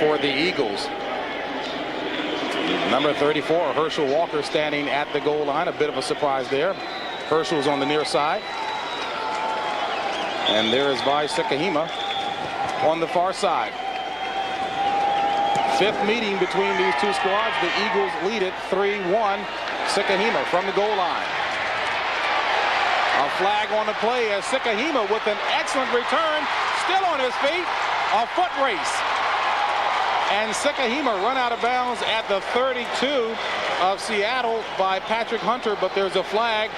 for the Eagles. Number 34, Herschel Walker, standing at the goal line. A bit of a surprise there. Herschel's on the near side. And there is Vi Sekahima on the far side. Fifth meeting between these two squads. The Eagles lead it 3-1. Sekahima from the goal line. A flag on the play as Sekahima with an excellent return. Still on his feet. A foot race. And Sekahima run out of bounds at the 32 of Seattle by Patrick Hunter, but there's a flag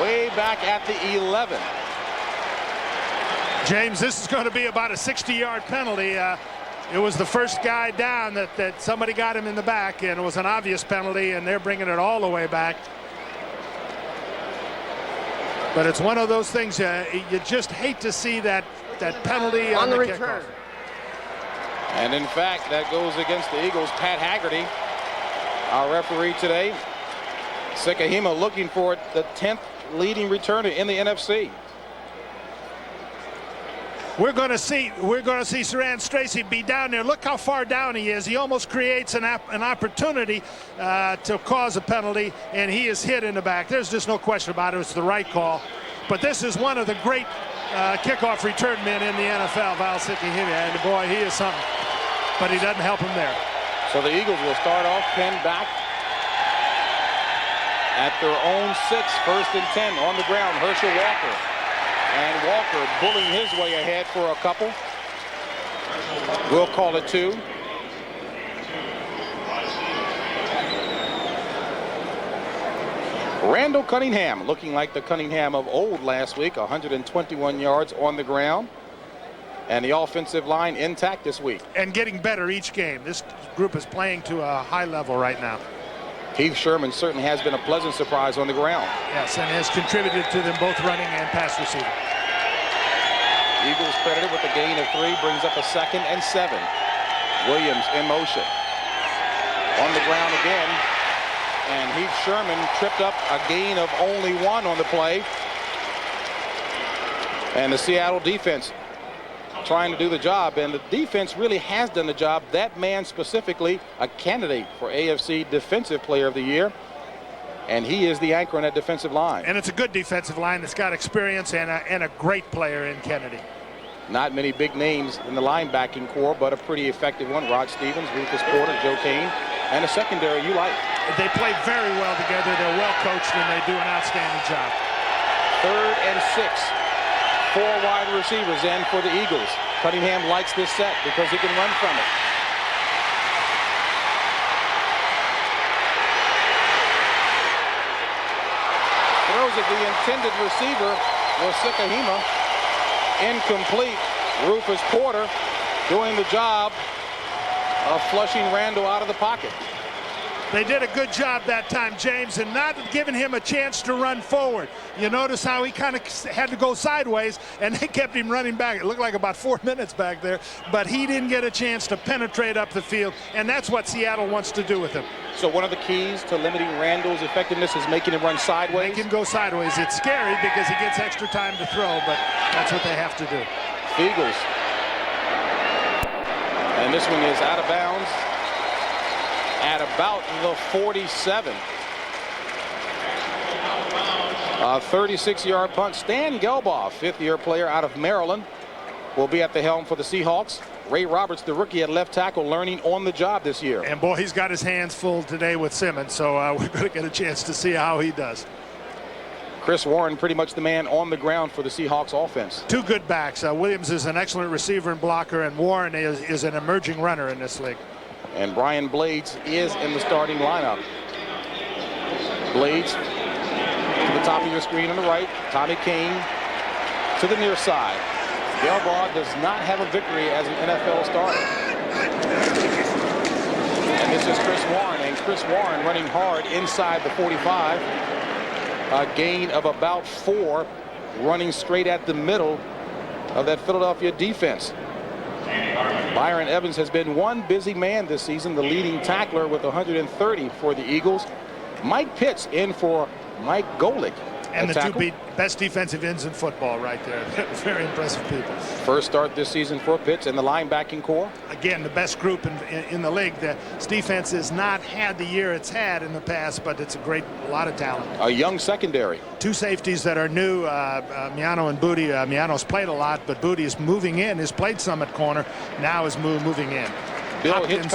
way back at the 11. James, this is going to be about a 60-yard penalty. It was the first guy down that somebody got him in the back, and it was an obvious penalty, and they're bringing it all the way back. But it's one of those things you just hate to see that penalty on the return. Kickoff. And in fact, that goes against the Eagles. Pat Haggerty, our referee today. Sekahima looking for the 10th leading returner in the NFC. We're going to see Saran Stracy be down there. Look how far down he is. He almost creates an opportunity to cause a penalty, and he is hit in the back. There's just no question about it. It's the right call. But this is one of the great kickoff return men in the NFL, Val Sekahima, and boy, he is something. But he doesn't help him there. So the Eagles will start off pinned back at their own 6, 1st and 10 on the ground. Herschel Walker. And Walker bullying his way ahead for a couple. We'll call it 2. Randall Cunningham looking like the Cunningham of old last week. 121 yards on the ground. And the offensive line intact this week. And getting better each game. This group is playing to a high level right now. Keith Sherman certainly has been a pleasant surprise on the ground. Yes, and has contributed to them both running and pass receiving. Eagles credited with a gain of 3, brings up a 2nd and 7. Williams in motion. On the ground again. And Heath Sherman tripped up a gain of only 1 on the play. And the Seattle defense trying to do the job, and the defense really has done the job. That man specifically, a candidate for AFC Defensive Player of the Year, and he is the anchor on that defensive line. And it's a good defensive line that's got experience and a great player in Kennedy. Not many big names in the linebacking core, but a pretty effective one. Rod Stevens, Rufus Porter, Joe Kane, and a secondary you like. They play very well together. They're well coached, and they do an outstanding job. 3rd and 6. 4 wide receivers in for the Eagles. Cunningham likes this set because he can run from it. Throws at the intended receiver was Sekahima. Incomplete. Rufus Porter doing the job of flushing Randall out of the pocket. They did a good job that time, James, and not giving him a chance to run forward. You notice how he kind of had to go sideways, and they kept him running back. It looked like about 4 minutes back there, but he didn't get a chance to penetrate up the field, and that's what Seattle wants to do with him. So one of the keys to limiting Randall's effectiveness is making him run sideways? Make him go sideways. It's scary because he gets extra time to throw, but that's what they have to do. Eagles. And this one is out of bounds at about the 47. A 36-yard punt. Stan Gelbaugh, 5th-year player out of Maryland, will be at the helm for the Seahawks. Ray Roberts, the rookie at left tackle, learning on the job this year. And boy, he's got his hands full today with Simmons, so we're going to get a chance to see how he does. Chris Warren, pretty much the man on the ground for the Seahawks offense. 2 good backs. Williams is an excellent receiver and blocker, and Warren is an emerging runner in this league. And Brian Blades is in the starting lineup. Blades to the top of your screen on the right. Tommy Kane to the near side. Gelbaugh does not have a victory as an NFL starter. And this is Chris Warren, and Chris Warren running hard inside the 45. A gain of about 4, running straight at the middle of that Philadelphia defense. Byron Evans has been one busy man this season, the leading tackler with 130 for the Eagles. Mike Pitts in for Mike Golick. And the two best defensive ends in football right there. Very impressive people. First start this season for Pitts and the linebacking core. Again, the best group in the league. This defense has not had the year it's had in the past, but it's a lot of talent. A young secondary. Two safeties that are new, Miano and Booty. Miano's played a lot, but Booty is moving in. Has played some at corner. Now is moving in. James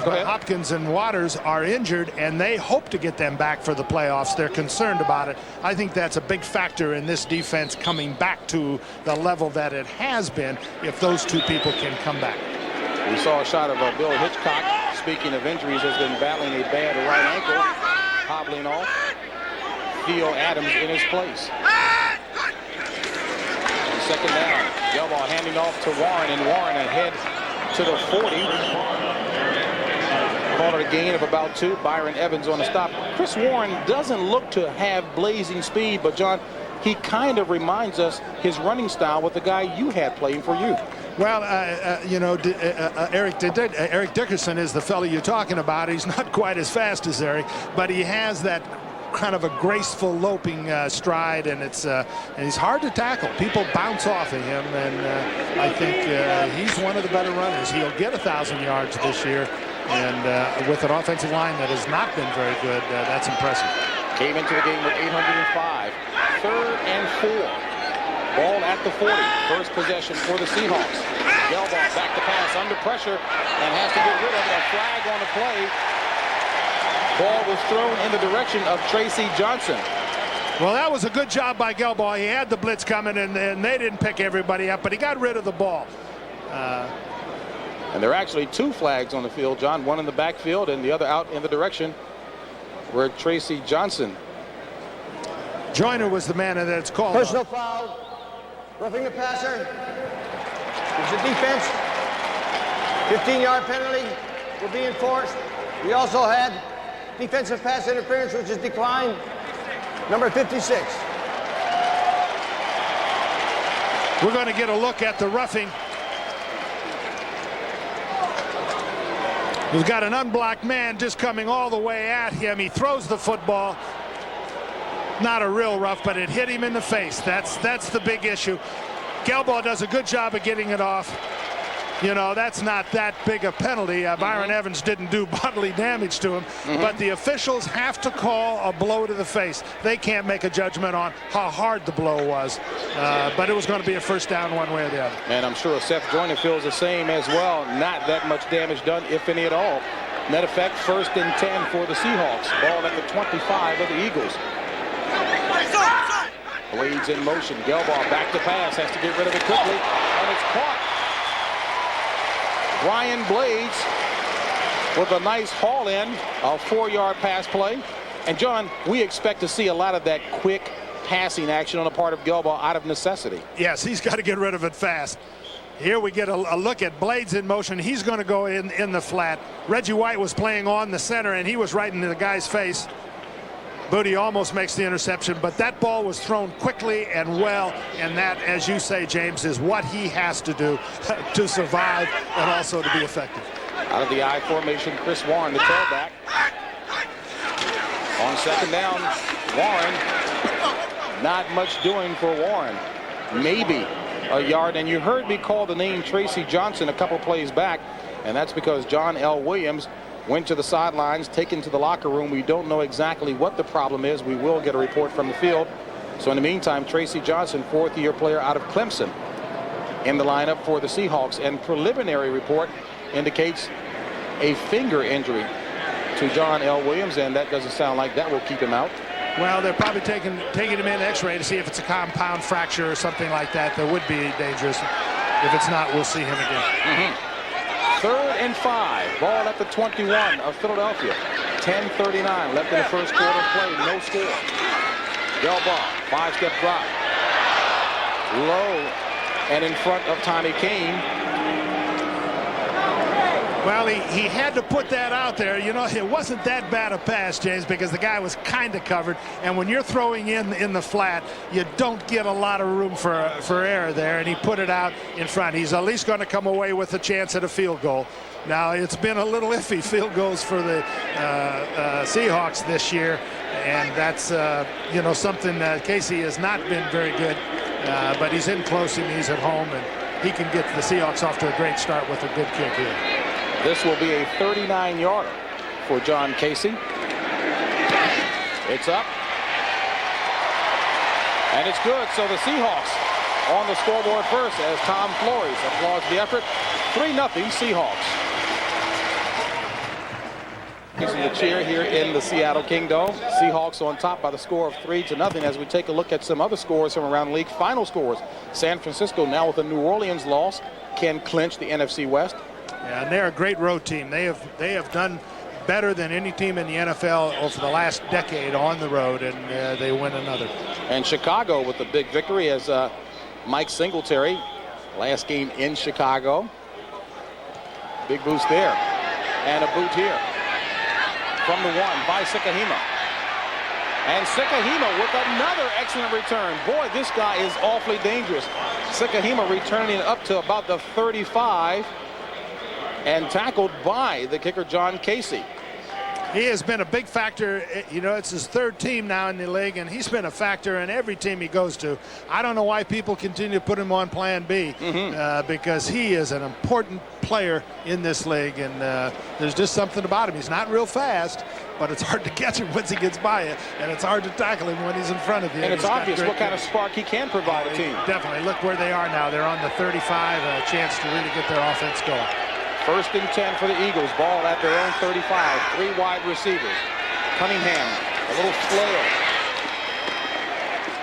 Hopkins and Waters are injured, and they hope to get them back for the playoffs. They're concerned about it. I think that's a big factor in this defense coming back to the level that it has been if those two people can come back. We saw a shot of Bill Hitchcock, speaking of injuries, has been battling a bad right ankle, hobbling off. Theo Adams in his place. And second down, Gelbaugh handing off to Warren, and Warren ahead to the 40. Called it a gain of about 2. Byron Evans on the stop. Chris Warren doesn't look to have blazing speed, but John, he kind of reminds us his running style with the guy you had playing for you. Well, Eric Dickerson is the fellow you're talking about. He's not quite as fast as Eric, but he has that kind of a graceful loping stride, and he's hard to tackle. People bounce off of him, and I think he's one of the better runners. He'll get 1,000 yards this year, and with an offensive line that has not been very good, that's impressive. Came into the game with 805. 3rd and 4. Ball at the 40. First possession for the Seahawks. Gelbaugh back to pass under pressure and has to get rid of it. A flag on the play. Ball was thrown in the direction of Tracy Johnson. Well, that was a good job by Gelbaugh. He had the blitz coming, and they didn't pick everybody up, but he got rid of the ball. And there are actually 2 flags on the field, John. One in the backfield and the other out in the direction where Tracy Johnson. Joyner was the man that's called. Personal foul. Roughing the passer. There's a defense. 15-yard penalty will be enforced. We also had defensive pass interference, which is declined. Number 56. We're going to get a look at the roughing. We've got an unblocked man just coming all the way at him. He throws the football. Not a real rough, but it hit him in the face. That's the big issue. Gelbaugh does a good job of getting it off. You know, that's not that big a penalty. Byron Evans didn't do bodily damage to him, but the officials have to call a blow to the face. They can't make a judgment on how hard the blow was, but it was going to be a first down one way or the other. And I'm sure Seth Joyner feels the same as well. Not that much damage done, if any at all. Net effect, 1st and 10 for the Seahawks. Ball at the 25 of the Eagles. Blades in motion. Gelbaugh back to pass. Has to get rid of it quickly. And it's caught. Ryan Blades with a nice haul in. A 4-yard pass play. And John, we expect to see a lot of that quick passing action on the part of Gelbaugh out of necessity. Yes, he's got to get rid of it fast. Here we get a look at Blades in motion. He's going to go in the flat. Reggie White was playing on the center, and he was right into the guy's face. Booty almost makes the interception, but that ball was thrown quickly and well, and that, as you say, James, is what he has to do to survive and also to be effective. Out of the I formation, Chris Warren, the tailback. On second down, Warren. Not much doing for Warren. Maybe a yard, and you heard me call the name Tracy Johnson a couple plays back, and that's because John L. Williams went to the sidelines, taken to the locker room. We don't know exactly what the problem is. We will get a report from the field. So in the meantime, Tracy Johnson, 4th-year player out of Clemson, in the lineup for the Seahawks. And preliminary report indicates a finger injury to John L. Williams, and that doesn't sound like that will keep him out. Well, they're probably taking him in X-ray to see if it's a compound fracture or something like that. That would be dangerous. If it's not, we'll see him again. 3rd and 5. Ball at the 21 of Philadelphia. 10:39 left in the first quarter of play. No score. Gelbaugh, 5-step drop. Low and in front of Tommy Kane. Well, he had to put that out there. You know, it wasn't that bad a pass, James, because the guy was kind of covered. And when you're throwing in the flat, you don't get a lot of room for error there. And he put it out in front. He's at least going to come away with a chance at a field goal. Now, it's been a little iffy field goals for the Seahawks this year. And that's, you know, something Casey has not been very good, but he's in close and he's at home, and he can get the Seahawks off to a great start with a good kick here. This will be a 39-yarder for John Casey. It's up. And it's good. So the Seahawks on the scoreboard first as Tom Flores applauds the effort. 3-0 Seahawks. Using the cheer here in the Seattle Kingdome. Seahawks on top by the score of 3-0 as we take a look at some other scores from around the league. Final scores. San Francisco now with a New Orleans loss can clinch the NFC West. Yeah, and they're a great road team. They have done better than any team in the NFL over the last decade on the road, and they win another. And Chicago with the big victory as Mike Singletary, last game in Chicago. Big boost there. And a boot here. From the 1 by Sikahema. And Sikahema with another excellent return. Boy, this guy is awfully dangerous. Sikahema returning up to about the 35 and tackled by the kicker, John Casey. He has been a big factor. You know, it's his third team now in the league, and he's been a factor in every team he goes to. I don't know why people continue to put him on plan B, because he is an important player in this league, and there's just something about him. He's not real fast, but it's hard to catch him once he gets by you, and it's hard to tackle him when he's in front of you. And it's obvious what kind of spark he can provide a team. Definitely. Look where they are now. They're on the 35, a chance to really get their offense going. 1st and 10 for the Eagles. Ball at their own 35. 3 wide receivers. Cunningham, a little flail.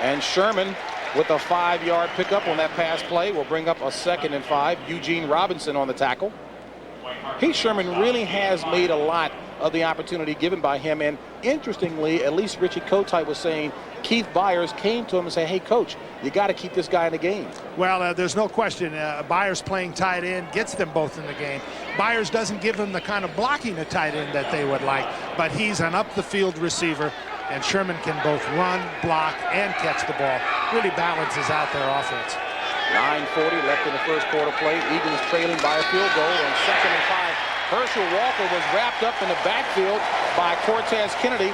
And Sherman with a 5-yard pickup on that pass play will bring up a 2nd and 5. Eugene Robinson on the tackle. Pete Sherman really has made a lot of the opportunity given by him. And interestingly, at least Richie Kotite was saying Keith Byers came to him and said, hey, coach, you got to keep this guy in the game. Well, there's no question. Byers playing tight end gets them both in the game. Byers doesn't give them the kind of blocking a tight end that they would like, but he's an up-the-field receiver, and Sherman can both run, block, and catch the ball. Really balances out their offense. 9:40 left in the first quarter play. Eagles trailing by a field goal on 2nd and 5. Herschel Walker was wrapped up in the backfield by Cortez Kennedy,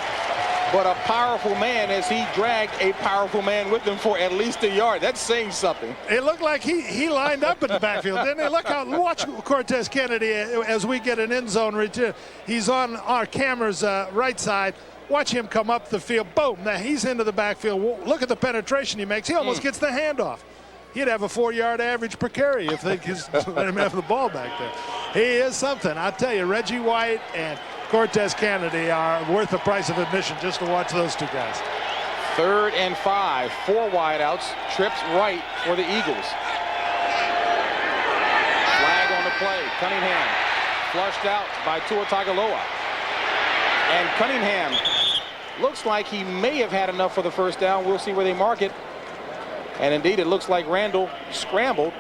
but a powerful man as he dragged a powerful man with him for at least a yard. That's saying something. It looked like he lined up in the backfield, didn't he? Look how, watch Cortez Kennedy as we get an end zone return. He's on our camera's right side. Watch him come up the field. Boom. Now he's into the backfield. Look at the penetration he makes. He almost gets the handoff. He'd have a 4-yard average per carry if they could let him have the ball back there. He is something. I'll tell you, Reggie White and Cortez Kennedy are worth the price of admission just to watch those two guys. 3rd and 5. 4 wideouts. Trips right for the Eagles. Flag on the play. Cunningham flushed out by Tua Tagovailoa. And Cunningham looks like he may have had enough for the first down. We'll see where they mark it. And indeed, it looks like Randall scrambled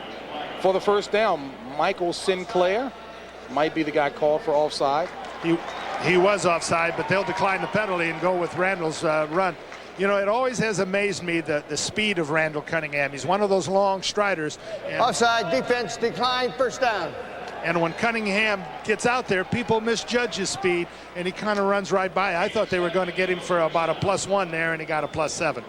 for the first down. Michael Sinclair might be the guy called for offside. He was offside, but they'll decline the penalty and go with Randall's run. You know, it always has amazed me the speed of Randall Cunningham. He's one of those long striders. Offside, defense declined, first down. And when Cunningham gets out there, people misjudge his speed, and he kind of runs right by. I thought they were going to get him for about a +1 there, and he got a +7.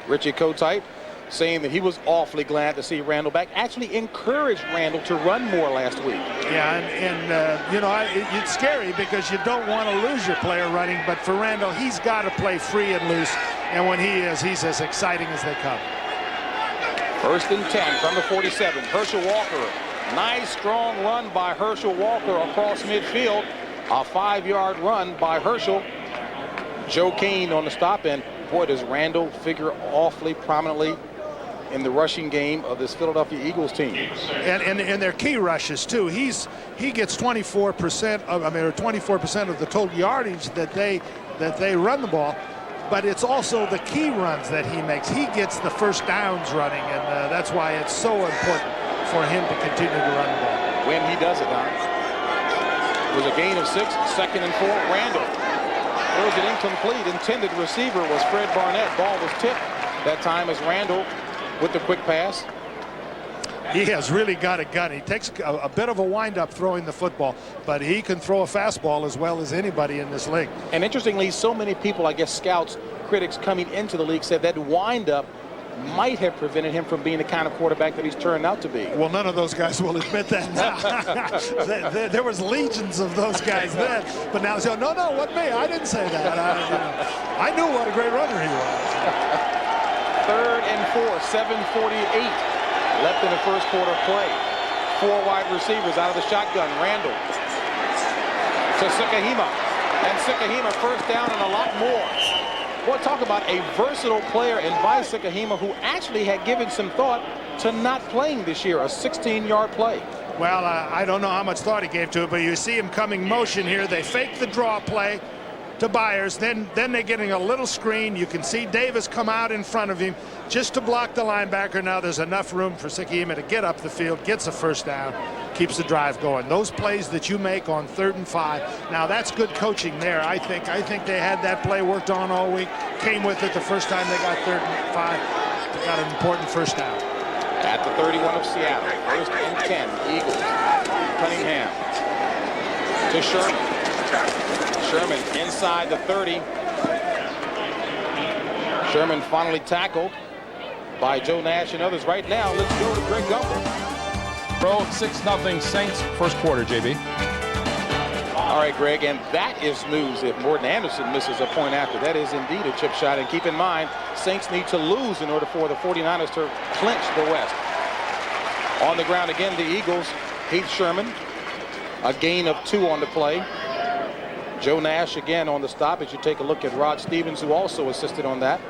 Richie Kotite saying that he was awfully glad to see Randall back. Actually encouraged Randall to run more last week. Yeah, and you know, it's scary because you don't want to lose your player running, but for Randall, he's got to play free and loose, and when he is, he's as exciting as they come. 1st and 10 from the 47. Herschel Walker. Nice, strong run by Herschel Walker across midfield. A 5-yard run by Herschel. Joe Kane on the stop, and boy, does Randall figure awfully prominently in the rushing game of this Philadelphia Eagles team. And their key rushes too. He gets 24% of, or 24% of the total yardage that they run the ball, but it's also the key runs that he makes. He gets the first downs running, and that's why it's so important for him to continue to run the ball. When he does it, it was a gain of 6, 2nd and 4. Randall throws it incomplete. Intended receiver was Fred Barnett. Ball was tipped that time as Randall with the quick pass. He has really got a gun. He takes a bit of a wind-up throwing the football, but he can throw a fastball as well as anybody in this league. And interestingly, so many people, I guess scouts, critics coming into the league said that wind-up might have prevented him from being the kind of quarterback that he's turned out to be. Well, none of those guys will admit that. there was legions of those guys then, but now they say, no, what me? I didn't say that. I knew what a great runner he was. 3rd and 4, 7:48 left in the first quarter of play. 4 wide receivers out of the shotgun. Randall to Sukahima, and Sukahima first down and a lot more. Boy, talk about a versatile player in Sukahima, who actually had given some thought to not playing this year. A 16-yard play. Well, I don't know how much thought he gave to it, but you see him coming motion here. They fake the draw play to Byers. Then they're getting a little screen. You can see Davis come out in front of him just to block the linebacker. Now there's enough room for Sukahima to get up the field, gets a first down, keeps the drive going. Those plays that you make on 3rd and 5, now that's good coaching there. I think they had that play worked on all week, came with it the first time they got 3rd and 5. They got an important first down. At the 31 of Seattle, 1st and 10, Eagles. Cunningham to Sherman. Sherman inside the 30. Sherman finally tackled by Joe Nash and others. Right now, let's go to Greg Gumbel. Bro, 6-0 Saints first quarter, JB. All right, Greg, and that is news if Morton Anderson misses a point after. That is indeed a chip shot. And keep in mind, Saints need to lose in order for the 49ers to clinch the West. On the ground again, the Eagles. Heath Sherman, a gain of 2 on the play. Joe Nash again on the stop as you take a look at Rod Stevens, who also assisted on that.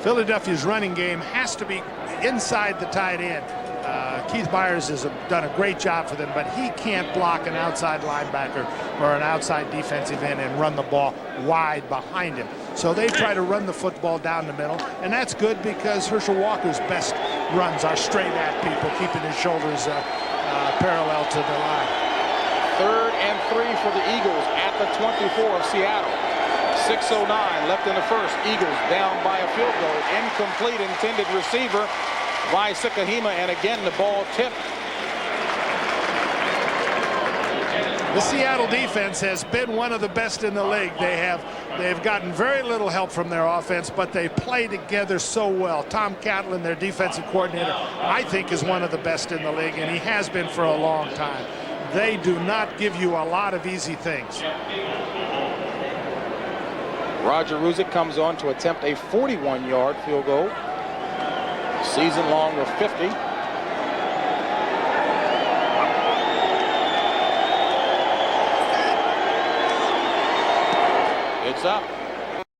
Philadelphia's running game has to be inside the tight end. Keith Byers has done a great job for them, but he can't block an outside linebacker or an outside defensive end and run the ball wide behind him. So they try to run the football down the middle, and that's good because Herschel Walker's best runs are straight at people, keeping his shoulders parallel to the line. 3rd and 3 for the Eagles at the 24 of Seattle. 6:09 left in the first. Eagles down by a field goal. Incomplete intended receiver by Sukahima, and again the ball tipped. The Seattle defense has been one of the best in the league. They've gotten very little help from their offense, but they play together so well. Tom Catlin, their defensive coordinator, I think is one of the best in the league, and he has been for a long time. They do not give you a lot of easy things. Roger Ruzick comes on to attempt a 41-yard field goal. Season long of 50. It's up.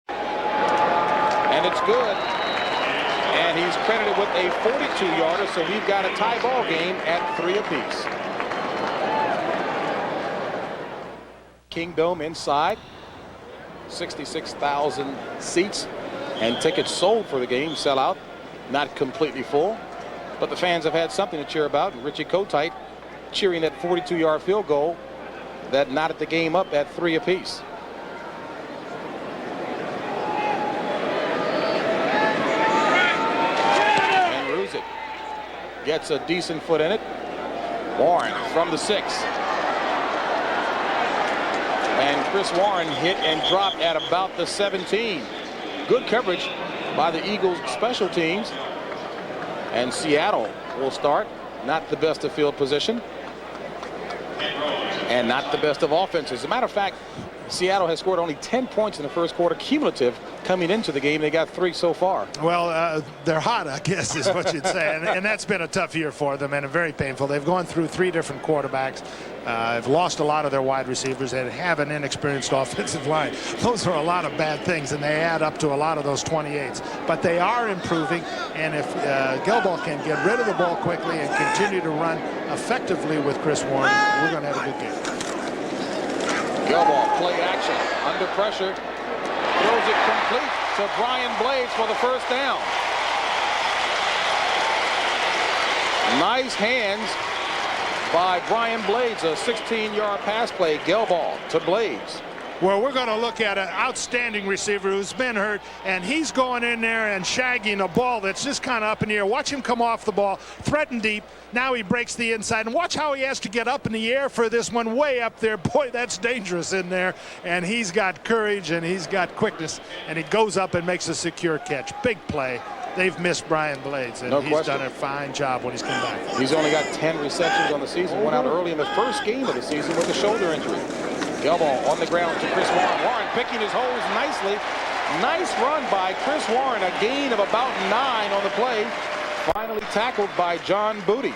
And it's good. And he's credited with a 42-yarder, so we've got a tie ball game at 3 apiece. Kingdome inside. 66,000 seats and tickets sold for the game. Sellout, not completely full, but the fans have had something to cheer about. Richie Kotite cheering that 42-yard field goal that knotted the game up at 3 apiece. And Ruzick gets a decent foot in it. Warren from the 6. And Chris Warren hit and dropped at about the 17. Good coverage by the Eagles special teams. And Seattle will start. Not the best of field position. And not the best of offenses. As a matter of fact, Seattle has scored only 10 points in the first quarter cumulative coming into the game. They got 3 so far. Well, they're hot, I guess, is what you'd say. And that's been a tough year for them and very painful. They've gone through 3 different quarterbacks. Have lost a lot of their wide receivers and have an inexperienced offensive line. Those are a lot of bad things, and they add up to a lot of those 28s. But they are improving, and if Gelball can get rid of the ball quickly and continue to run effectively with Chris Warren, we're going to have a good game. Gelball, play action, under pressure, throws it complete to Brian Blades for the first down. Nice hands by Brian Blades, a 16-yard pass play. Gelball to Blades. Well, we're going to look at an outstanding receiver who's been hurt, and he's going in there and shagging a ball that's just kind of up in the air. Watch him come off the ball, threaten deep. Now he breaks the inside, and watch how he has to get up in the air for this one way up there. Boy, that's dangerous in there, and he's got courage and he's got quickness, and he goes up and makes a secure catch. Big play. They've missed Brian Blades, and he's done a fine job when he's come back. He's only got 10 receptions on the season. Went out early in the first game of the season with a shoulder injury. Gelbaugh on the ground to Chris Warren. Warren picking his holes nicely. Nice run by Chris Warren. A gain of about 9 on the play. Finally tackled by John Booty.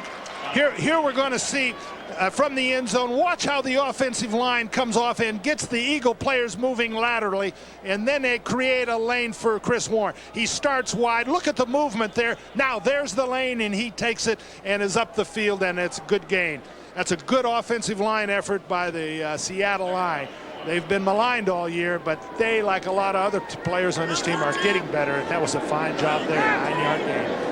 Here we're going to see from the end zone. Watch how the offensive line comes off and gets the Eagle players moving laterally, and then they create a lane for Chris Warren. He starts wide. Look at the movement there. Now there's the lane, and he takes it and is up the field, and it's a good gain. That's a good offensive line effort by the Seattle line. They've been maligned all year, but they, like a lot of other players on this team, are getting better. That was a fine job there, 9-yard gain.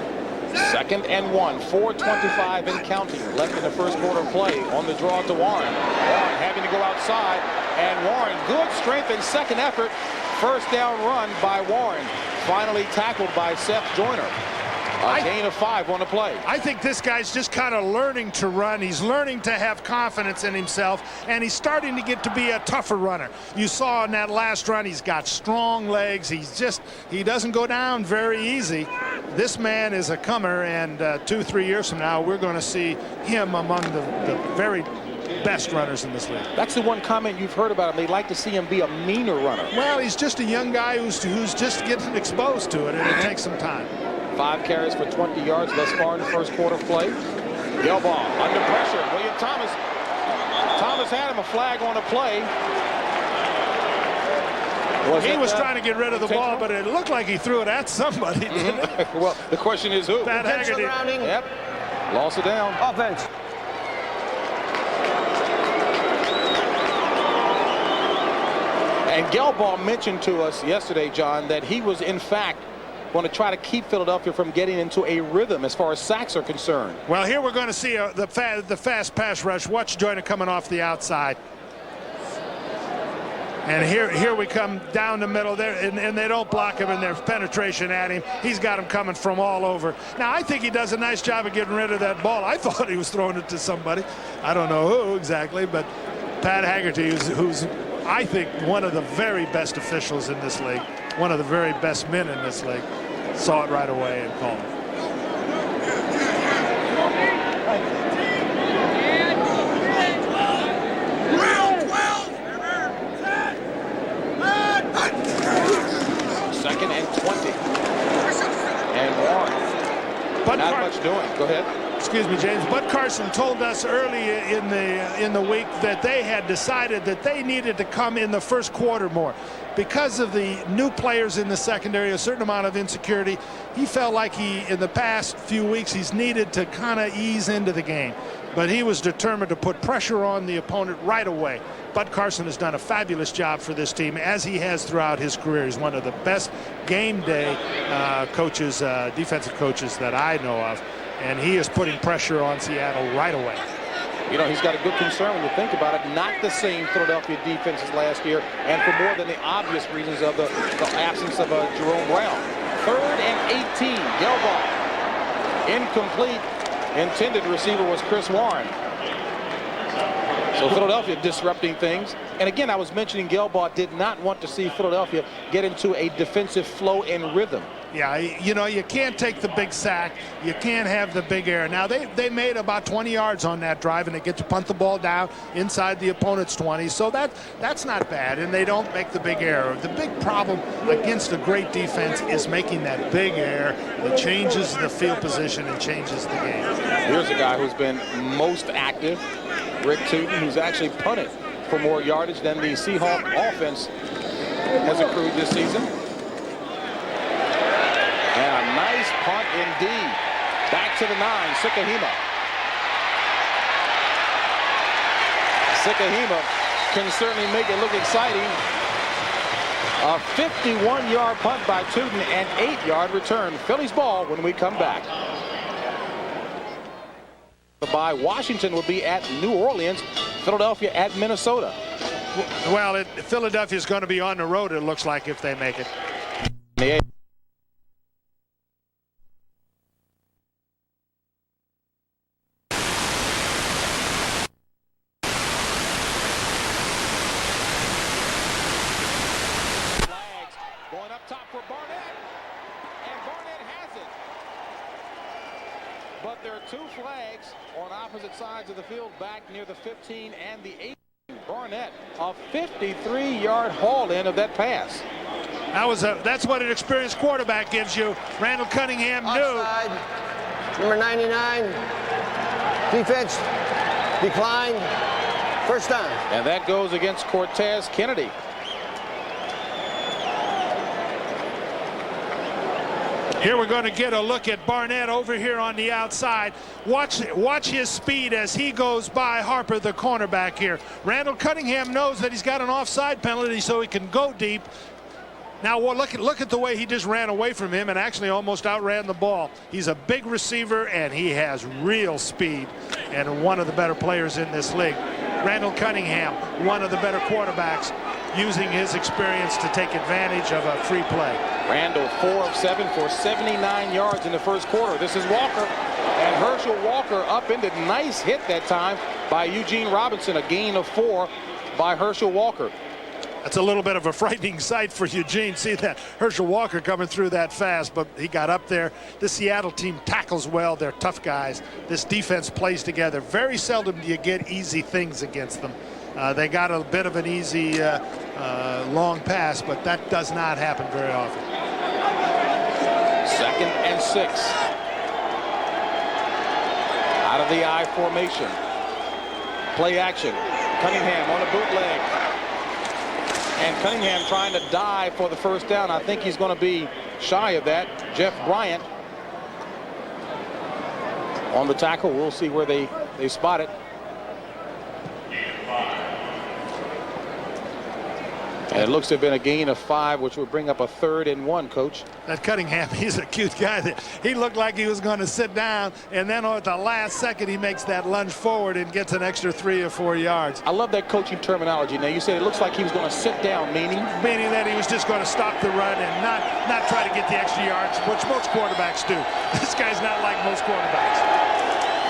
2nd and 1, 4:25 and counting left in the first quarter play. On the draw to Warren. Warren having to go outside, and Warren, good strength and second effort. First down run by Warren. Finally tackled by Seth Joyner. A gain of 5 on the play. I think this guy's just kind of learning to run. He's learning to have confidence in himself, and he's starting to get to be a tougher runner. You saw in that last run, he's got strong legs. He doesn't go down very easy. This man is a comer, and 2-3 years from now, we're going to see him among the very best runners in this league. That's the one comment you've heard about him. They'd like to see him be a meaner runner. Well, he's just a young guy who's just getting exposed to it, and it takes some time. 5 carries for 20 yards thus far in the first quarter play. Gelbaugh under pressure. William Thomas. Thomas had him a flag on a play. He was trying to get rid of the ball, but it looked like he threw it at somebody, didn't it? Well, the question is who? Pat Haggerty. Yep. Lost it down. Offense. And Gelbaugh mentioned to us yesterday, John, that he was in fact going to try to keep Philadelphia from getting into a rhythm as far as sacks are concerned. Well, here we're going to see the fast pass rush. Watch Joyner coming off the outside. And here we come down the middle there, and they don't block him in their penetration at him. He's got him coming from all over. Now, I think he does a nice job of getting rid of that ball. I thought he was throwing it to somebody. I don't know who exactly, but Pat Haggerty, who's I think one of the very best officials in this league, one of the very best men in this league, saw it right away and called it. Second and 20. And Warren. Not much doing. Go ahead. Excuse me, James. Bud Carson told us early in the week that they had decided that they needed to come in the first quarter more. Because of the new players in the secondary, a certain amount of insecurity, he felt like in the past few weeks, he's needed to kind of ease into the game. But he was determined to put pressure on the opponent right away. Bud Carson has done a fabulous job for this team, as he has throughout his career. He's one of the best game day coaches, defensive coaches that I know of. And he is putting pressure on Seattle right away. You know, he's got a good concern when you think about it. Not the same Philadelphia defense as last year, and for more than the obvious reasons of the absence of Jerome Brown. 3rd and 18. Gelbaugh. Incomplete. Intended receiver was Chris Warren. So Philadelphia disrupting things. And again, I was mentioning Gelbaugh did not want to see Philadelphia get into a defensive flow and rhythm. Yeah, you know, you can't take the big sack. You can't have the big error. Now, they made about 20 yards on that drive, and they get to punt the ball down inside the opponent's 20. So that's not bad, and they don't make the big error. The big problem against a great defense is making that big error that changes the field position and changes the game. Here's a guy who's been most active, Rick Tootin, who's actually punted for more yardage than the Seahawks offense has accrued this season. And a nice punt indeed. Back to the 9, Sikahema. Sikahema can certainly make it look exciting. A 51-yard punt by Tootin and 8-yard return. Phillies ball when we come back. By Washington will be at New Orleans, Philadelphia at Minnesota. Well, Philadelphia's going to be on the road, it looks like, if they make it. Flags going up top for Barnett, and Barnett has it. But there are 2 flags on opposite sides of the field, back near the 15 and the 18. Barnett, a 53-yard haul in of that pass. That's what an experienced quarterback gives you. Randall Cunningham Offside. Number 99. Defense declined. First down. And that goes against Cortez Kennedy. Here we're going to get a look at Barnett over here on the outside. Watch his speed as he goes by Harper, the cornerback here. Randall Cunningham knows that he's got an offside penalty, so he can go deep. Now look at the way he just ran away from him and actually almost outran the ball. He's a big receiver and he has real speed, and one of the better players in this league. Randall Cunningham, one of the better quarterbacks, using his experience to take advantage of a free play. Randall 4 of 7 for 79 yards in the first quarter. This is Walker, and Herschel Walker upended. Nice hit that time by Eugene Robinson. A gain of 4 by Herschel Walker. That's a little bit of a frightening sight for Eugene. See that Herschel Walker coming through that fast, but he got up there. The Seattle team tackles well. They're tough guys. This defense plays together. Very seldom do you get easy things against them. They got a bit of an easy long pass, but that does not happen very often. 2nd and 6. Out of the I formation. Play action. Cunningham on a bootleg. And Cunningham trying to dive for the first down. I think he's going to be shy of that. Jeff Bryant on the tackle. We'll see where they spot it. And it looks to have been a gain of 5, which would bring up a 3rd and 1, Coach. That Cunningham, he's a cute guy. He looked like he was going to sit down, and then at the last second he makes that lunge forward and gets an extra 3 or 4 yards. I love that coaching terminology. Now, you said it looks like he was going to sit down, meaning? Meaning that he was just going to stop the run and not try to get the extra yards, which most quarterbacks do. This guy's not like most quarterbacks.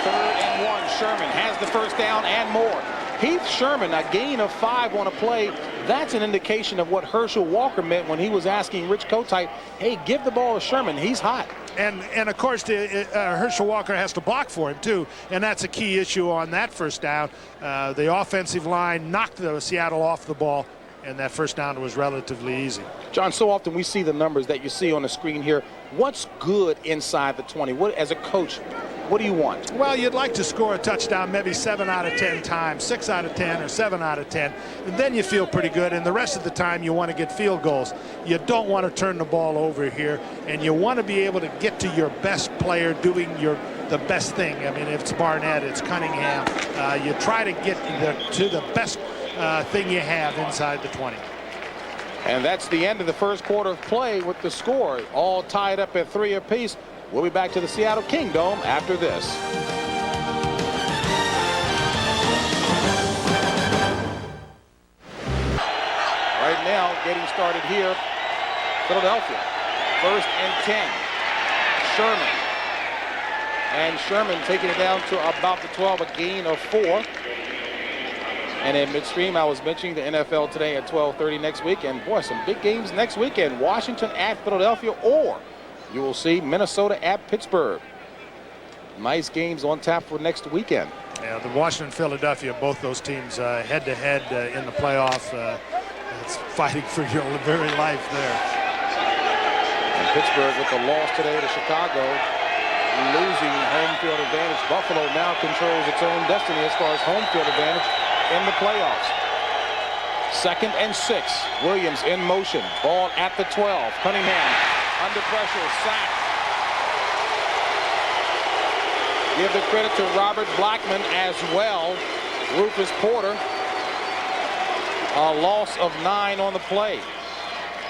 3rd and 1. Sherman has the first down and more. Heath Sherman, a gain of 5 on a play. That's an indication of what Herschel Walker meant when he was asking Rich Kotite, hey, give the ball to Sherman. He's hot. And of course, Herschel Walker has to block for him, too. And that's a key issue on that first down. The offensive line knocked the Seattle off the ball, and that first down was relatively easy. John, so often we see the numbers that you see on the screen here. What's good inside the 20? What, as a coach, what do you want? Well, you'd like to score a touchdown maybe 7 out of 10 times, 6 out of 10 or 7 out of 10, and then you feel pretty good. And the rest of the time you want to get field goals. You don't want to turn the ball over here, and you want to be able to get to your best player doing the best thing. I mean, if it's Barnett, it's Cunningham. You try to get to the best thing you have inside the 20. And that's the end of the first quarter of play with the score all tied up at 3 apiece. We'll be back to the Seattle Kingdom after this. Right now, getting started here, Philadelphia. 1st and 10. Sherman. And Sherman taking it down to about the 12, a gain of 4. And in midstream, I was mentioning the NFL today at 12:30 next week. And boy, some big games next weekend. Washington at Philadelphia, or you will see Minnesota at Pittsburgh. Nice games on tap for next weekend. Yeah, the Washington, Philadelphia, both those teams head-to-head in the playoff. It's fighting for your very life there. And Pittsburgh with the loss today to Chicago, losing home field advantage. Buffalo now controls its own destiny as far as home field advantage in the playoffs. 2nd and 6. Williams in motion. Ball at the 12. Cunningham under pressure. Sacked. Give the credit to Robert Blackman as well. Rufus Porter. A loss of 9 on the play.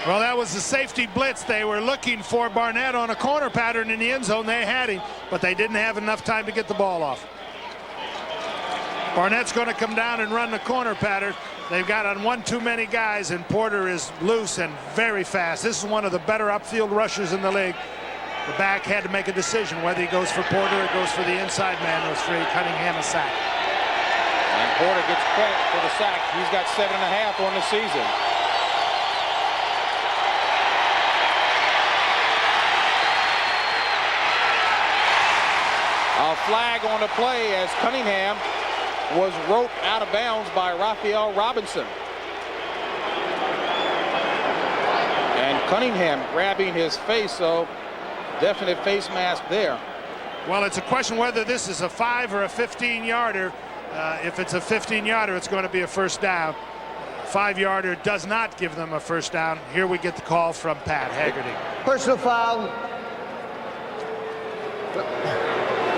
Well, that was the safety blitz. They were looking for Barnett on a corner pattern in the end zone. They had him, but they didn't have enough time to get the ball off. Barnett's going to come down and run the corner pattern. They've got on one too many guys, and Porter is loose and very fast. This is one of the better upfield rushers in the league. The back had to make a decision whether he goes for Porter or goes for the inside man. It was for Cunningham a sack. And Porter gets credit for the sack. He's got 7.5 on the season. A flag on the play as Cunningham was roped out of bounds by Raphael Robinson. And Cunningham grabbing his face, so definite face mask there. Well, it's a question whether this is a 5 or a 15-yarder. If it's a 15-yarder, it's going to be a first down. 5-yarder does not give them a first down. Here we get the call from Pat Haggerty. Personal foul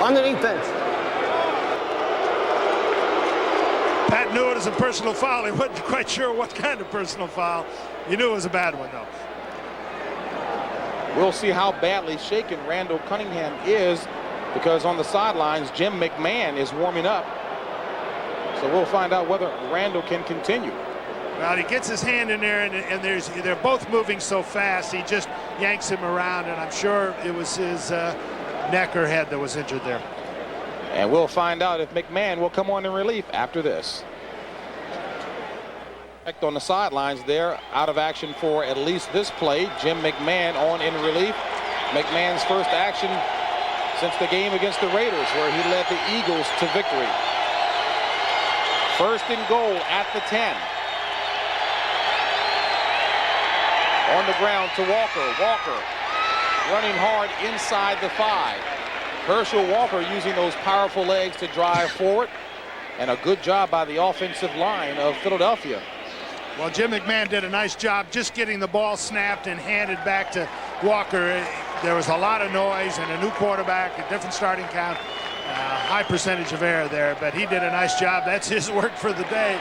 on the defense. Pat knew it was a personal foul. He wasn't quite sure what kind of personal foul. He knew it was a bad one, though. We'll see how badly shaken Randall Cunningham is, because on the sidelines, Jim McMahon is warming up. So we'll find out whether Randall can continue. Well, he gets his hand in there, and they're both moving so fast, he just yanks him around, and I'm sure it was his neck or head that was injured there. And we'll find out if McMahon will come on in relief after this. On the sidelines there, out of action for at least this play. Jim McMahon on in relief. McMahon's first action since the game against the Raiders, where he led the Eagles to victory. First and goal at the 10. On the ground to Walker. Walker running hard inside the 5. Herschel Walker using those powerful legs to drive forward. And a good job by the offensive line of Philadelphia. Well, Jim McMahon did a nice job just getting the ball snapped and handed back to Walker. There was a lot of noise and a new quarterback, a different starting count, high percentage of error there, but he did a nice job. That's his work for the day.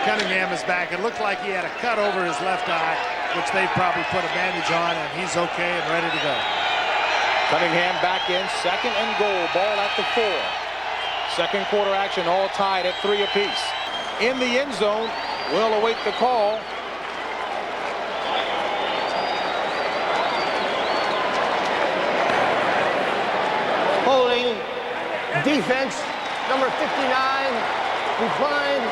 Cunningham is back. It looked like he had a cut over his left eye, which they probably put a bandage on, and he's okay and ready to go. Cunningham back in, second and goal, ball at the 4. Second quarter action, all tied at 3 apiece. In the end zone, we'll await the call. Holding, defense, number 59, declined,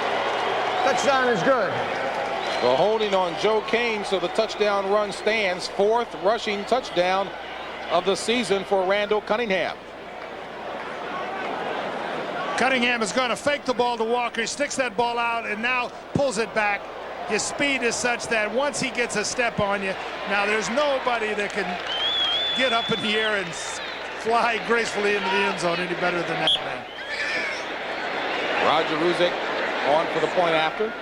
touchdown is good. The holding on Joe Kane, so the touchdown run stands. 4th rushing touchdown of the season for Randall Cunningham. Cunningham is going to fake the ball to Walker. He sticks that ball out and now pulls it back. His speed is such that once he gets a step on you, now there's nobody that can get up in the air and fly gracefully into the end zone any better than that man. Roger Ruzek on for the point after.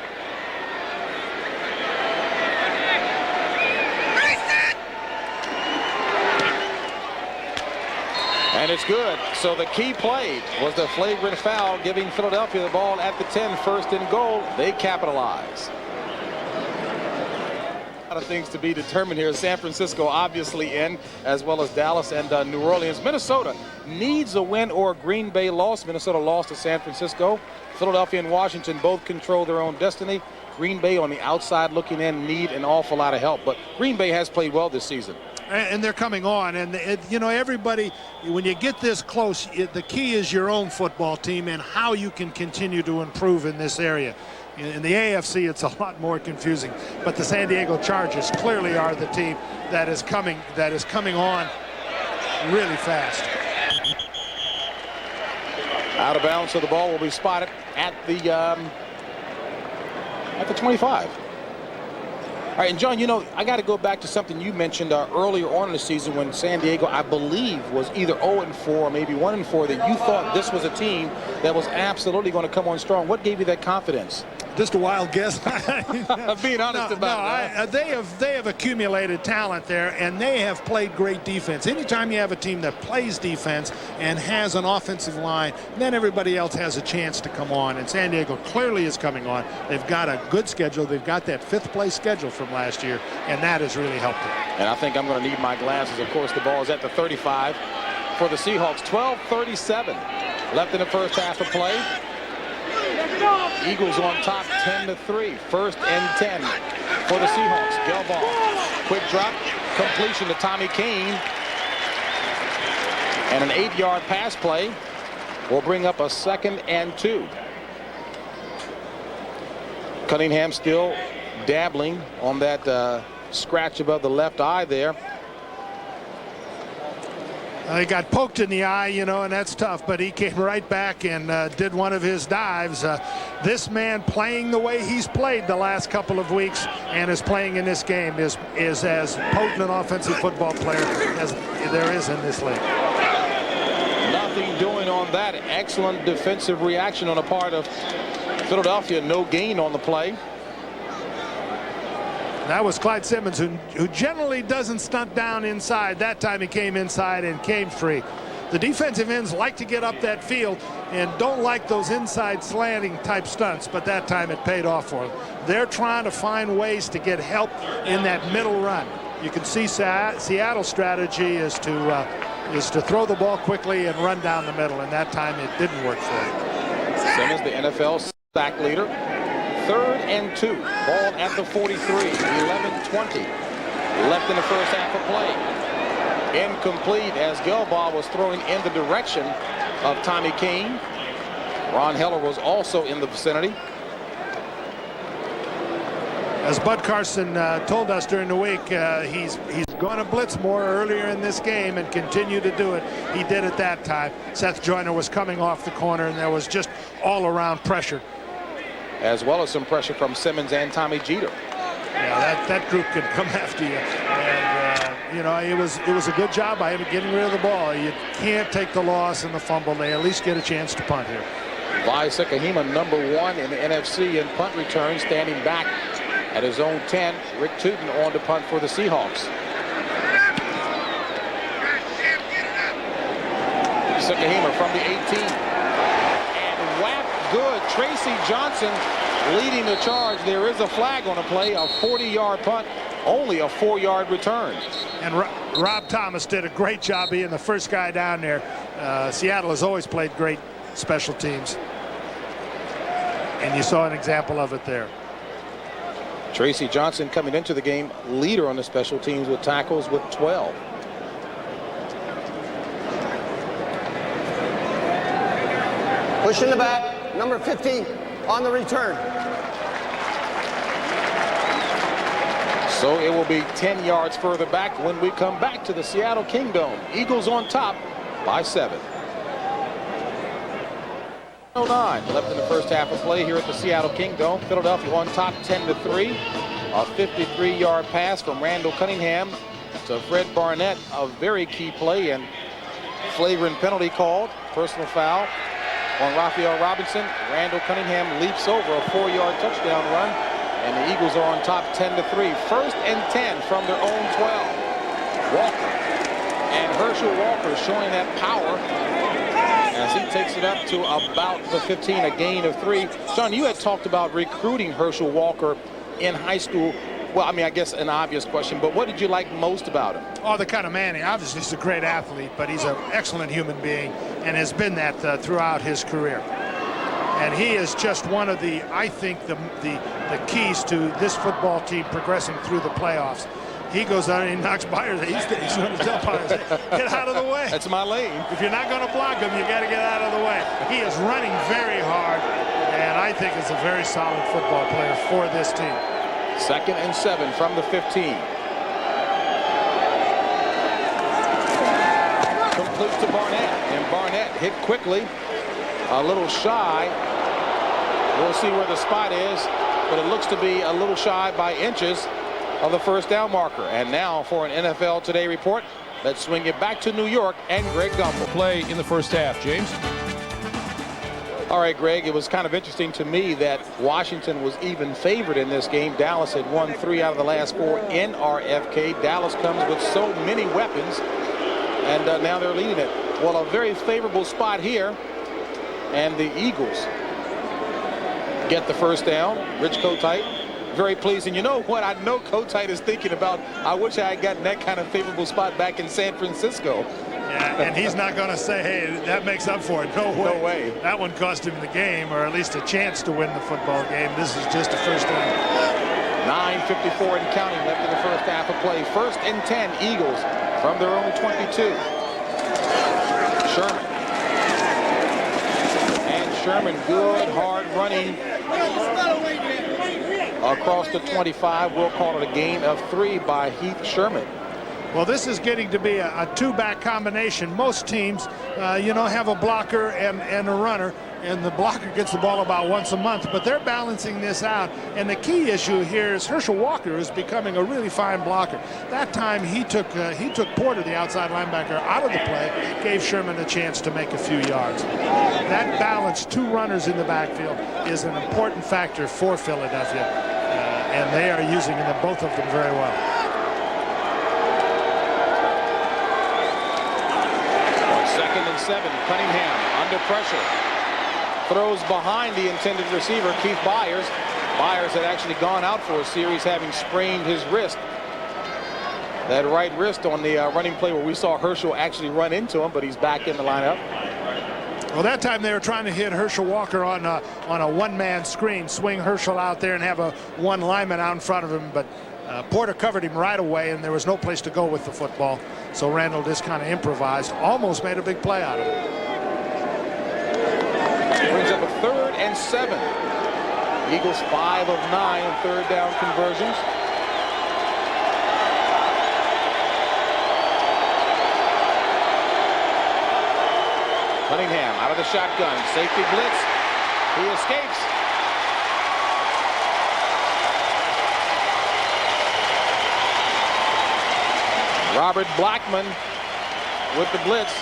And it's good. So the key play was the flagrant foul, giving Philadelphia the ball at the 10, first and goal. They capitalize. A lot of things to be determined here. San Francisco obviously in, as well as Dallas and New Orleans. Minnesota needs a win or Green Bay loss. Minnesota lost to San Francisco. Philadelphia and Washington both control their own destiny. Green Bay on the outside looking in need an awful lot of help. But Green Bay has played well this season. And they're coming on, and you know, everybody, when you get this close, the key is your own football team and how you can continue to improve in this area. In the AFC, it's a lot more confusing, but the San Diego Chargers clearly are the team that is coming on really fast. Out of bounds, so the ball will be spotted at the 25. All right, and John, you know, I got to go back to something you mentioned earlier on in the season when San Diego, I believe, was either 0-4 or maybe 1-4, that you thought this was a team that was absolutely going to come on strong. What gave you that confidence? Just a wild guess. I'm being honest about it. They have accumulated talent there, and they have played great defense. Anytime you have a team that plays defense and has an offensive line, then everybody else has a chance to come on, and San Diego clearly is coming on. They've got a good schedule. They've got that 5th place schedule from last year, and that has really helped them. And I think I'm going to need my glasses. Of course, the ball is at the 35 for the Seahawks. 12:37 left in the first half of play. Eagles on top 10-3. First and 10 for the Seahawks. Gelbaugh, quick drop, completion to Tommy Kane. And an 8-yard pass play will bring up a 2nd and 2. Cunningham still dabbling on that scratch above the left eye there. He got poked in the eye, you know, and that's tough, but he came right back and did one of his dives. This man playing the way he's played the last couple of weeks and is playing in this game is as potent an offensive football player as there is in this league. Nothing doing on that. Excellent defensive reaction on the part of Philadelphia. No gain on the play. That was Clyde Simmons, who generally doesn't stunt down inside. That time he came inside and came free. The defensive ends like to get up that field and don't like those inside slanting type stunts, but that time it paid off for them. They're trying to find ways to get help in that middle run. You can see Seattle's strategy is to throw the ball quickly and run down the middle, and that time it didn't work for him. Simmons, the NFL sack leader. 3rd and 2. Ball at the 43. 11-20 left in the first half of play. Incomplete as Gelbaugh was throwing in the direction of Tommy Kane. Ron Heller was also in the vicinity. As Bud Carson told us during the week, he's going to blitz more earlier in this game and continue to do it. He did it that time. Seth Joyner was coming off the corner, and there was just all-around pressure. As well as some pressure from Simmons and Tommy Jeter. Yeah, that group can come after you. And, you know, it was a good job by him getting rid of the ball. You can't take the loss and the fumble. They at least get a chance to punt here. Vi Sekahima, number 1 in the NFC in punt return, standing back at his own 10. Rick Tootin on to punt for the Seahawks. Sekahima from the 18. And whack good. Tracy Johnson leading the charge. There is a flag on the play. A 40-yard punt. Only a 4-yard return. And Rob Thomas did a great job being the first guy down there. Seattle has always played great special teams. And you saw an example of it there. Tracy Johnson coming into the game leader on the special teams with tackles with 12. Push in the back, number 50 on the return. So it will be 10 yards further back when we come back to the Seattle Kingdom. Eagles on top by 7. 09 left in the first half of play here at the Seattle Kingdom. Philadelphia on top 10-3. A 53-yard pass from Randall Cunningham to Fred Barnett. A very key play and flagrant penalty called. Personal foul on Raphael Robinson. Randall Cunningham leaps over a 4-yard touchdown run, and the Eagles are on top 10-3. 1st and 10 from their own 12. Walker and Herschel Walker showing that power as he takes it up to about the 15, a gain of 3. John, you had talked about recruiting Herschel Walker in high school. Well, I mean, I guess an obvious question, but what did you like most about him? Oh, the kind of man. Obviously, he's a great athlete, but he's an excellent human being and has been that throughout his career. And he is just one of the, I think, the keys to this football team progressing through the playoffs. He goes out and he knocks Byers. He's going to tell Byers, get out of the way. That's my lane. If you're not going to block him, you got to get out of the way. He is running very hard, and I think is a very solid football player for this team. 2nd and 7 from the 15. Complete to Barnett, and Barnett hit quickly, a little shy. We'll see where the spot is, but it looks to be a little shy by inches of the first down marker. And now for an NFL Today report, let's swing it back to New York and Greg Gumbel. Play in the first half, James. All right, Greg, it was kind of interesting to me that Washington was even favored in this game. Dallas had won 3 out of the last 4 in RFK. Dallas comes with so many weapons, and now they're leading it. Well, a very favorable spot here, and the Eagles get the first down. Rich Kotite, very pleased. And you know what? I know Kotite is thinking about, I wish I had gotten that kind of favorable spot back in San Francisco. Yeah, and he's not going to say, hey, that makes up for it. No way. No way. That one cost him the game, or at least a chance to win the football game. This is just a first down. 9:54 and counting left in the first half of play. 1st and 10, Eagles from their own 22. Sherman. And Sherman, good, hard running across the 25. We'll call it a gain of 3 by Heath Sherman. Well, this is getting to be a two-back combination. Most teams, have a blocker and a runner, and the blocker gets the ball about once a month, but they're balancing this out. And the key issue here is Herschel Walker is becoming a really fine blocker. That time he took Porter, the outside linebacker, out of the play, gave Sherman a chance to make a few yards. That balance, 2 runners in the backfield, is an important factor for Philadelphia, and they are using them, both of them, very well. 2nd and 7, Cunningham under pressure. Throws behind the intended receiver, Keith Byers. Byers had actually gone out for a series, having sprained his wrist. That right wrist on the running play where we saw Herschel actually run into him, but he's back in the lineup. Well, that time they were trying to hit Herschel Walker on a one-man screen, swing Herschel out there and have a one lineman out in front of him, but Porter covered him right away, and there was no place to go with the football. So Randall just kind of improvised, almost made a big play out of it. Brings up a 3rd and 7. Eagles 5 of 9 on 3rd down conversions. Cunningham out of the shotgun. Safety blitz. He escapes. Robert Blackman with the blitz.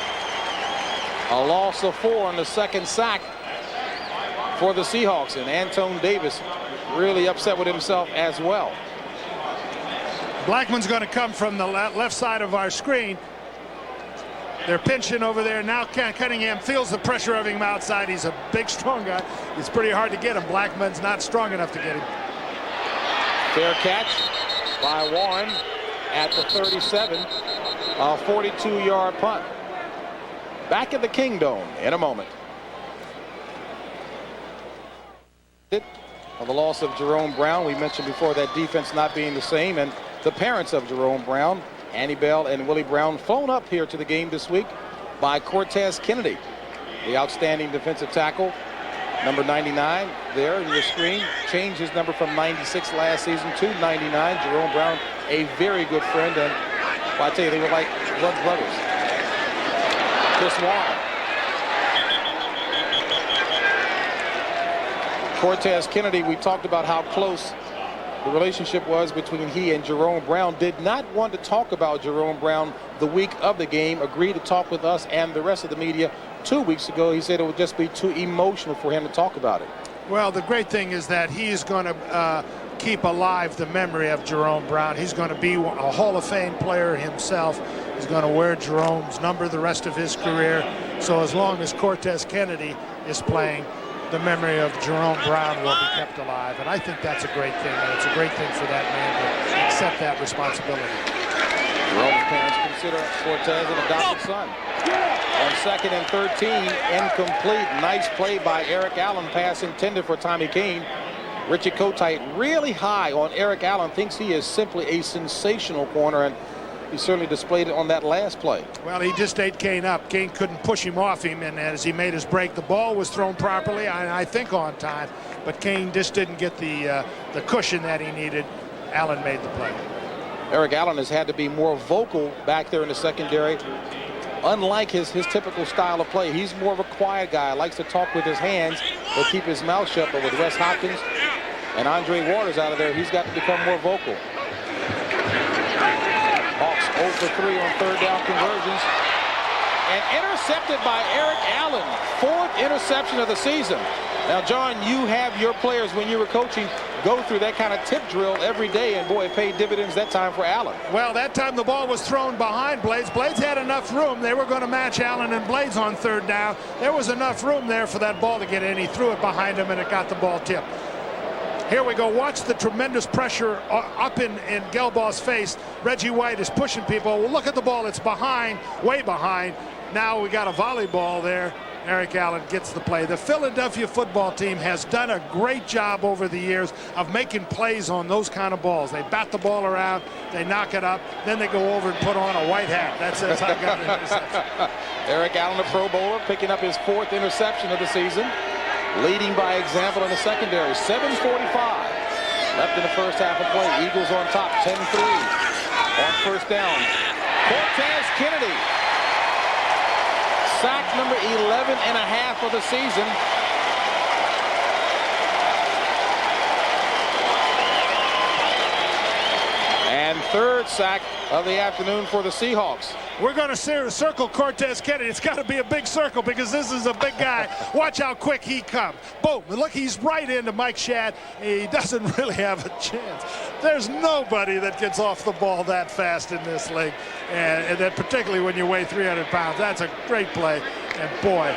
A loss of 4 on the 2nd sack for the Seahawks. And Antone Davis really upset with himself as well. Blackman's going to come from the left side of our screen. They're pinching over there. Now Cunningham feels the pressure of him outside. He's a big, strong guy. It's pretty hard to get him. Blackman's not strong enough to get him. Fair catch by Warren at the 37. A 42-yard punt. Back at the Kingdome in a moment. Of the loss of Jerome Brown. We mentioned before that defense not being the same, and the parents of Jerome Brown, Annie Bell and Willie Brown, flown up here to the game this week by Cortez Kennedy, the outstanding defensive tackle, number 99 there in your screen. Changed his number from 96 last season to 99. Jerome Brown, a very good friend, and well, I tell you, they were like blood brothers. Chris Warren. Cortez Kennedy, we talked about how close the relationship was between he and Jerome Brown. Did not want to talk about Jerome Brown the week of the game. Agreed to talk with us and the rest of the media 2 weeks ago. He said it would just be too emotional for him to talk about it. Well, the great thing is that he is going to keep alive the memory of Jerome Brown. He's going to be a Hall of Fame player himself. He's going to wear Jerome's number the rest of his career. So as long as Cortez Kennedy is playing, the memory of Jerome Brown will be kept alive. And I think that's a great thing. And it's a great thing for that man to accept that responsibility. Jerome's parents consider Cortez an adopted son. On 2nd and 13, incomplete. Nice play by Eric Allen. Pass intended for Tommy Kane. Richie Kotite really high on Eric Allen. Thinks he is simply a sensational corner, and he certainly displayed it on that last play. Well, he just ate Kane up. Kane couldn't push him off him, and as he made his break, the ball was thrown properly, I think on time, but Kane just didn't get the cushion that he needed. Allen made the play. Eric Allen has had to be more vocal back there in the secondary. Unlike his typical style of play, he's more of a quiet guy. Likes to talk with his hands, but keep his mouth shut. But with Wes Hopkins and Andre Waters out of there, he's got to become more vocal. Hawks 0 for 3 on 3rd down conversions. And intercepted by Eric Allen. 4th interception of the season. Now, John, you have your players, when you were coaching, go through that kind of tip drill every day, and boy, it paid dividends that time for Allen. Well, that time the ball was thrown behind Blades. Blades had enough room. They were going to match Allen and Blades on 3rd down. There was enough room there for that ball to get in. He threw it behind him, and it got the ball tipped. Here we go. Watch the tremendous pressure up in Gelbaugh's face. Reggie White is pushing people. Well, look at the ball. It's behind, way behind. Now we got a volleyball there. Eric Allen gets the play. The Philadelphia football team has done a great job over the years of making plays on those kind of balls. They bat the ball around, they knock it up, then they go over and put on a white hat. That's how I got an interception. Eric Allen, the Pro Bowler, picking up his 4th interception of the season. Leading by example in the secondary. 7:45 left in the first half of play. Eagles on top, 10-3 on first down. Cortez Kennedy. Sack number 11.5 of the season. And 3rd sack of the afternoon for the Seahawks. We're going to circle Cortez Kennedy. It's got to be a big circle because this is a big guy. Watch how quick he comes. Boom. Look, he's right into Mike Shad. He doesn't really have a chance. There's nobody that gets off the ball that fast in this league. And that particularly when you weigh 300 pounds. That's a great play. And boy,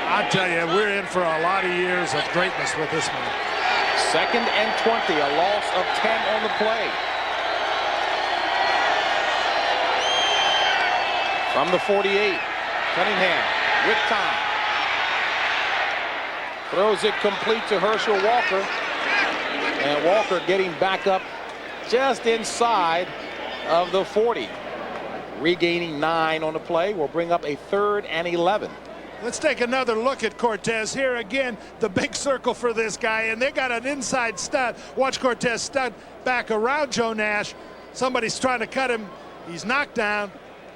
I tell you, we're in for a lot of years of greatness with this man. 2nd and 20, a loss of 10 on the play. From the 48, Cunningham with time. Throws it complete to Herschel Walker. And Walker getting back up just inside of the 40. Regaining 9 on the play will bring up a 3rd and 11. Let's take another look at Cortez. Here again, the big circle for this guy. And they got an inside stud. Watch Cortez stud back around Joe Nash. Somebody's trying to cut him. He's knocked down.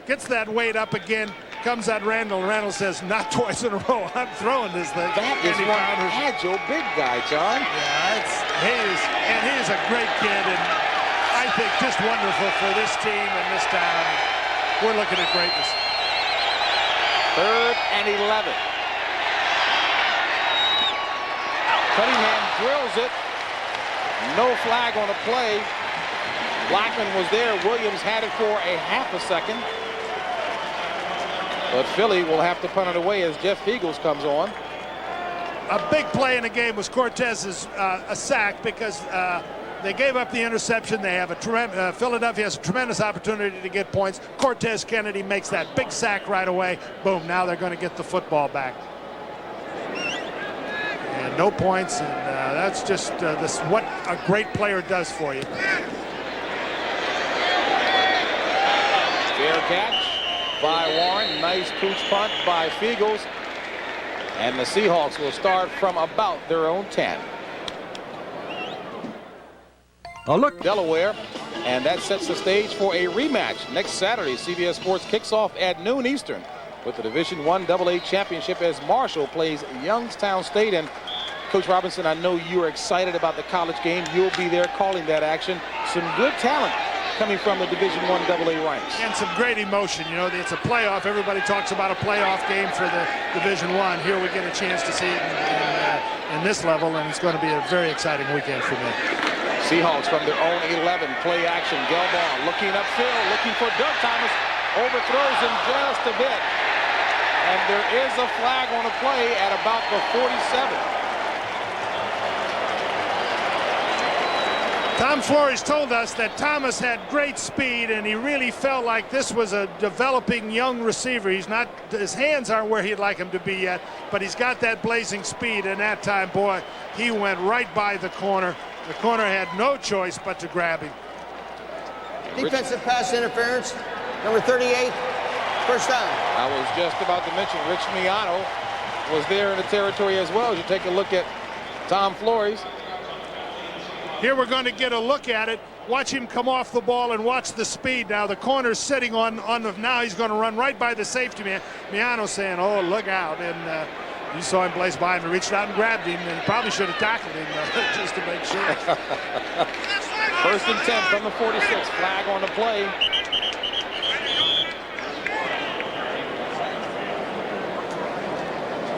Gets that weight up again. Comes at Randall. Randall says, not twice in a row. I'm throwing this thing. That is one agile big guy, John. Yeah, he is a great kid, and I think just wonderful for this team and this town. We're looking at greatness. 3rd and 11. Cunningham drills it. No flag on the play. Blackman was there. Williams had it for a half a second. But Philly will have to punt it away as Jeff Fiegels comes on. A big play in the game was Cortez's a sack because they gave up the interception. They have Philadelphia has a tremendous opportunity to get points. Cortez Kennedy makes that big sack right away. Boom, now they're going to get the football back. And no points, and that's just what a great player does for you. Fair catch by Warren. Nice pooch punt by Fiegels. And the Seahawks will start from about their own 10. Oh, look. Delaware. And that sets the stage for a rematch next Saturday. CBS Sports kicks off at noon Eastern with the Division I AA Championship as Marshall plays Youngstown State. And Coach Robinson, I know you're excited about the college game. You'll be there calling that action. Some good talent coming from the Division I AA ranks. And some great emotion. You know, it's a playoff. Everybody talks about a playoff game for the Division I. Here we get a chance to see it in this level, and it's going to be a very exciting weekend for me. Seahawks from their own 11, play action. Gelbaugh looking upfield, looking for Doug Thomas. Overthrows him just a bit. And there is a flag on the play at about the 47. Tom Flores told us that Thomas had great speed, and he really felt like this was a developing young receiver. His hands aren't where he'd like him to be yet, but he's got that blazing speed, and that time, boy, he went right by the corner. The corner had no choice but to grab him. Defensive pass interference, number 38, first down. I was just about to mention Rich Miano was there in the territory as well. As you take a look at Tom Flores. Here we're going to get a look at it. Watch him come off the ball and watch the speed. Now the corner's sitting on the, now he's going to run right by the safety man. Miano saying, oh, look out. And you saw him blaze by him and reached out and grabbed him, and probably should have tackled him just to make sure. 1st and 10 from the 46. Flag on the play.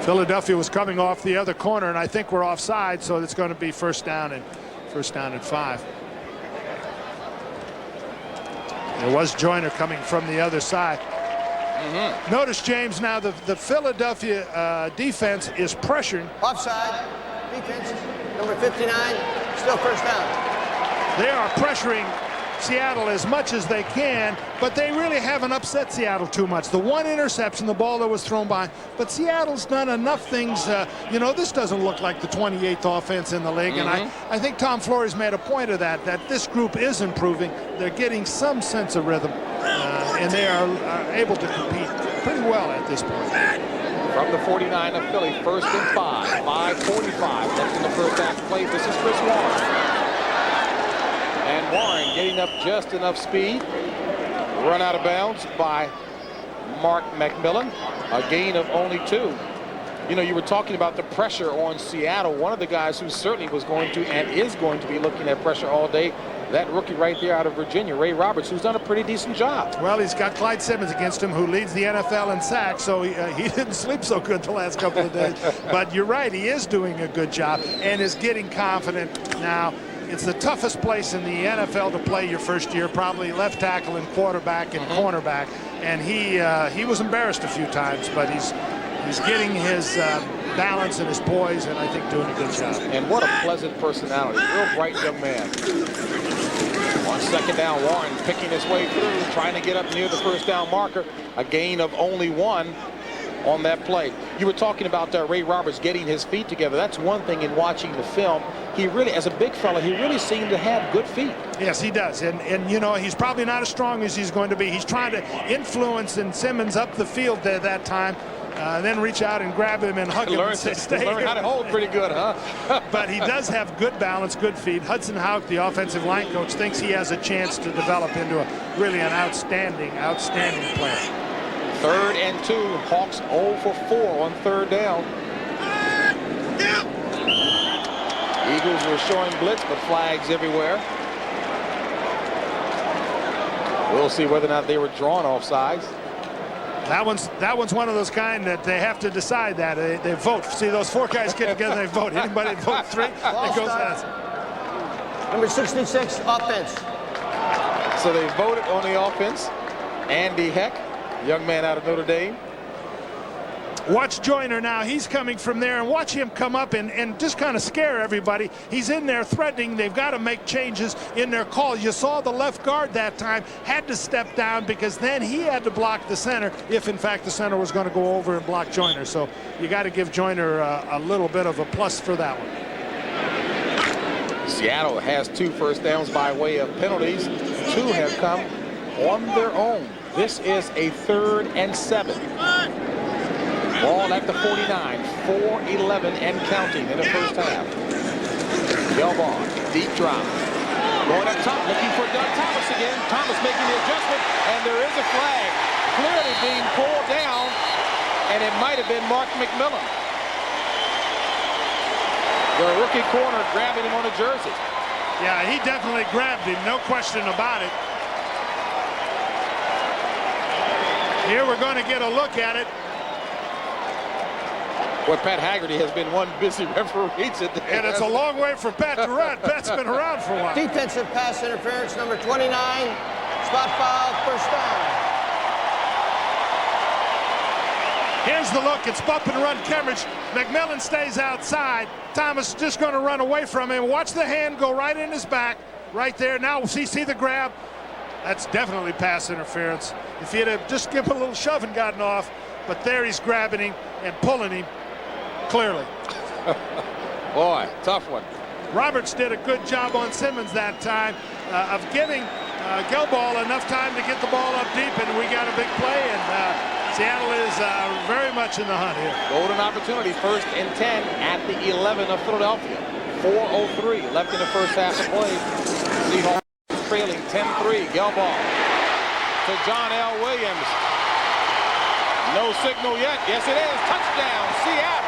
Philadelphia was coming off the other corner, and I think we're offside, so it's going to be first down and 5. There was Joyner coming from the other side. Notice, James, now the Philadelphia defense is pressuring. Offside, defense, number 59, Still first down. They are pressuring Seattle as much as they can, but they really haven't upset Seattle too much. The one interception, the ball that was thrown by, but Seattle's done enough things. You know, this doesn't look like the 28th offense in the league, and I think Tom Flores made a point of that this group is improving. They're getting some sense of rhythm, and they are able to compete pretty well at this point. From the 49 of Philly, 1st and 5, 5:45 left in the first half play. This is Chris Warren. And Warren getting up just enough speed. Run out of bounds by Mark McMillan. A gain of only 2. You know, you were talking about the pressure on Seattle. One of the guys who certainly was going to and is going to be looking at pressure all day, that rookie right there out of Virginia, Ray Roberts, who's done a pretty decent job. Well, he's got Clyde Simmons against him, who leads the NFL in sacks, so he didn't sleep so good the last couple of days. But you're right, he is doing a good job and is getting confident now. It's the toughest place in the NFL to play your first year, probably left tackle and quarterback and cornerback. And he was embarrassed a few times, but he's getting his balance and his poise, and I think doing a good job. And what a pleasant personality. Real bright young man. On 2nd down, Warren picking his way through, trying to get up near the first down marker. A gain of only 1 on that play. You were talking about Ray Roberts getting his feet together. That's one thing in watching the film. He really, as a big fella, he really seemed to have good feet. Yes, he does. And you know, he's probably not as strong as he's going to be. He's trying to influence Simmons up the field at that time. Then reach out and grab him and hug him and say, stay learn how to hold pretty good, huh? But he does have good balance, good feet. Hudson Houck, the offensive line coach, thinks he has a chance to develop into really an outstanding player. 3rd and 2. Hawks 0 for 4 on 3rd down. Eagles were showing blitz, but flags everywhere. We'll see whether or not they were drawn offsides. That one's one of those kind that they have to decide that. They vote. See, those 4 guys get together, they vote. Anybody vote 3, it goes as. Number 66, offense. So they voted on the offense. Andy Heck, young man out of Notre Dame. Watch Joyner now. He's coming from there, and watch him come up and just kind of scare everybody. He's in there threatening. They've got to make changes in their call. You saw the left guard that time had to step down because then he had to block the center if, in fact, the center was going to go over and block Joyner. So you got to give Joyner a little bit of a plus for that one. Seattle has 2 first downs by way of penalties. 2 have come on their own. This is a 3rd and 7. Ball at the 49, 4:11 and counting in the first half. Gelbaugh, deep drop. Going up top, looking for Doug Thomas again. Thomas making the adjustment, and there is a flag clearly being pulled down, and it might have been Mark McMillan. The rookie corner grabbing him on the jersey. Yeah, he definitely grabbed him, no question about it. Here we're going to get a look at it. Well, Pat Haggerty has been one busy referee today. And it's a long way for Pat to run. Pat's been around for a while. Defensive pass interference, number 29. Spot foul, first down. Here's the look. It's bump and run coverage. McMillan stays outside. Thomas just going to run away from him. Watch the hand go right in his back. Right there. Now see the grab. That's definitely pass interference. If he'd have just given him a little shove and gotten off. But there he's grabbing him and pulling him. Clearly. Boy, tough one. Roberts did a good job on Simmons that time of giving Gelbaugh enough time to get the ball up deep, and we got a big play, and Seattle is very much in the hunt here. Golden opportunity, 1st and 10 at the 11 of Philadelphia. 4:03 left in the first half of play. Seahawks trailing 10-3. Gelbaugh to John L. Williams. No signal yet. Yes, it is. Touchdown, Seattle.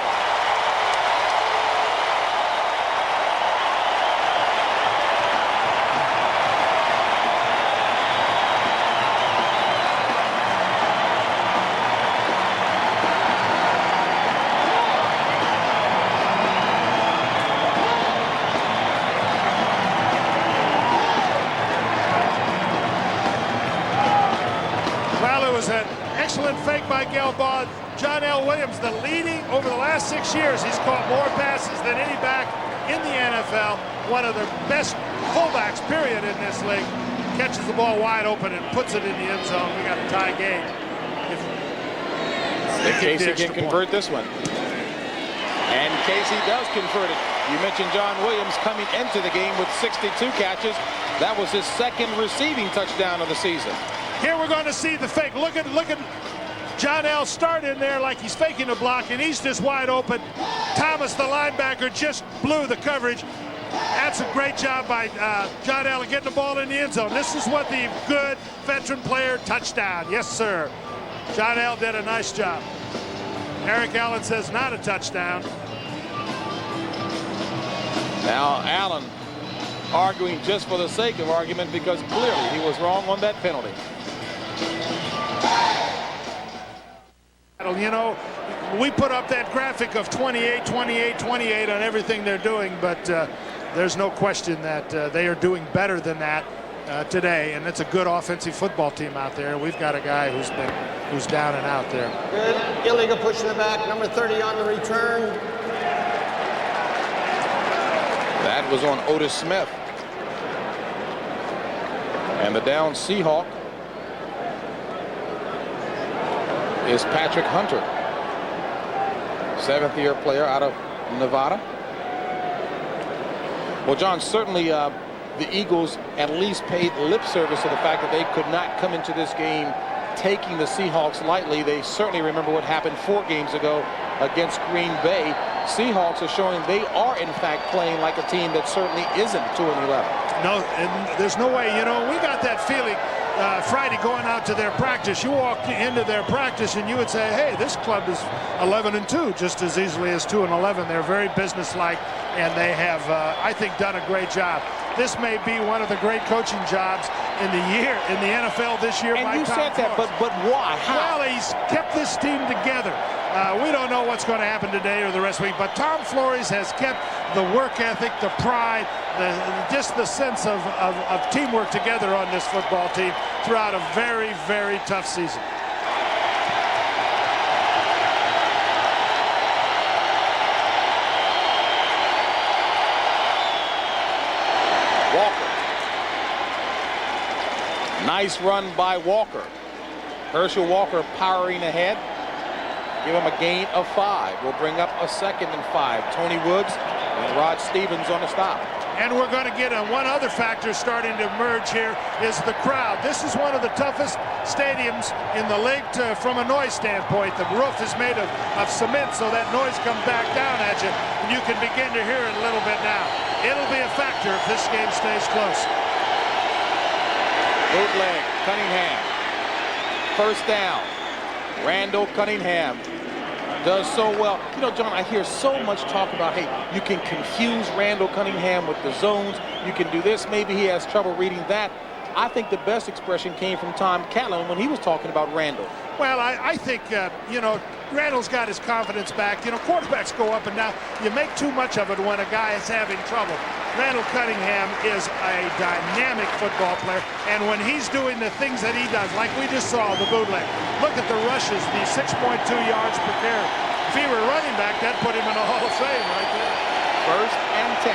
Well, it was an excellent fake by Gelbaugh. John L. Williams, the leading over the last 6 years. He's caught more passes than any back in the NFL. One of the best fullbacks, period, in this league. Catches the ball wide open and puts it in the end zone. We got a tie game. If Casey can convert this one. And Casey does convert it. You mentioned John Williams coming into the game with 62 catches. That was his second receiving touchdown of the season. Here we're going to see the fake. Look at John L. start in there like he's faking a block, and he's just wide open. Thomas, the linebacker, just blew the coverage. That's a great job by John L. getting the ball in the end zone. This is what the good veteran player touchdown. Yes, sir. John L. did a nice job. Eric Allen says not a touchdown. Now Allen arguing just for the sake of argument because clearly he was wrong on that penalty. You know, we put up that graphic of 28, 28, 28 on everything they're doing, but there's no question that they are doing better than that today, and it's a good offensive football team out there. We've got a guy who's down and out there. Good. Illegal push in the back. Number 30 on the return. That was on Otis Smith. And the down Seahawk is Patrick Hunter, seventh-year player out of Nevada. Well, John, certainly the Eagles at least paid lip service to the fact that they could not come into this game taking the Seahawks lightly. They certainly remember what happened 4 games ago against Green Bay. Seahawks are showing they are, in fact, playing like a team that certainly isn't 2-11. No, and there's no way. You know, we got that feeling Friday going out to their practice. You walk into their practice and you would say, hey, this club is 11-2 just as easily as 2-11. They're very businesslike, and they have, I think, done a great job. This may be one of the great coaching jobs in the year in the NFL this year. And you said that, but why? How? Well, he's kept this team together. We don't know what's going to happen today or the rest of the week, but Tom Flores has kept the work ethic, the pride, just the sense of teamwork together on this football team throughout a very, very tough season. Walker. Nice run by Walker. Herschel Walker powering ahead. Give him a gain of 5. We'll bring up a 2nd and 5. Tony Woods and Rod Stevens on the stop. And we're going to get one other factor starting to emerge here is the crowd. This is one of the toughest stadiums in the league from a noise standpoint. The roof is made of cement, so that noise comes back down at you, and you can begin to hear it a little bit now. It'll be a factor if this game stays close. Bootleg, Cunningham. First down. Randall Cunningham does so well. You know, John, I hear so much talk about, hey, you can confuse Randall Cunningham with the zones. You can do this. Maybe he has trouble reading that. I think the best expression came from Tom Catlin when he was talking about Randall. Well, I think, you know, Randall's got his confidence back. You know, quarterbacks go up and down. You make too much of it when a guy is having trouble. Randall Cunningham is a dynamic football player, and when he's doing the things that he does, like we just saw, the bootleg, look at the rushes, the 6.2 yards per carry. If he were running back, that'd put him in the Hall of Fame right there. 1st and 10.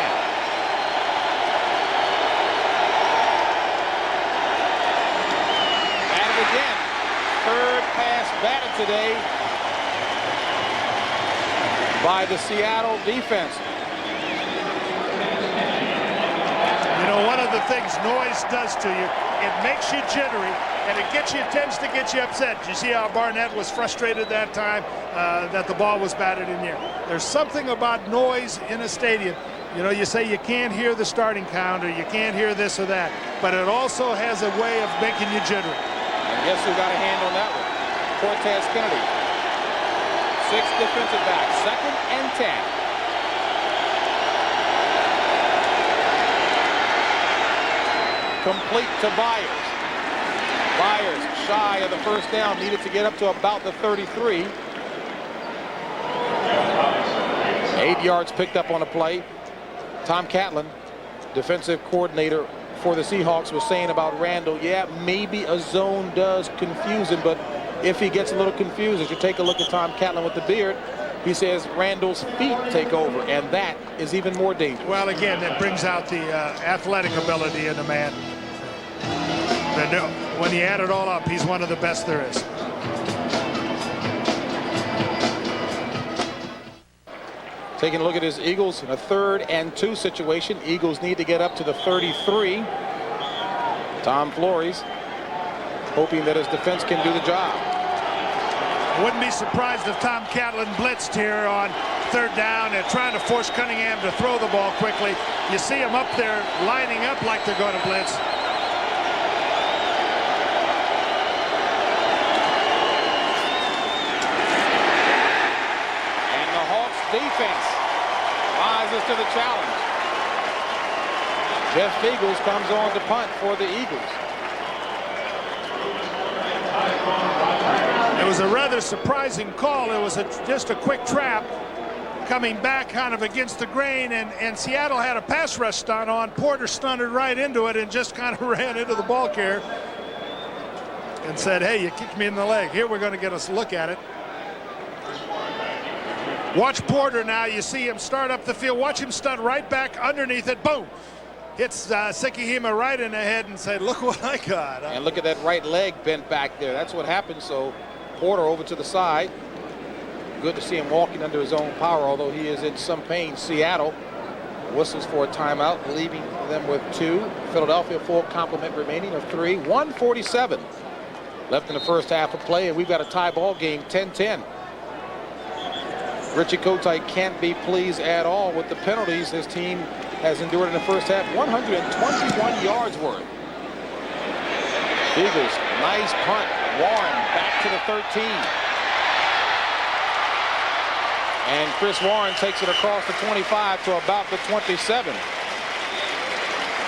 Again, 3rd pass batted today by the Seattle defense. You know, one of the things noise does to you, it makes you jittery, and it tends to get you upset. You see how Barnett was frustrated that time that the ball was batted in here. There's something about noise in a stadium. You know, you say you can't hear the starting count or you can't hear this or that, but it also has a way of making you jittery. And guess who got a hand on that one? Cortez Kennedy. 6th defensive back. 2nd and 10. Complete to Byers. Byers shy of the first down. Needed to get up to about the 33. 8 yards picked up on a play. Tom Catlin, defensive coordinator for the Seahawks, was saying about Randall, yeah, maybe a zone does confuse him, but if he gets a little confused, as you take a look at Tom Catlin with the beard, he says Randall's feet take over, and that is even more dangerous. Well, again, it brings out the athletic ability in the man. And when you add it all up, he's one of the best there is. Taking a look at his Eagles in a 3rd and 2 situation. Eagles need to get up to the 33. Tom Flores hoping that his defense can do the job. Wouldn't be surprised if Tom Catlin blitzed here on 3rd down and trying to force Cunningham to throw the ball quickly. You see him up there lining up like they're going to blitz. And the Hawks defense rises to the challenge. Jeff Feagles comes on to punt for the Eagles. It was a rather surprising call. It was just a quick trap coming back kind of against the grain, and Seattle had a pass rush stunt on. Porter stunted right into it and just kind of ran into the ball carrier and said, hey, you kicked me in the leg. Here we're going to get us a look at it. Watch Porter now. You see him start up the field. Watch him stunt right back underneath it. Boom. Hits Cunningham right in the head and said, look what I got. And look at that right leg bent back there. That's what happened. So Porter over to the side. Good to see him walking under his own power, although he is in some pain. Seattle whistles for a timeout, leaving them with 2. Philadelphia full complement remaining of 3. 1:47 left in the first half of play, and we've got a tie ball game, 10-10. Richie Kotite can't be pleased at all with the penalties his team has endured in the first half. 121 yards worth. Eagles, nice punt. Warren back to the 13. And Chris Warren takes it across the 25 to about the 27.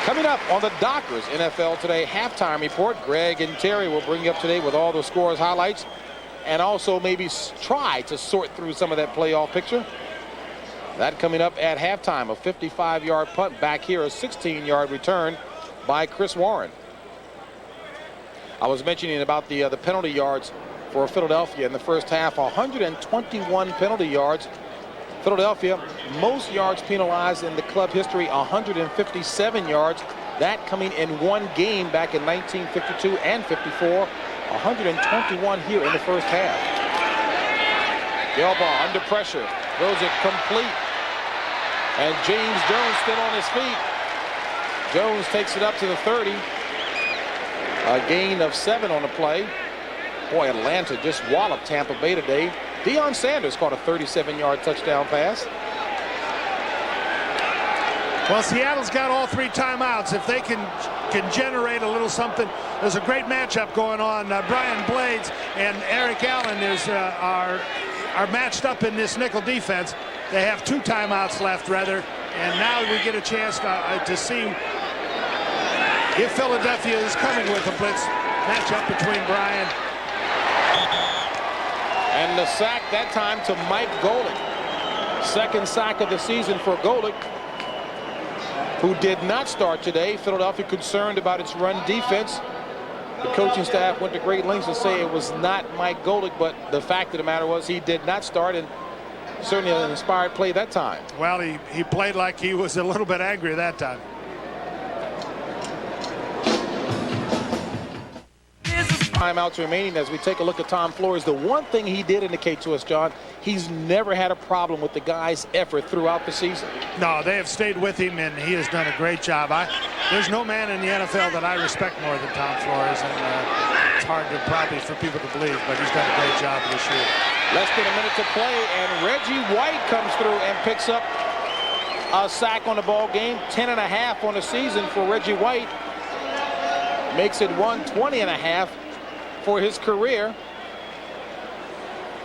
Coming up on the Dockers NFL Today halftime report, Greg and Terry will bring you up to date with all the scores, highlights, and also maybe try to sort through some of that playoff picture. That coming up at halftime. A 55-yard punt back here, a 16-yard return by Chris Warren. I was mentioning about the penalty yards for Philadelphia in the first half. 121 penalty yards. Philadelphia, most yards penalized in the club history, 157 yards. That coming in one game back in 1952 and 54. 121 here in the first half. Gelbaugh under pressure, throws it complete. And James Jones still on his feet. Jones takes it up to the 30. A gain of 7 on the play. Boy, Atlanta just walloped Tampa Bay today. Deion Sanders caught a 37-yard touchdown pass. Well, Seattle's got all 3 timeouts. If they can generate a little something, there's a great matchup going on. Brian Blades and Eric Allen are matched up in this nickel defense. They have 2 timeouts left, rather, and now we get a chance to see if Philadelphia is coming with a blitz matchup between Brian. And the sack that time to Mike Golick. Second sack of the season for Golick, who did not start today. Philadelphia concerned about its run defense. The coaching staff went to great lengths to say it was not Mike Golick, but the fact of the matter was he did not start, and certainly an inspired play that time. Well, he played like he was a little bit angry that time. Timeouts remaining as we take a look at Tom Flores. The one thing he did indicate to us, John, he's never had a problem with the guys' effort throughout the season. No, they have stayed with him, and he has done a great job. There's no man in the NFL that I respect more than Tom Flores, and it's hard probably for people to believe, but he's done a great job this year. Less than a minute to play, and Reggie White comes through and picks up a sack on the ball game. 10.5 on the season for Reggie White. Makes it 120.5 for his career.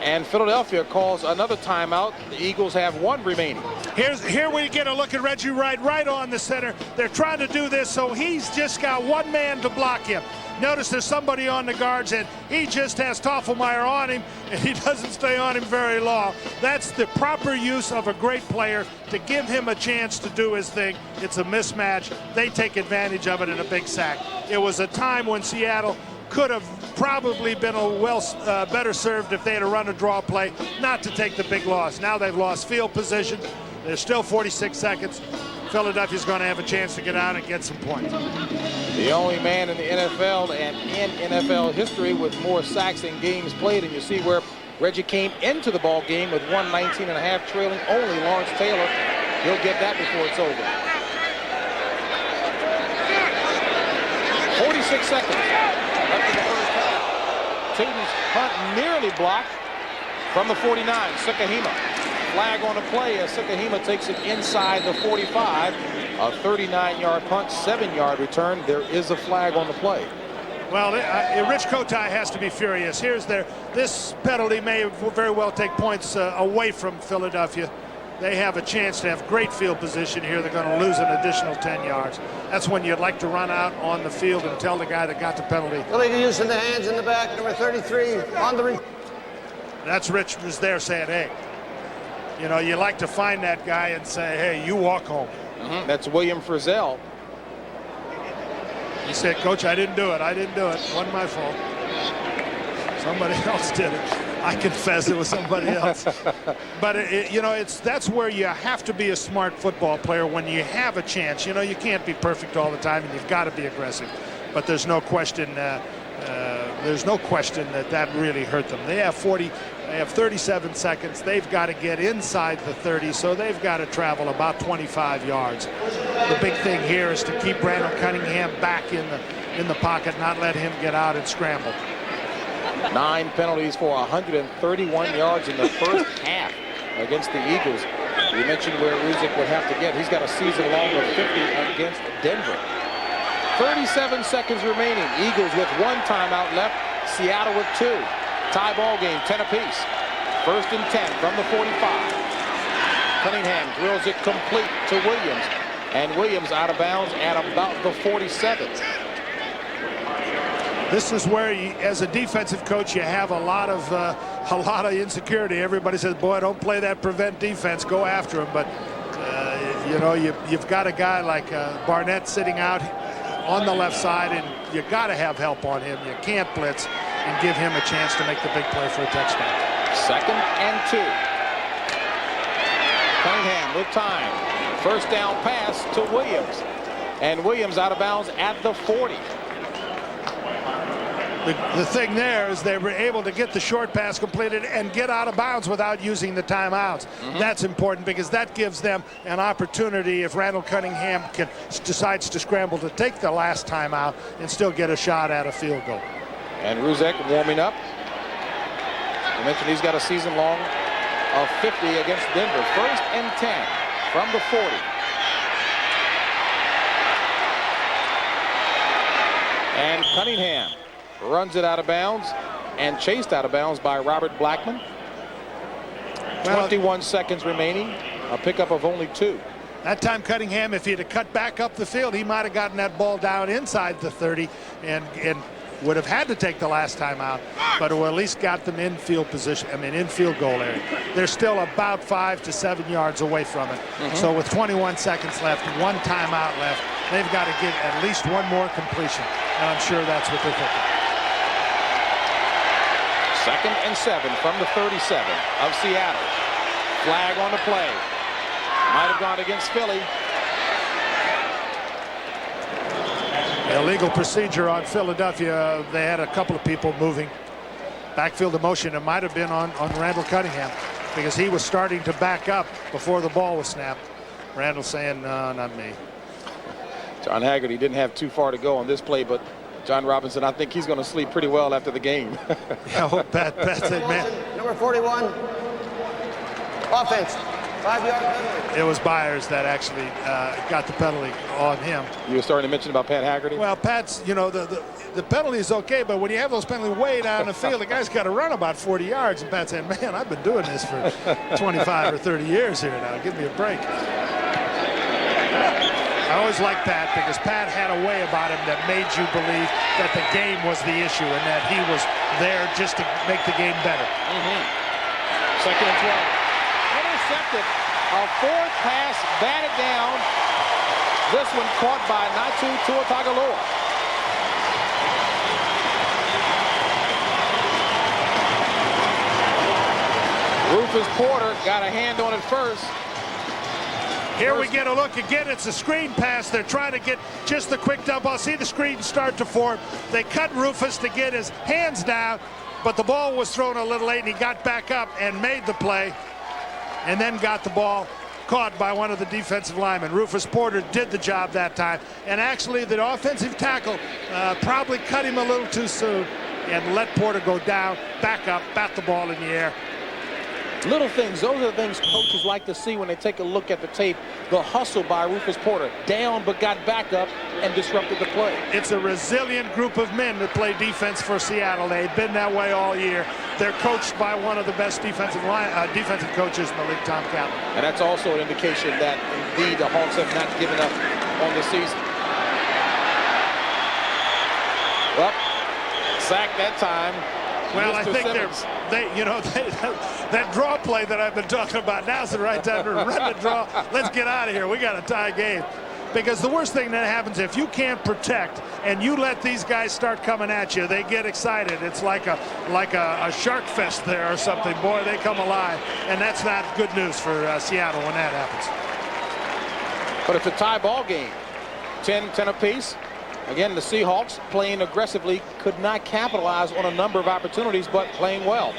And Philadelphia calls another timeout. The Eagles have 1 remaining. Here we get a look at Reggie White right on the center. They're trying to do this, so he's just got 1 man to block him. Notice there's somebody on the guards, and he just has Toffelmeyer on him, and he doesn't stay on him very long. That's the proper use of a great player to give him a chance to do his thing. It's a mismatch. They take advantage of it in a big sack. It was a time when Seattle could have probably been better served if they had run a draw play, not to take the big loss. Now they've lost field position. There's still 46 seconds. Philadelphia's going to have a chance to get out and get some points. The only man in the NFL and in NFL history with more sacks in games played, and you see where Reggie came into the ball game with 119.5 trailing only Lawrence Taylor. He'll get that before it's over. 46 seconds left in the first half. Tayton's punt nearly blocked from the 49. Sukahima. Flag on the play as Sukahima takes it inside the 45. A 39-yard punt, 7-yard return. There is a flag on the play. Well, Rich Kotite has to be furious. This penalty may very well take points away from Philadelphia. They have a chance to have great field position here. They're going to lose an additional 10 yards. That's when you'd like to run out on the field and tell the guy that got the penalty. Illegal use in the hands in the back, number 33 on the. That's Rich was there saying, hey, you know, you like to find that guy and say, hey, you walk home. That's William Frizzell. He said, Coach, I didn't do it. I didn't do it. It wasn't my fault. Somebody else did it. I confess it was somebody else. But, that's where you have to be a smart football player when you have a chance. You know, you can't be perfect all the time, and you've got to be aggressive. But there's no question that really hurt them. They have 37 seconds. They've got to get inside the 30, so they've got to travel about 25 yards. The big thing here is to keep Randall Cunningham back in the pocket, not let him get out and scramble. 9 penalties for 131 yards in the first half against the Eagles. You mentioned where Ruzick would have to get. He's got a season-long of 50 against Denver. 37 seconds remaining. Eagles with 1 timeout left. Seattle with 2. Tie ball game, 10 apiece. 1st and 10 from the 45. Cunningham drills it complete to Williams. And Williams out of bounds at about the 47. This is where, as a defensive coach, you have a lot of insecurity. Everybody says, boy, don't play that prevent defense. Go after him. But, you've got a guy like Barnett sitting out on the left side, and you got to have help on him. You can't blitz and give him a chance to make the big play for a touchdown. 2nd and 2. Cunningham with time. 1st down pass to Williams. And Williams out of bounds at the 40. The thing there is they were able to get the short pass completed and get out of bounds without using the timeouts. That's important because that gives them an opportunity if Randall Cunningham decides to scramble to take the last timeout and still get a shot at a field goal. And Ruzick warming up. I mentioned he's got a season long of 50 against Denver. 1st and 10 from the 40. And Cunningham runs it out of bounds and chased out of bounds by Robert Blackman. 21 seconds remaining. A pickup of only 2. That time Cunningham, if he'd have cut back up the field, he might have gotten that ball down inside the 30 and would have had to take the last time out, but at least got them in field position, in field goal area. They're still about 5 to 7 yards away from it. So with 21 seconds left, 1 timeout left, they've got to get at least 1 more completion, and I'm sure that's what they're thinking. 2nd and 7 from the 37 of Seattle. Flag on the play. Might have gone against Philly. Illegal procedure on Philadelphia. They had a couple of people moving. Backfield of motion. It might have been on Randall Cunningham because he was starting to back up before the ball was snapped. Randall saying, no, not me. John Haggerty didn't have too far to go on this play, but John Robinson, I think he's going to sleep pretty well after the game. Yeah, well, Pat said, man. Number 41. Offense. 5-yard penalty. It was Byers that actually got the penalty on him. You were starting to mention about Pat Haggerty? Well, Pat's, the penalty is okay, but when you have those penalties way down the field, the guy's got to run about 40 yards. And Pat said, man, I've been doing this for 25 or 30 years here now. Give me a break. I always liked Pat because Pat had a way about him that made you believe that the game was the issue and that he was there just to make the game better. 2nd and 12. Intercepted. A 4th pass batted down. This one caught by Natu Tuatagaloa. Rufus Porter got a hand on it first. Here we get a look again. It's a screen pass. They're trying to get just the quick dump ball. See the screen start to form. They cut Rufus to get his hands down, but the ball was thrown a little late, and he got back up and made the play, and then got the ball caught by one of the defensive linemen. Rufus Porter did the job that time, and actually the offensive tackle probably cut him a little too soon and let Porter go down, back up, bat the ball in the air. Little things, those are the things coaches like to see when they take a look at the tape. The hustle by Rufus Porter, down but got back up and disrupted the play. It's a resilient group of men that play defense for Seattle. They've been that way all year. They're coached by one of the best defensive coaches in the league, Tom Catlin. And that's also an indication that indeed the Hawks have not given up on the season. Well, sacked that time. Well, I think Simmons. that draw play that I've been talking about, now's the right time to run the draw. Let's get out of here. We got a tie game. Because the worst thing that happens, if you can't protect and you let these guys start coming at you, they get excited. It's like a shark fest there or something. Boy, they come alive. And that's not good news for Seattle when that happens. But it's a tie ball game. 10 apiece. Again, the Seahawks playing aggressively, could not capitalize on a number of opportunities, but playing well.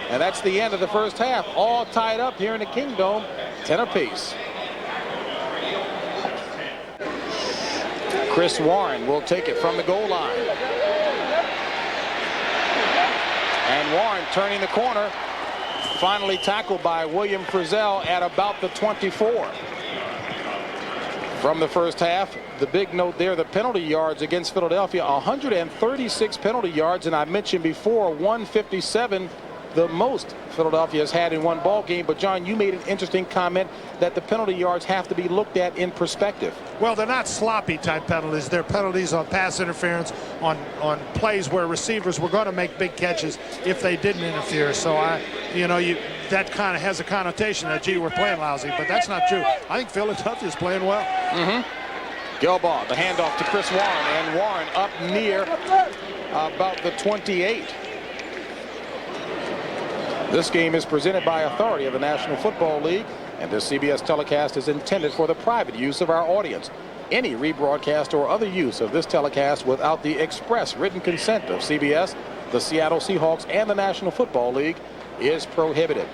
And that's the end of the first half. All tied up here in the Kingdome, 10 apiece. Chris Warren will take it from the goal line. And Warren turning the corner. Finally tackled by William Frizzell at about the 24. From the first half, the big note there, the penalty yards against Philadelphia, 136 penalty yards, and I mentioned before 157, the most Philadelphia has had in one ball game. But John, you made an interesting comment that the penalty yards have to be looked at in perspective. Well, they're not sloppy type penalties. They're penalties on pass interference, on plays where receivers were going to make big catches if they didn't interfere. So that kind of has a connotation that, gee, we're playing lousy, but that's not true. I think Philadelphia's playing well. Gilbaugh, the handoff to Chris Warren, and Warren up near about the 28. This game is presented by authority of the National Football League, and this CBS telecast is intended for the private use of our audience. Any rebroadcast or other use of this telecast without the express written consent of CBS, the Seattle Seahawks, and the National Football League is prohibited.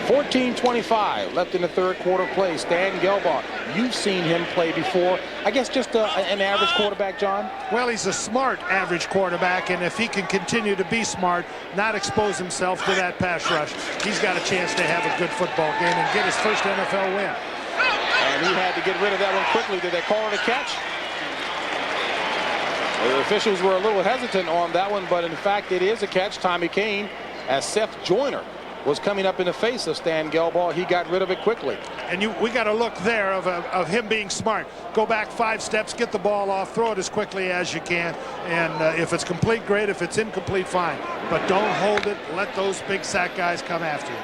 14:25 left in the third quarter play. Stan Gilbaugh, you've seen him play before. I guess just an average quarterback, John? Well, he's a smart average quarterback, and if he can continue to be smart, not expose himself to that pass rush, he's got a chance to have a good football game and get his first NFL win. And he had to get rid of that one quickly. Did they call it a catch? The officials were a little hesitant on that one, but in fact it is a catch. Tommy Kane, as Seth Joyner was coming up in the face of Stan Gilbaugh, he got rid of it quickly. And we got a look there of him being smart. Go back 5 steps, get the ball off, throw it as quickly as you can, and if it's complete, great. If it's incomplete, fine. But don't hold it. Let those big sack guys come after you.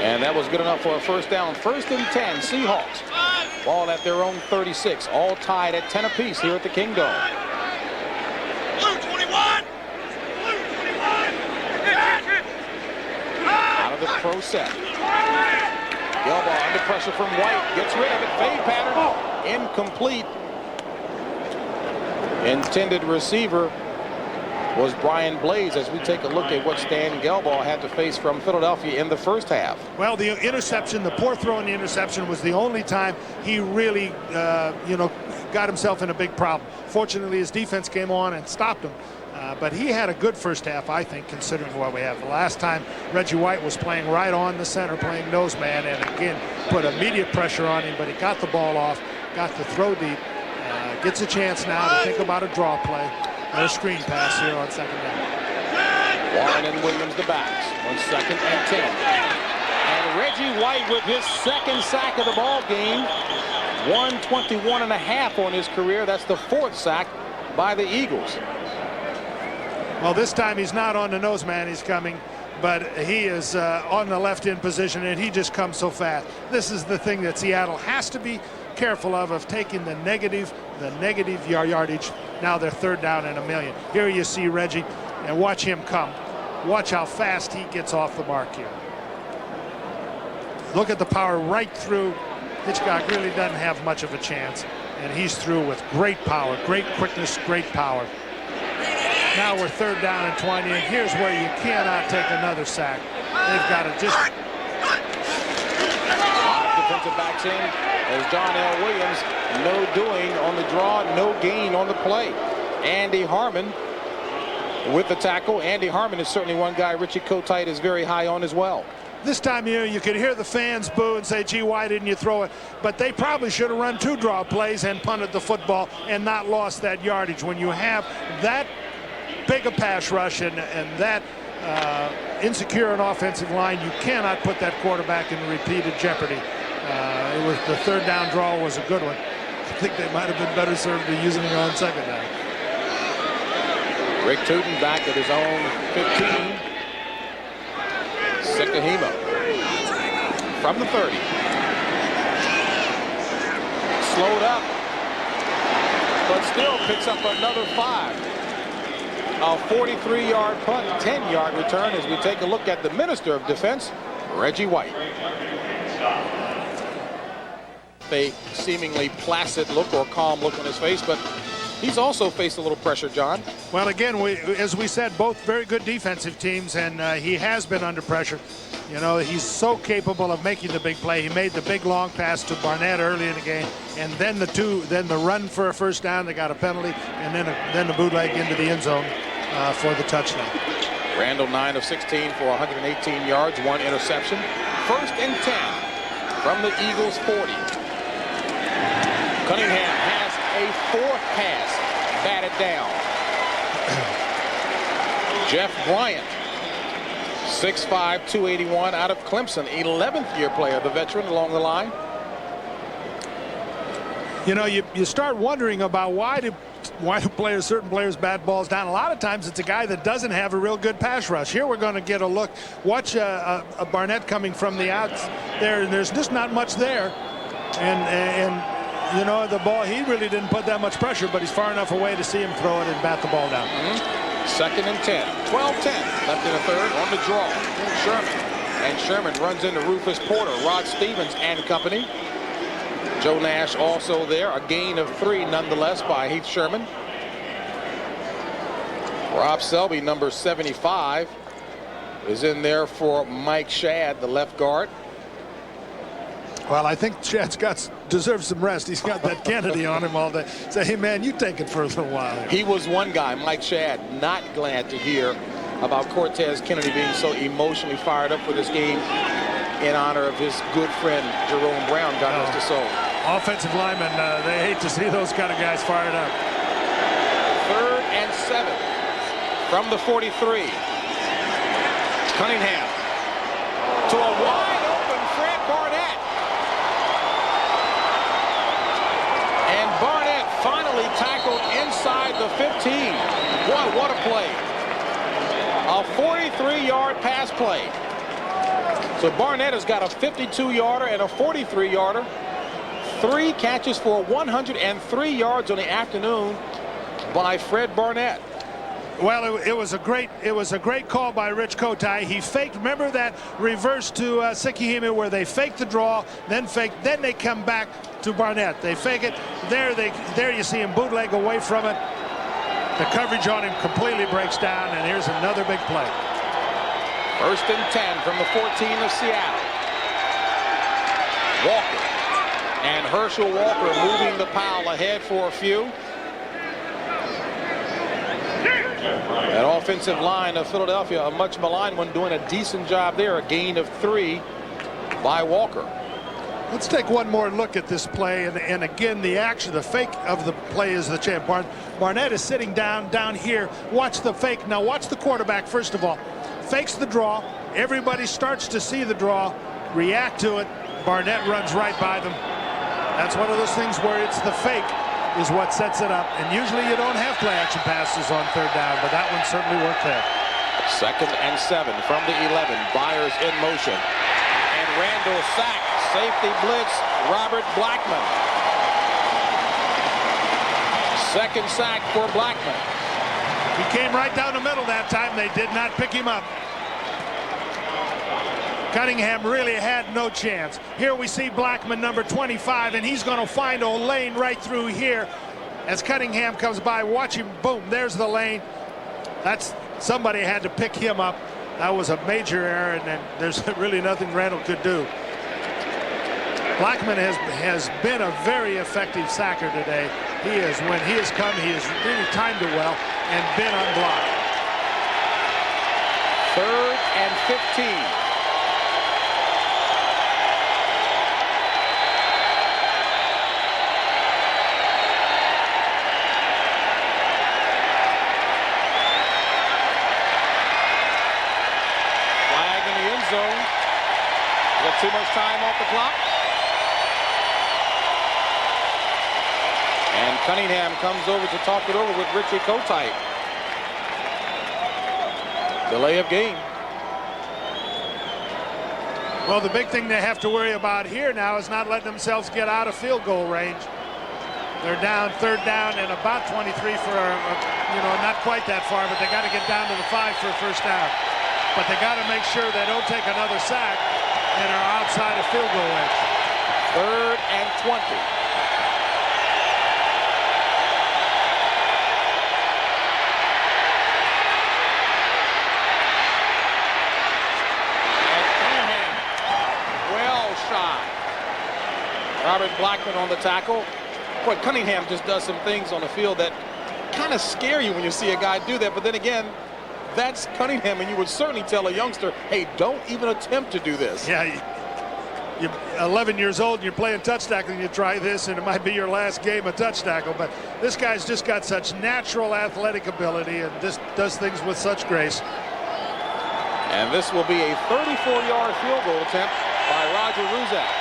And that was good enough for a first down. 1st and 10, Seahawks. Ball at their own 36, all tied at 10 apiece here at the Kingdome. Blue 21! Blue 21! Out of the pro set. Gilbaugh under pressure from White. Gets rid of it. Fade pattern. Incomplete. Intended receiver was Brian Blaze, as we take a look at what Stan Gilbaugh had to face from Philadelphia in the first half. Well, the interception, the poor throw in the interception was the only time he really, got himself in a big problem. Fortunately, his defense came on and stopped him. But he had a good first half, I think, considering what we have. The last time, Reggie White was playing right on the center, playing nose man, and again, put immediate pressure on him, but he got the ball off, got the throw deep, gets a chance now to think about a draw play, or a screen pass here on 2nd down. Warren and Williams the backs on 2nd and 10. And Reggie White with his 2nd sack of the ball game, 121.5 on his career. That's the 4th sack by the Eagles. Well, this time he's not on the nose man, he's coming, but he is on the left end position, and he just comes so fast. This is the thing that Seattle has to be careful of taking the negative yardage. Now they're 3rd down and 1 million. Here you see Reggie, and watch him come. Watch how fast he gets off the mark here. Look at the power right through. Hitchcock really doesn't have much of a chance, and he's through with great power, great quickness, great power. Now we're 3rd down and 20, and here's where you cannot take another sack. They've got to just... Defensive backs in as John L. Williams, no doing on the draw, no gain on the play. Andy Harmon with the tackle. Andy Harmon is certainly one guy Richie Kotite is very high on as well. This time you could hear the fans boo and say, gee, why didn't you throw it? But they probably should have run 2 draw plays and punted the football and not lost that yardage. When you have that big a pass rush and that insecure an offensive line, you cannot put that quarterback in repeated jeopardy. It was the 3rd down draw was a good one. I think they might have been better served to using it on 2nd down. Rick Tootin back at his own 15. Sekahima from the 30. Slowed up, but still picks up another 5. A 43-yard punt, 10-yard return as we take a look at the Minister of Defense, Reggie White. A seemingly placid look or calm look on his face, but he's also faced a little pressure, John. Well, again, as we said, both very good defensive teams, and he has been under pressure. You know, he's so capable of making the big play. He made the big long pass to Barnett early in the game, and then the run for a 1st down. They got a penalty, and then the bootleg into the end zone for the touchdown. Randall 9 of 16 for 118 yards, 1 interception. 1st and 10 from the Eagles 40. Cunningham has a 4th pass batted down. Jeff Bryant, 6'5", 281 out of Clemson, 11th year player, the veteran along the line. You know, you start wondering about why do certain players bat balls down. A lot of times it's a guy that doesn't have a real good pass rush. Here we're going to get a look. Watch a Barnett coming from the outs there, and there's just not much there. And you know, the ball, he really didn't put that much pressure, but he's far enough away to see him throw it and bat the ball down. 2nd and 10. 12-10 left in the 3rd on the draw. Sherman. And Sherman runs into Rufus Porter, Rod Stevens and company. Joe Nash also there. A gain of 3 nonetheless by Heath Sherman. Rob Selby, number 75, is in there for Mike Shadd, the left guard. Well, I think Shadd's deserves some rest. He's got that Kennedy on him all day. Say, hey, man, you take it for a little while here. He was one guy, Mike Shadd, not glad to hear about Cortez Kennedy being so emotionally fired up for this game in honor of his good friend, Jerome Brown, God rest his soul. Offensive linemen, they hate to see those kind of guys fired up. 3rd and 7 from the 43. Cunningham to a wide open Fred Barnett. And Barnett finally tackled inside the 15. Boy, what a play. A 43-yard pass play. So Barnett has got a 52-yarder and a 43-yarder. 3 catches for 103 yards on the afternoon by Fred Barnett. Well, it was a great call by Rich Kotite. He faked. Remember that reverse to Sekahima where they faked the draw, then they come back to Barnett. They fake it. There you see him bootleg away from it. The coverage on him completely breaks down, and here's another big play. 1st and 10 from the 14 of Seattle. Walker and Herschel Walker moving the pile ahead for a few. That offensive line of Philadelphia, a much maligned one, doing a decent job there. A gain of 3 by Walker. Let's take one more look at this play, and again, the action, the fake of the play is the champ. Barnett is sitting down here. Watch the fake. Now watch the quarterback first of all. Fakes the draw. Everybody starts to see the draw, react to it. Barnett runs right by them. That's one of those things where it's the fake is what sets it up. And usually you don't have play action passes on 3rd down, but that one certainly worked there. 2nd and 7 from the 11. Byers in motion. And Randall sacked. Safety blitz, Robert Blackman. 2nd sack for Blackman. He came right down the middle that time. They did not pick him up. Cunningham really had no chance. Here we see Blackman, number 25, and he's going to find a lane right through here. As Cunningham comes by, watch him, boom, there's the lane. That's, somebody had to pick him up. That was a major error, and then there's really nothing Randall could do. Blackman has been a very effective sacker today. He is, when he has come, he has really timed it well and been unblocked. 3rd and 15. Zone. Got too much time off the clock. And Cunningham comes over to talk it over with Richie Kotite. Delay of game. Well, the big thing they have to worry about here now is not letting themselves get out of field goal range. They're down, 3rd down and about 23 for, not quite that far, but they got to get down to the 5 for a first down. But they got to make sure they don't take another sack and are outside of field goal range. 3rd and 20. And Cunningham, well shot. Robert Blackman on the tackle. Boy, Cunningham just does some things on the field that kind of scare you when you see a guy do that. But then again, that's Cunningham, and you would certainly tell a youngster, hey, don't even attempt to do this. Yeah, you're 11 years old and you're playing touch tackle and you try this, and it might be your last game of touch tackle. But this guy's just got such natural athletic ability and just does things with such grace. And this will be a 34-yard field goal attempt by Roger Ruzak.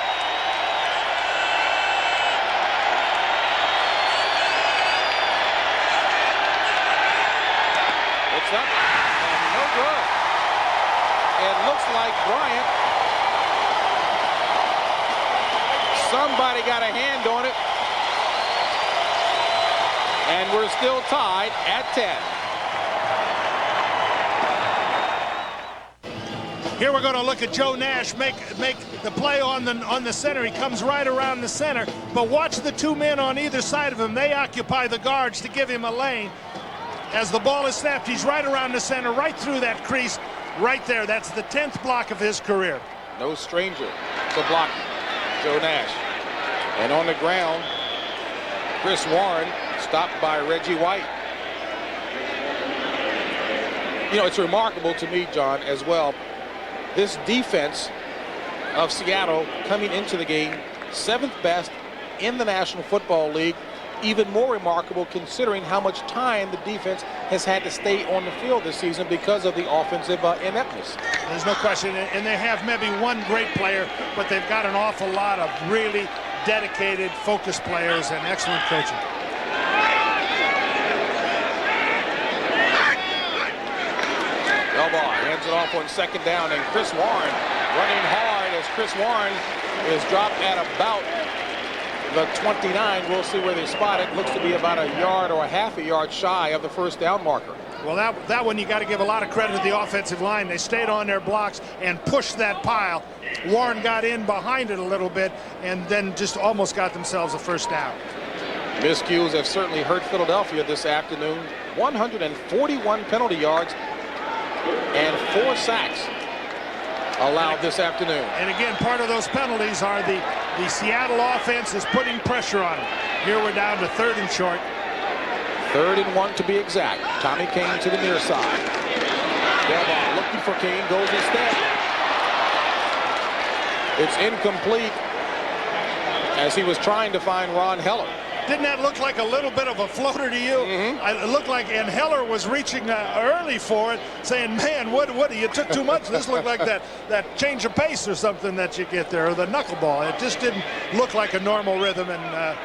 It's up. No good. It looks like Bryant. Somebody got a hand on it. And we're still tied at 10. Here we're going to look at Joe Nash make the play on the center. He comes right around the center, but watch the 2 men on either side of him. They occupy the guards to give him a lane. As the ball is snapped, he's right around the center, right through that crease, right there. That's the 10th block of his career. No stranger to blocking. Joe Nash. And on the ground, Chris Warren stopped by Reggie White. You know, it's remarkable to me, John, as well. This defense of Seattle coming into the game, 7th best in the National Football League. Even more remarkable considering how much time the defense has had to stay on the field this season because of the offensive ineptness. There's no question, and they have maybe one great player, but they've got an awful lot of really dedicated, focused players and excellent coaching. Elbaugh hands it off on 2nd down, and Chris Warren running hard as Chris Warren is dropped at about the 29. We'll see where they spot it. Looks to be about a yard or a half a yard shy of the 1st down marker. Well, that one you got to give a lot of credit to the offensive line. They stayed on their blocks and pushed that pile. Warren got in behind it a little bit and then just almost got themselves a 1st down. Miscues have certainly hurt Philadelphia this afternoon. 141 penalty yards and 4 sacks allowed this afternoon. And again, part of those penalties are the Seattle offense is putting pressure on them. Here we're down to 3rd and short. 3rd and 1 to be exact. Tommy Kane to the near side. Delbaugh looking for Kane, goes instead. It's incomplete as he was trying to find Ron Heller. Didn't that look like a little bit of a floater to you? It looked like, and Heller was reaching early for it, saying, man, what you took too much. This looked like that change of pace or something that you get there, or the knuckleball. It just didn't look like a normal rhythm, and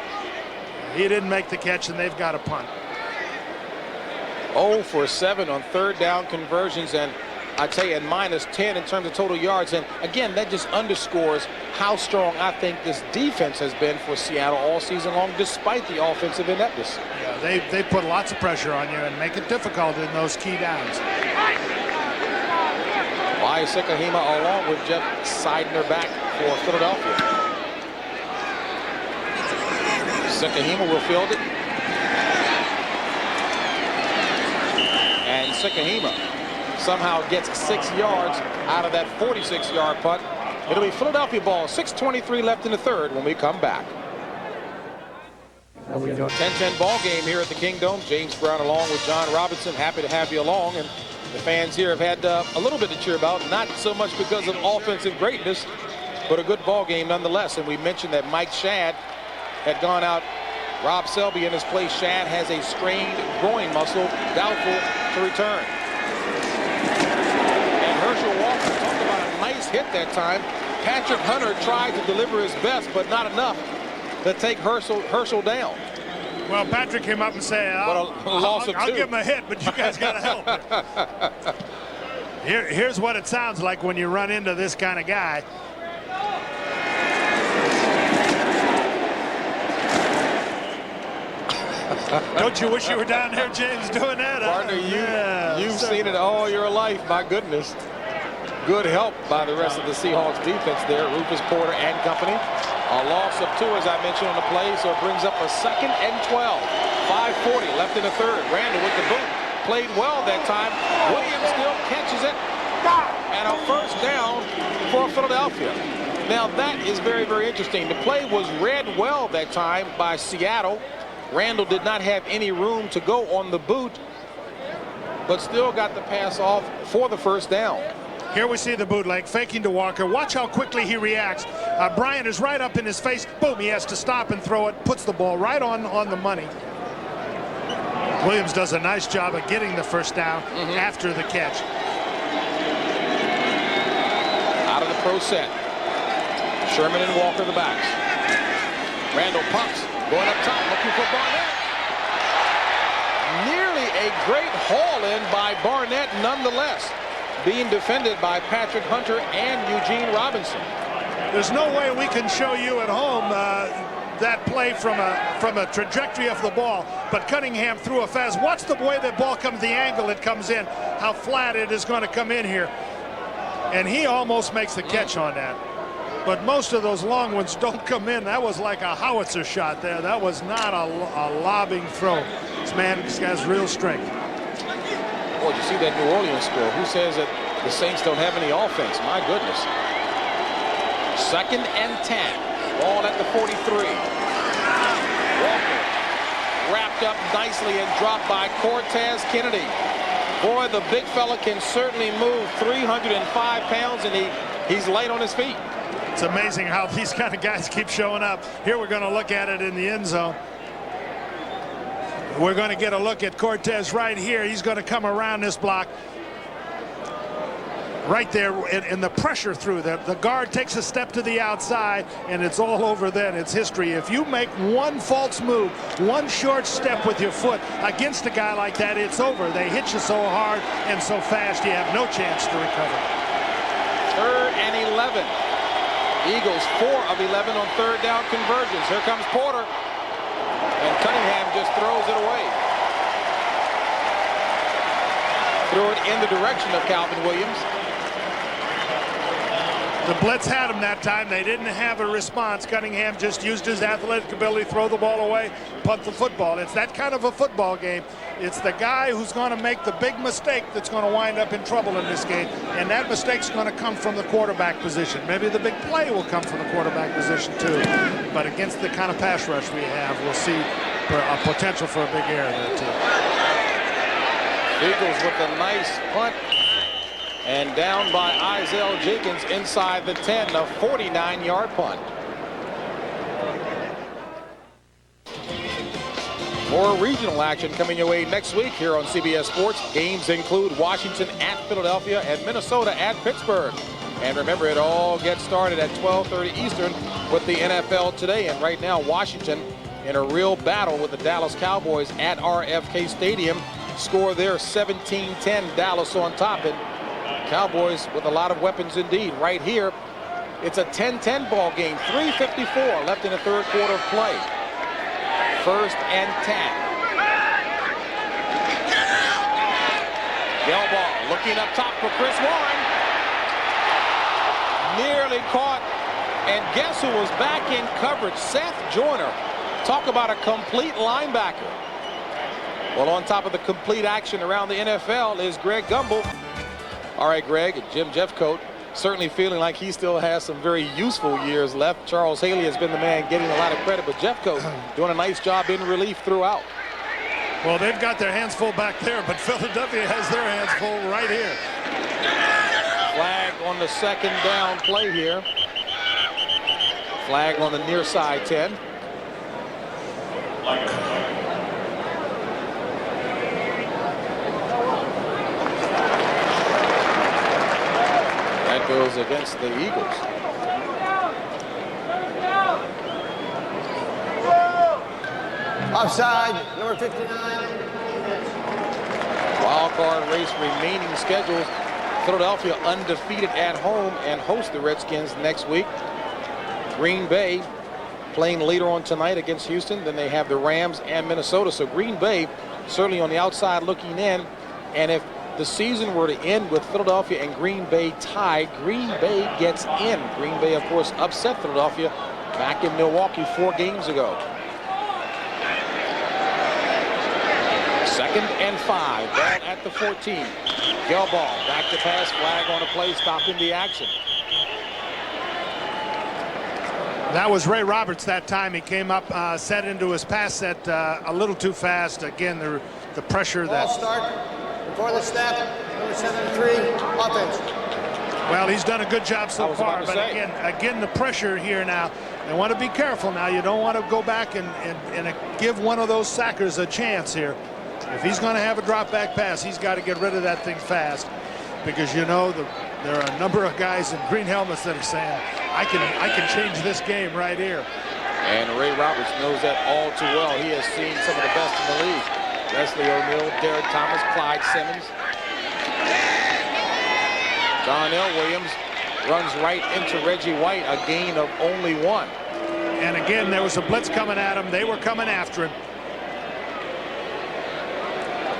he didn't make the catch, and they've got a punt. 0 for 7 on 3rd down conversions, and I'd say at -10 in terms of total yards. And again, that just underscores how strong I think this defense has been for Seattle all season long, despite the offensive ineptness. Yeah, they put lots of pressure on you and make it difficult in those key downs. Cunningham along with Jeff Seidner back for Philadelphia. Cunningham will field it. And Cunningham somehow gets 6 yards out of that 46-yard punt. It'll be Philadelphia ball. 6:23 left in the third when we come back. 10-10 ball game here at the Kingdome. James Brown along with John Robinson. Happy to have you along. And the fans here have had a little bit to cheer about. Not so much because of offensive greatness, but a good ball game nonetheless. And we mentioned that Mike Shad had gone out. Rob Selby in his place. Shad has a strained groin muscle, doubtful to return. And Herschel Walker talked about a nice hit that time. Patrick Hunter tried to deliver his best, but not enough to take Herschel down. Well, Patrick came up and said, I'll give him a hit, but you guys got to help him. Here's what it sounds like when you run into this kind of guy. Don't you wish you were down there, James, doing that? Partner, you've seen it all your life. My goodness. Good help by the rest of the Seahawks defense there. Rufus Porter and company. A loss of 2, as I mentioned on the play, so it brings up a 2nd and 12. 5:40 left in the third. Randall with the boot. Played well that time. Williams still catches it. And a first down for Philadelphia. Now that is very, very interesting. The play was read well that time by Seattle. Randall did not have any room to go on the boot, but still got the pass off for the first down. Here we see the bootleg faking to Walker. Watch how quickly he reacts. Bryant is right up in his face. Boom, he has to stop and throw it. Puts the ball right on the money. Williams does a nice job of getting the first down after the catch. Out of the pro set. Sherman and Walker the backs. Randall pumps. Going up top, looking for Barnett. Nearly a great haul-in by Barnett nonetheless. Being defended by Patrick Hunter and Eugene Robinson. There's no way we can show you at home that play from a trajectory of the ball, but Cunningham threw a fast. Watch the way the ball comes, the angle it comes in, how flat it is going to come in here. And he almost makes the catch on that. But most of those long ones don't come in. That was like a howitzer shot there. That was not a lobbing throw. This man has real strength. Boy, you see that New Orleans score. Who says that the Saints don't have any offense? My goodness. 2nd and 10. Ball at the 43. Walker wrapped up nicely and dropped by Cortez Kennedy. Boy, the big fella can certainly move 305 pounds, and he's light on his feet. It's amazing how these kind of guys keep showing up. Here we're going to look at it in the end zone. We're going to get a look at Cortez right here. He's going to come around this block. Right there, and the pressure through the guard takes a step to the outside, and it's all over then. It's history. If you make one false move, one short step with your foot against a guy like that, it's over. They hit you so hard and so fast, you have no chance to recover. 3rd and 11. Eagles 4 of 11 on 3rd down conversions. Here comes Porter, and Cunningham just throws it away. Threw it in the direction of Calvin Williams. The blitz had him that time. They didn't have a response. Cunningham just used his athletic ability, throw the ball away, punt the football. It's that kind of a football game. It's the guy who's going to make the big mistake that's going to wind up in trouble in this game, and that mistake's going to come from the quarterback position. Maybe the big play will come from the quarterback position too, but against the kind of pass rush we have, we'll see a potential for a big error there too. Eagles with a nice punt. And down by Izell Jenkins inside the 10, a 49-yard punt. More regional action coming your way next week here on CBS Sports. Games include Washington at Philadelphia and Minnesota at Pittsburgh. And remember, it all gets started at 12:30 Eastern with the NFL Today. And right now, Washington in a real battle with the Dallas Cowboys at RFK Stadium. Score there 17-10, Dallas on top. And Cowboys with a lot of weapons indeed. Right here, it's a 10-10 ball game. 3:54 left in the third quarter of play. 1st and 10. Gelbaugh looking up top for Chris Warren. Nearly caught. And guess who was back in coverage? Seth Joyner. Talk about a complete linebacker. Well, on top of the complete action around the NFL is Greg Gumbel. All right, Greg, Jim Jeffcoat certainly feeling like he still has some very useful years left. Charles Haley has been the man getting a lot of credit, but Jeffcoat doing a nice job in relief throughout. Well, they've got their hands full back there, but Philadelphia has their hands full right here. Flag on the 2nd down play here. Flag on the near side 10. That goes against the Eagles. Offside, number 59. Wild card race remaining schedules. Philadelphia undefeated at home and host the Redskins next week. Green Bay playing later on tonight against Houston. Then they have the Rams and Minnesota. So Green Bay certainly on the outside looking in. And if the season were to end with Philadelphia and Green Bay tied, Green Bay gets in. Green Bay, of course, upset Philadelphia back in Milwaukee 4 games ago. 2nd and 5. Ball at the 14. Gelbaugh back to pass. Flag on the play, stopping the action. That was Ray Roberts that time. He came up, set into his pass set a little too fast. Again, the pressure that... Ball start before the snap, number 73, offense. Well, he's done a good job so far, but say. again, the pressure here now. They want to be careful now. You don't want to go back and give one of those sackers a chance here. If he's going to have a drop back pass, he's got to get rid of that thing fast, because you know there are a number of guys in green helmets that are saying, I can change this game right here. And Ray Roberts knows that all too well. He has seen some of the best in the league. Leslie O'Neal, Derek Thomas, Clyde Simmons. Darnell Williams runs right into Reggie White, a gain of only 1. And again, there was a blitz coming at him. They were coming after him.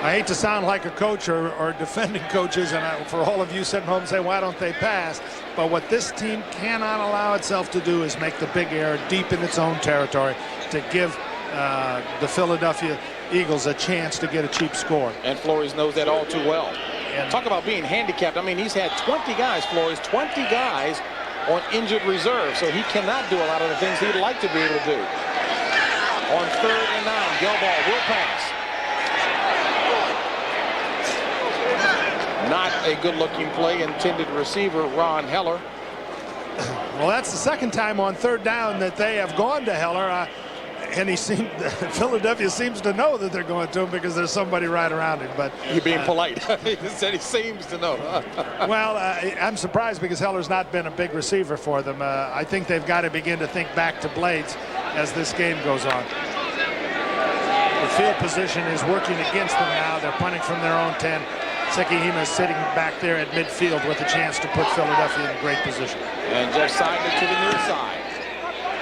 I hate to sound like a coach or defending coaches, and for all of you sitting home saying, why don't they pass? But what this team cannot allow itself to do is make the big error deep in its own territory to give the Philadelphia Eagles a chance to get a cheap score. And Flores knows that all too well. And talk about being handicapped. I mean, he's had 20 guys, Flores, 20 guys on injured reserve, so he cannot do a lot of the things he'd like to be able to do. On 3rd and 9, Gelbaugh will pass. Not a good-looking play. Intended receiver, Ron Heller. Well, that's the 2nd time on 3rd down that they have gone to Heller. And Philadelphia seems to know that they're going to him because there's somebody right around him. But you're being polite. He said he seems to know. Well, I'm surprised because Heller's not been a big receiver for them. I think they've got to begin to think back to Blades as this game goes on. The field position is working against them now. They're punting from their own 10. Cunningham is sitting back there at midfield with a chance to put Philadelphia in a great position. And Jeff Seidler to the near side.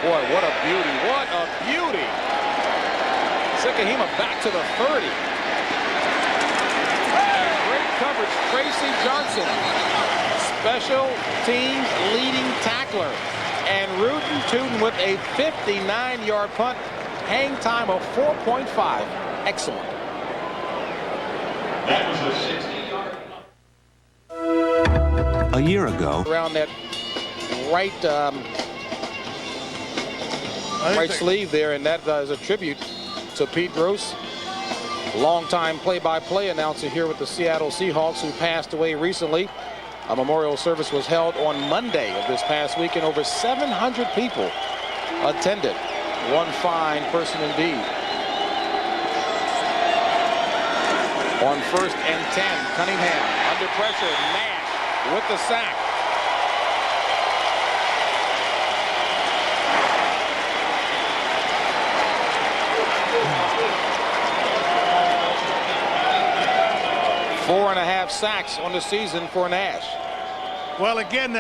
Boy, what a beauty. What a beauty. Cunningham back to the 30. And great coverage, Tracy Johnson. Special teams leading tackler. And Rutan Tootin with a 59-yard punt. Hang time of 4.5. Excellent. That was a 60-yard. A year ago, Around that right sleeve there, and that is a tribute to Pete Gross, longtime play-by-play announcer here with the Seattle Seahawks, who passed away recently. A memorial service was held on Monday of this past week, and over 700 people attended. One fine person indeed. On 1st and 10, Cunningham under pressure, Nash with the sack. 4.5 sacks on the season for Nash. Well, again,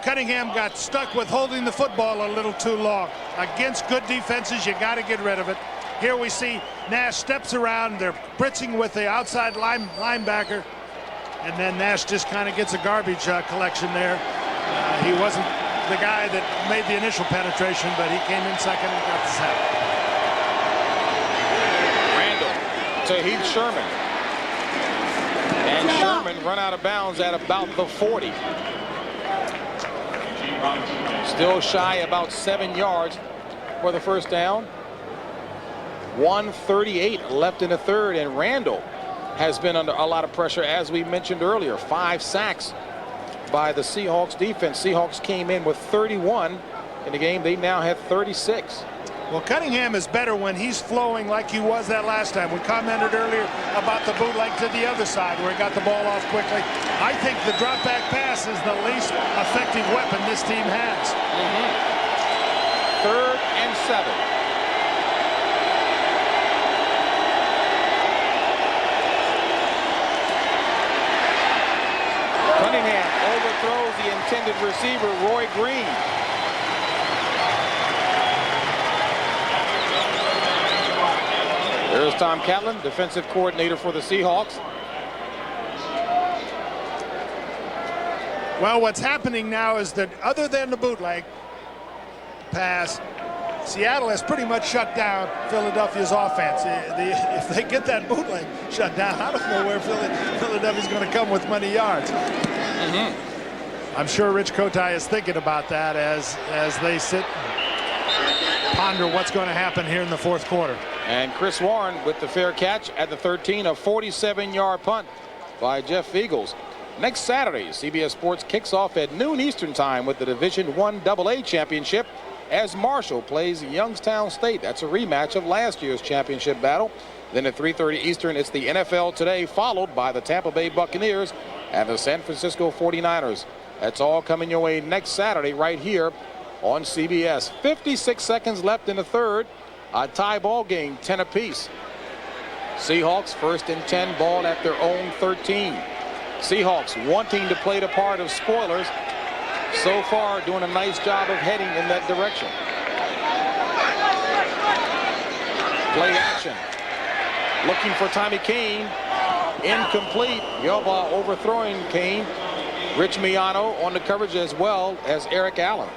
Cunningham got stuck with holding the football a little too long. Against good defenses, you got to get rid of it. Here we see Nash steps around. They're blitzing with the outside linebacker. And then Nash just kind of gets a garbage collection there. He wasn't the guy that made the initial penetration, but he came in second and got the sack. Randall to Heath Sherman. And Sherman run out of bounds at about the 40. Still shy about 7 yards for the first down. 1:38 left in the third, and Randall has been under a lot of pressure, as we mentioned earlier. 5 sacks by the Seahawks defense. Seahawks came in with 31 in the game. They now have 36. Well, Cunningham is better when he's flowing like he was that last time. We commented earlier about the bootleg to the other side where he got the ball off quickly. I think the drop back pass is the least effective weapon this team has. 3rd and 7. Cunningham overthrows the intended receiver, Roy Green. There's Tom Catlin, defensive coordinator for the Seahawks. Well, what's happening now is that other than the bootleg pass, Seattle has pretty much shut down Philadelphia's offense. If they get that bootleg shut down, I don't know where Philadelphia's going to come with many yards. I'm sure Rich Kotay is thinking about that as they sit and ponder what's going to happen here in the fourth quarter. And Chris Warren with the fair catch at the 13, a 47-yard punt by Jeff Eagles. Next Saturday, CBS Sports kicks off at noon Eastern time with the Division I AA championship as Marshall plays Youngstown State. That's a rematch of last year's championship battle. Then at 3:30 Eastern, it's the NFL Today, followed by the Tampa Bay Buccaneers and the San Francisco 49ers. That's all coming your way next Saturday right here on CBS. 56 seconds left in the third. A tie ball game, 10 apiece. Seahawks 1st and 10, ball at their own 13. Seahawks wanting to play the part of spoilers. So far doing a nice job of heading in that direction. Play action. Looking for Tommy Kane. Incomplete. Yoba overthrowing Kane. Rich Miano on the coverage as well as Eric Allen.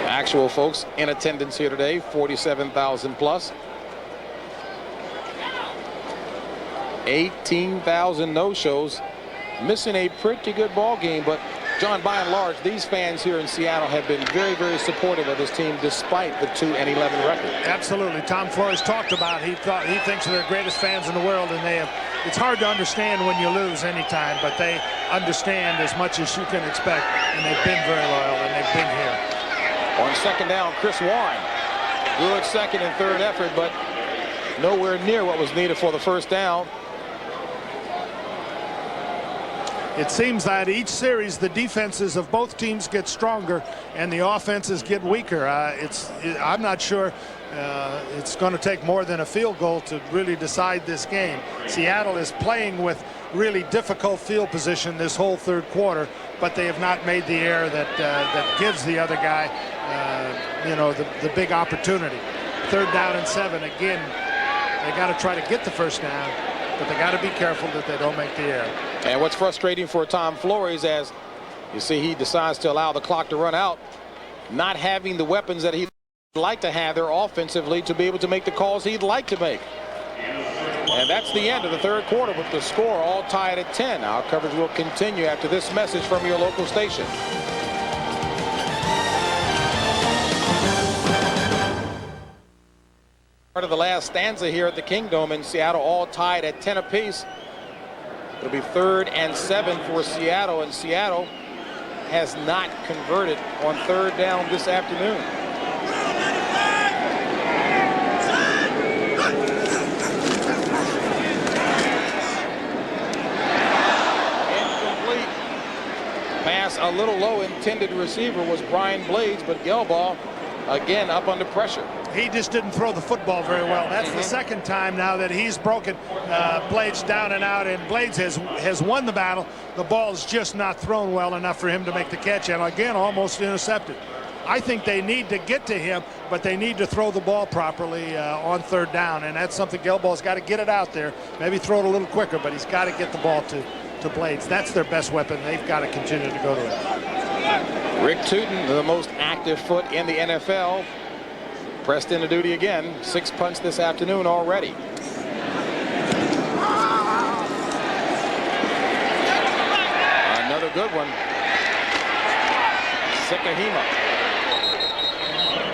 Actual folks in attendance here today, 47,000 plus. 18,000 no-shows. Missing a pretty good ball game, but John, by and large, these fans here in Seattle have been very, very supportive of this team despite the 2-11 record. Absolutely. Tom Flores talked about he thinks they're the greatest fans in the world, and it's hard to understand when you lose anytime, but they understand as much as you can expect, and they've been very loyal, and they've been here. On second down, Chris Warren. Good second and third effort, but nowhere near what was needed for the first down. It seems that each series the defenses of both teams get stronger and the offenses get weaker. I'm not sure it's going to take more than a field goal to really decide this game. Seattle is playing with really difficult field position this whole third quarter, but they have not made the error that gives the other guy the big opportunity. 3rd down and 7. Again, they got to try to get the first down, but they got to be careful that they don't make the error. And what's frustrating for Tom Flores, as you see, he decides to allow the clock to run out, not having the weapons that he'd like to have there offensively to be able to make the calls he'd like to make. And that's the end of the third quarter with the score all tied at 10. Our coverage will continue after this message from your local station. Part of the last stanza here at the Kingdome in Seattle, all tied at 10 apiece. It'll be 3rd and 7 for Seattle, and Seattle has not converted on 3rd down this afternoon. Incomplete. Pass a little low. Intended receiver was Brian Blades, but Gelbaugh again up under pressure. He just didn't throw the football very well. That's the second time now that he's broken Blades down and out, and Blades has won the battle. The ball's just not thrown well enough for him to make the catch, and again almost intercepted. I think they need to get to him, but they need to throw the ball properly on third down, and that's something Gelbaugh's got to get it out there. Maybe throw it a little quicker, but he's got to get the ball to Blades. That's their best weapon. They've got to continue to go to it. Rick Tootin, the most active foot in the NFL, pressed into duty again. 6 punts this afternoon already. Another good one. Sikahema.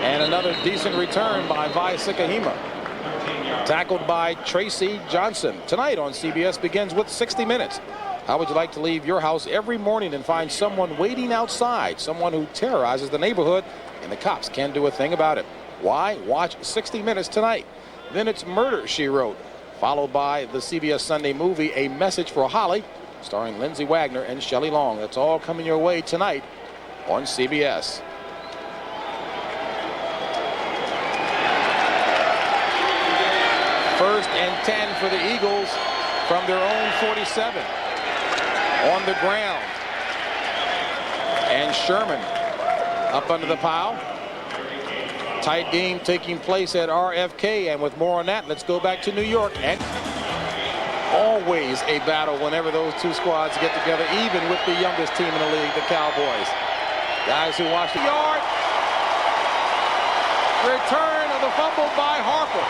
And another decent return by Vi Sikahema. Tackled by Tracy Johnson. Tonight on CBS begins with 60 Minutes. How would you like to leave your house every morning and find someone waiting outside, someone who terrorizes the neighborhood, and the cops can't do a thing about it? Why? Watch 60 Minutes tonight. Then it's Murder, She Wrote, followed by the CBS Sunday movie A Message for Holly, starring Lindsay Wagner and Shelley Long. That's all coming your way tonight on CBS. First and 10 for the Eagles from their own 47. On the ground. And Sherman up under the pile. Tight game taking place at RFK, and with more on that, let's go back to New York. And always a battle whenever those two squads get together, even with the youngest team in the league, the Cowboys. Guys who watch the yard. Return of the fumble by Harper.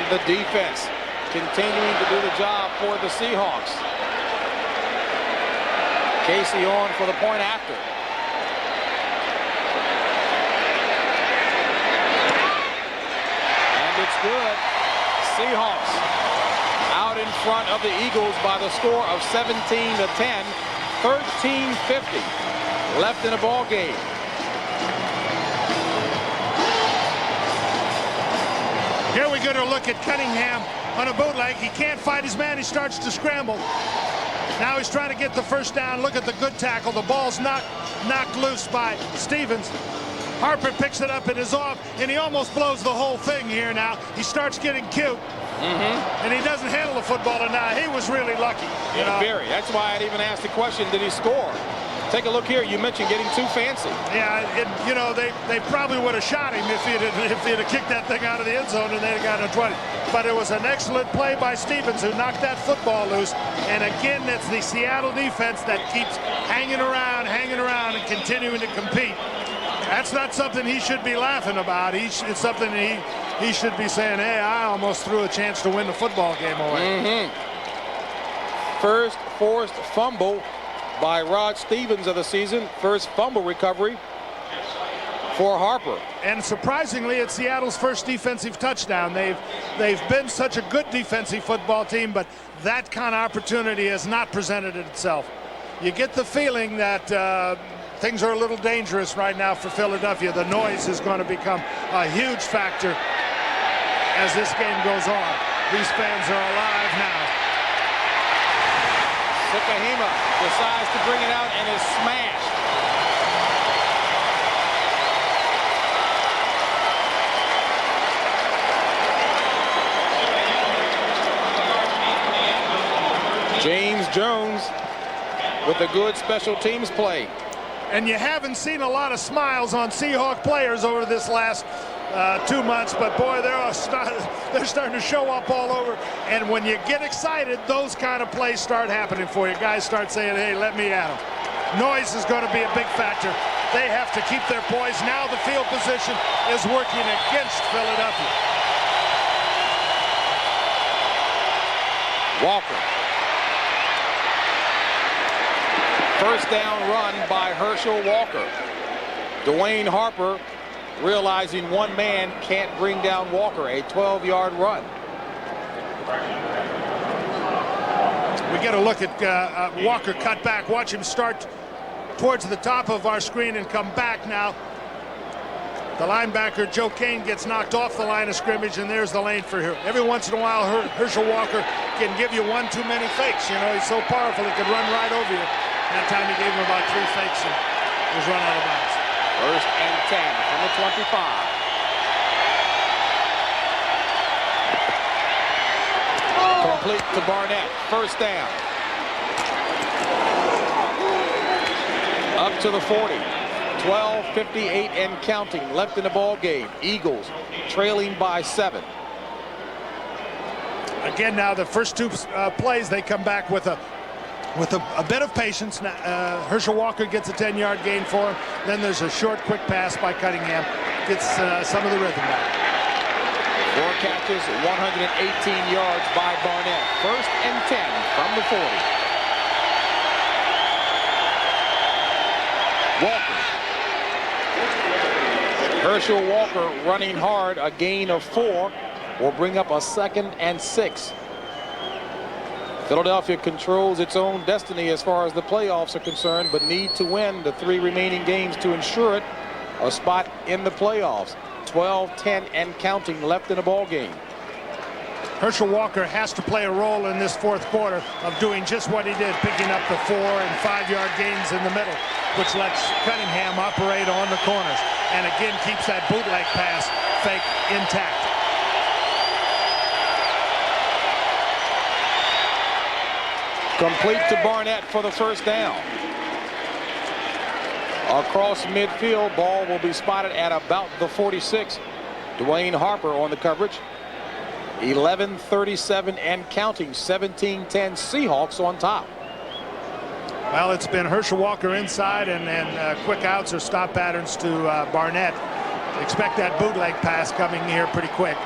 The defense continuing to do the job for the Seahawks. Casey on for the point after. And it's good. Seahawks out in front of the Eagles by the score of 17-10. 13:50 left in the ball game. Here we get a look at Cunningham on a bootleg. He can't fight his man. He starts to scramble. Now he's trying to get the first down. Look at the good tackle. The ball's knocked loose by Stevens. Harper picks it up and is off, and he almost blows the whole thing here now. He starts getting cute, and he doesn't handle the football tonight. He was really lucky. Very. That's why I'd even asked the question, did he score? Take a look here. You mentioned getting too fancy. Yeah, they probably would have shot him if he'd have kicked that thing out of the end zone and they'd have gotten a 20. But it was an excellent play by Stevens, who knocked that football loose. And again, it's the Seattle defense that keeps hanging around, and continuing to compete. That's not something he should be laughing about. It's something he should be saying, hey, I almost threw a chance to win the football game away. First forced fumble by Rod Stevens of the season. First fumble recovery for Harper. And surprisingly, it's Seattle's first defensive touchdown. They've been such a good defensive football team, but that kind of opportunity has not presented itself. You get the feeling that things are a little dangerous right now for Philadelphia. The noise is going to become a huge factor as this game goes on. These fans are alive now. Sikahema decides to bring it out and is smashed. James Jones with a good special teams play. And you haven't seen a lot of smiles on Seahawk players over this last 2 months, but boy, they're starting to show up all over. And when you get excited, those kind of plays start happening for you. Guys start saying, hey, let me at them. Noise is going to be a big factor. They have to keep their poise. Now the field position is working against Philadelphia. Walker. First down run by Herschel Walker. Dwayne Harper realizing one man can't bring down Walker. A 12-yard run. We get a look at Walker cut back. Watch him start towards the top of our screen and come back now. The linebacker, Joe Kane, gets knocked off the line of scrimmage, and there's the lane for her. Every once in a while, Herschel Walker can give you one too many fakes. You know, he's so powerful, he could run right over you. That time he gave him about 3 fakes and was run out of bounds. First and 10 from the 25. Complete to Barnett. First down. Up to the 40. 12:58 and counting left in the ball game. Eagles trailing by 7. Again, now the first 2 plays, they come back with a bit of patience. Herschel Walker gets a 10-yard gain for him. Then there's a short, quick pass by Cunningham. Gets some of the rhythm back. 4 catches, 118 yards by Barnett. First and 10 from the 40. Walker. Herschel Walker running hard. A gain of 4 will bring up a 2nd and 6. Philadelphia controls its own destiny as far as the playoffs are concerned, but need to win the 3 remaining games to ensure it a spot in the playoffs. 12-10 and counting left in the ball game. Herschel Walker has to play a role in this 4th quarter of doing just what he did, picking up the 4 and 5-yard gains in the middle, which lets Cunningham operate on the corners and again keeps that bootleg pass fake intact. Complete to Barnett for the first down. Across midfield, ball will be spotted at about the 46. Dwayne Harper on the coverage. 11:37 and counting. 17-10 Seahawks on top. Well, it's been Herschel Walker inside and quick outs or stop patterns to Barnett. Expect that bootleg pass coming here pretty quick.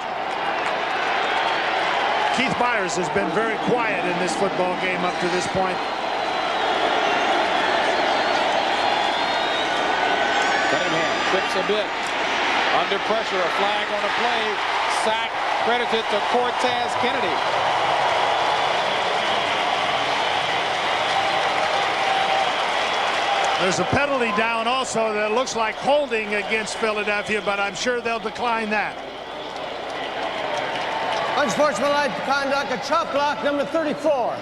Keith Byers has been very quiet in this football game up to this point. Cunningham trips a bit. Under pressure, a flag on the play. Sack credited to Cortez Kennedy. There's a penalty down also that looks like holding against Philadelphia, but I'm sure they'll decline that. Unsportsmanlike conduct, a chop block, number 34.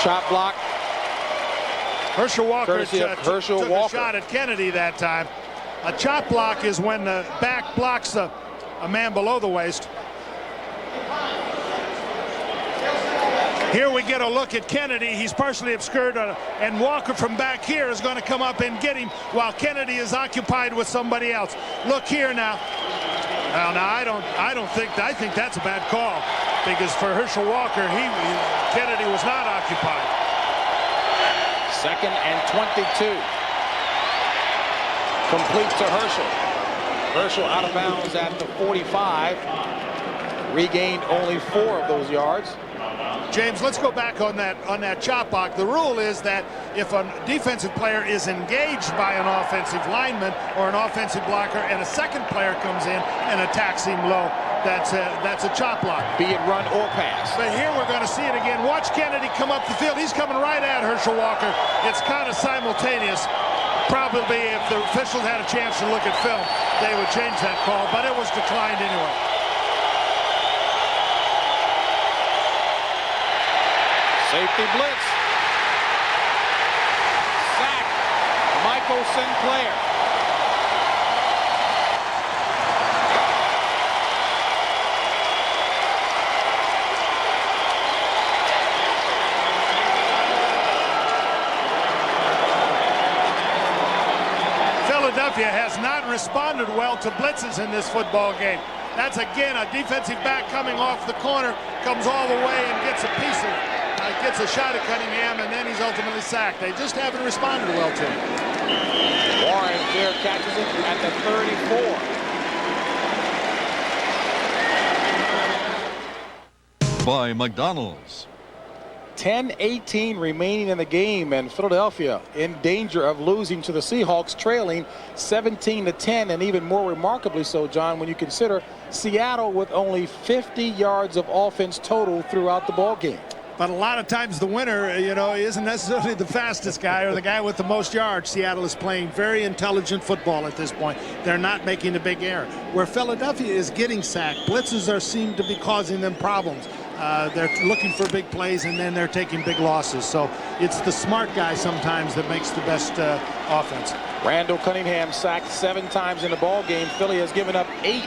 Chop block. Herschel Walker Courtesy of Herschel took Walker. a shot at Kennedy that time. A chop block is when the back blocks a man below the waist. Here we get a look at Kennedy. He's partially obscured, and Walker from back here is going to come up and get him while Kennedy is occupied with somebody else. Look here now. Well, now I think that's a bad call, because for Herschel Walker, Kennedy was not occupied. 2nd and 22. Complete to Herschel. Herschel out of bounds at the 45. Regained only 4 of those yards. James, let's go back on that chop block. The rule is that if a defensive player is engaged by an offensive lineman or an offensive blocker and a second player comes in and attacks him low, that's a chop block. Be it run or pass. But here we're going to see it again. Watch Kennedy come up the field. He's coming right at Herschel Walker. It's kind of simultaneous. Probably if the officials had a chance to look at film, they would change that call, but it was declined anyway. Safety blitz. Sack. Michael Sinclair. Philadelphia has not responded well to blitzes in this football game. That's again a defensive back coming off the corner, comes all the way and gets a piece of gets a shot at Cunningham, and then he's ultimately sacked. They just haven't responded well to him. Warren there catches it at the 34. By McDonald's. 10:18 remaining in the game, and Philadelphia in danger of losing to the Seahawks, trailing 17-10, and even more remarkably so, John, when you consider Seattle with only 50 yards of offense total throughout the ball game. But a lot of times the winner, you know, isn't necessarily the fastest guy or the guy with the most yards. Seattle is playing very intelligent football at this point. They're not making a big error. Where Philadelphia is getting sacked, blitzes seem to be causing them problems. They're looking for big plays, and then they're taking big losses. So it's the smart guy sometimes that makes the best offense. Randall Cunningham sacked 7 times in the ball game. Philly has given up 8.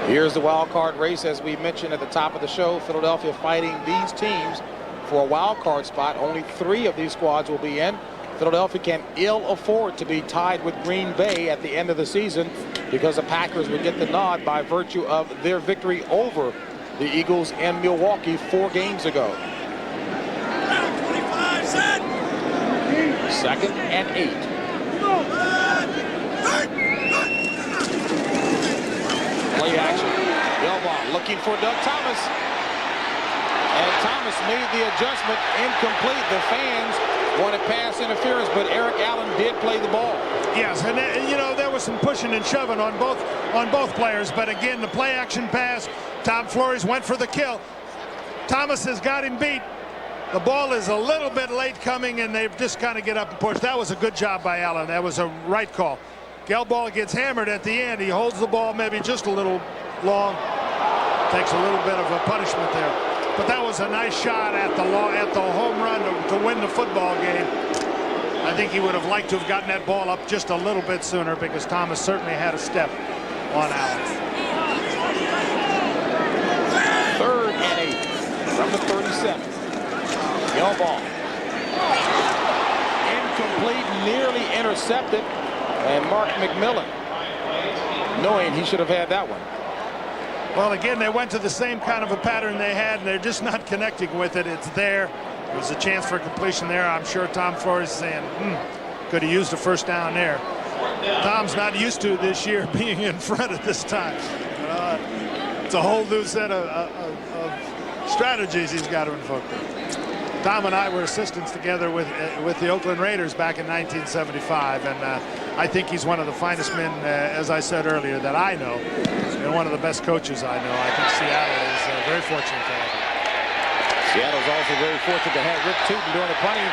Here's the wild card race, as we mentioned at the top of the show. Philadelphia fighting these teams for a wild card spot. Only 3 of these squads will be in. Philadelphia can ill afford to be tied with Green Bay at the end of the season, because the Packers would get the nod by virtue of their victory over the Eagles in Milwaukee 4 games ago. 2nd and 8. Play action. Elbaugh looking for Doug Thomas. And Thomas made the adjustment incomplete. The fans wanted pass interference, but Eric Allen did play the ball. Yes, and you know, there was some pushing and shoving on both players, but again, the play action pass, Tom Flores went for the kill. Thomas has got him beat. The ball is a little bit late coming, and they've just kind of get up and push. That was a good job by Allen. That was a right call. Gelball gets hammered at the end. He holds the ball maybe just a little long. Takes a little bit of a punishment there. But that was a nice shot at the home run to win the football game. I think he would have liked to have gotten that ball up just a little bit sooner, because Thomas certainly had a step on Allen. 3rd and 8 from the 37. Gelball. Incomplete, nearly intercepted. And Mark McMillan, knowing he should have had that one. Well, again, they went to the same kind of a pattern they had, and they're just not connecting with it. It's there. There's a chance for completion there. I'm sure Tom Flores is saying, could have used a first down there. Tom's not used to this year being in front at this time. It's a whole new set of strategies he's got to invoke. Tom and I were assistants together with the Oakland Raiders back in 1975, and I think he's one of the finest men, as I said earlier, that I know, and one of the best coaches I know. I think Seattle is very fortunate to have him. Seattle's also very fortunate to have Rick Tootin doing the punting.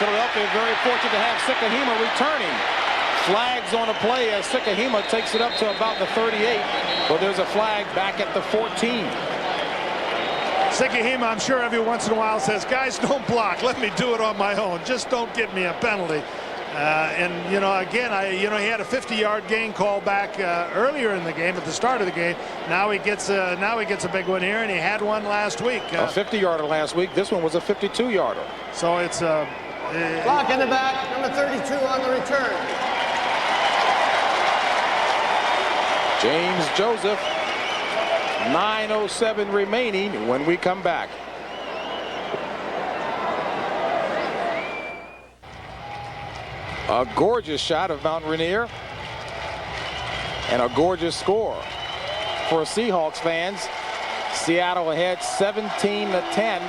Philadelphia very fortunate to have Sikahema returning. Flags on a play as Sikahema takes it up to about the 38, but there's a flag back at the 14. Sikahema, I'm sure every once in a while says, guys, don't block. Let me do it on my own. Just don't give me a penalty. And, you know, again, he had a 50-yard gain call back earlier in the game, at the start of the game. Now he gets a big one here, and he had one last week. A 50-yarder last week. This one was a 52-yarder. So it's Block in the back, number 32 on the return. James Joseph. 9:07 remaining when we come back. A gorgeous shot of Mount Rainier, and a gorgeous score for Seahawks fans. Seattle ahead 17-10.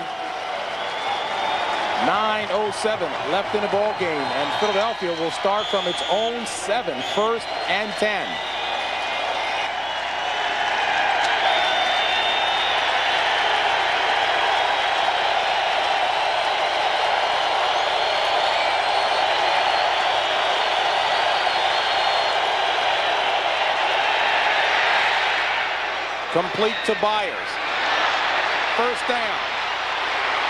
9:07 left in the ball game, and Philadelphia will start from its own 7, 1st and 10. Complete to Byers. 1st down.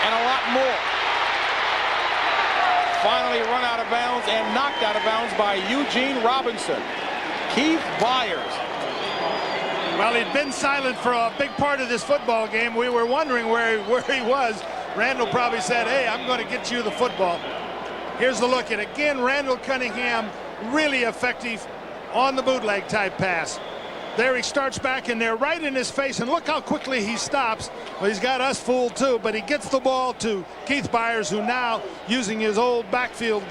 And a lot more. Finally run out of bounds and knocked out of bounds by Eugene Robinson. Keith Byers Well, he'd been silent for a big part of this football game. We were wondering where he was. Randall probably said, hey, I'm going to get you the football. Here's the look at it. Again, Randall Cunningham really effective on the bootleg type pass. There he starts back in there right in his face, and look how quickly he stops. Well, he's got us fooled too, but he gets the ball to Keith Byers, who now, using his old backfield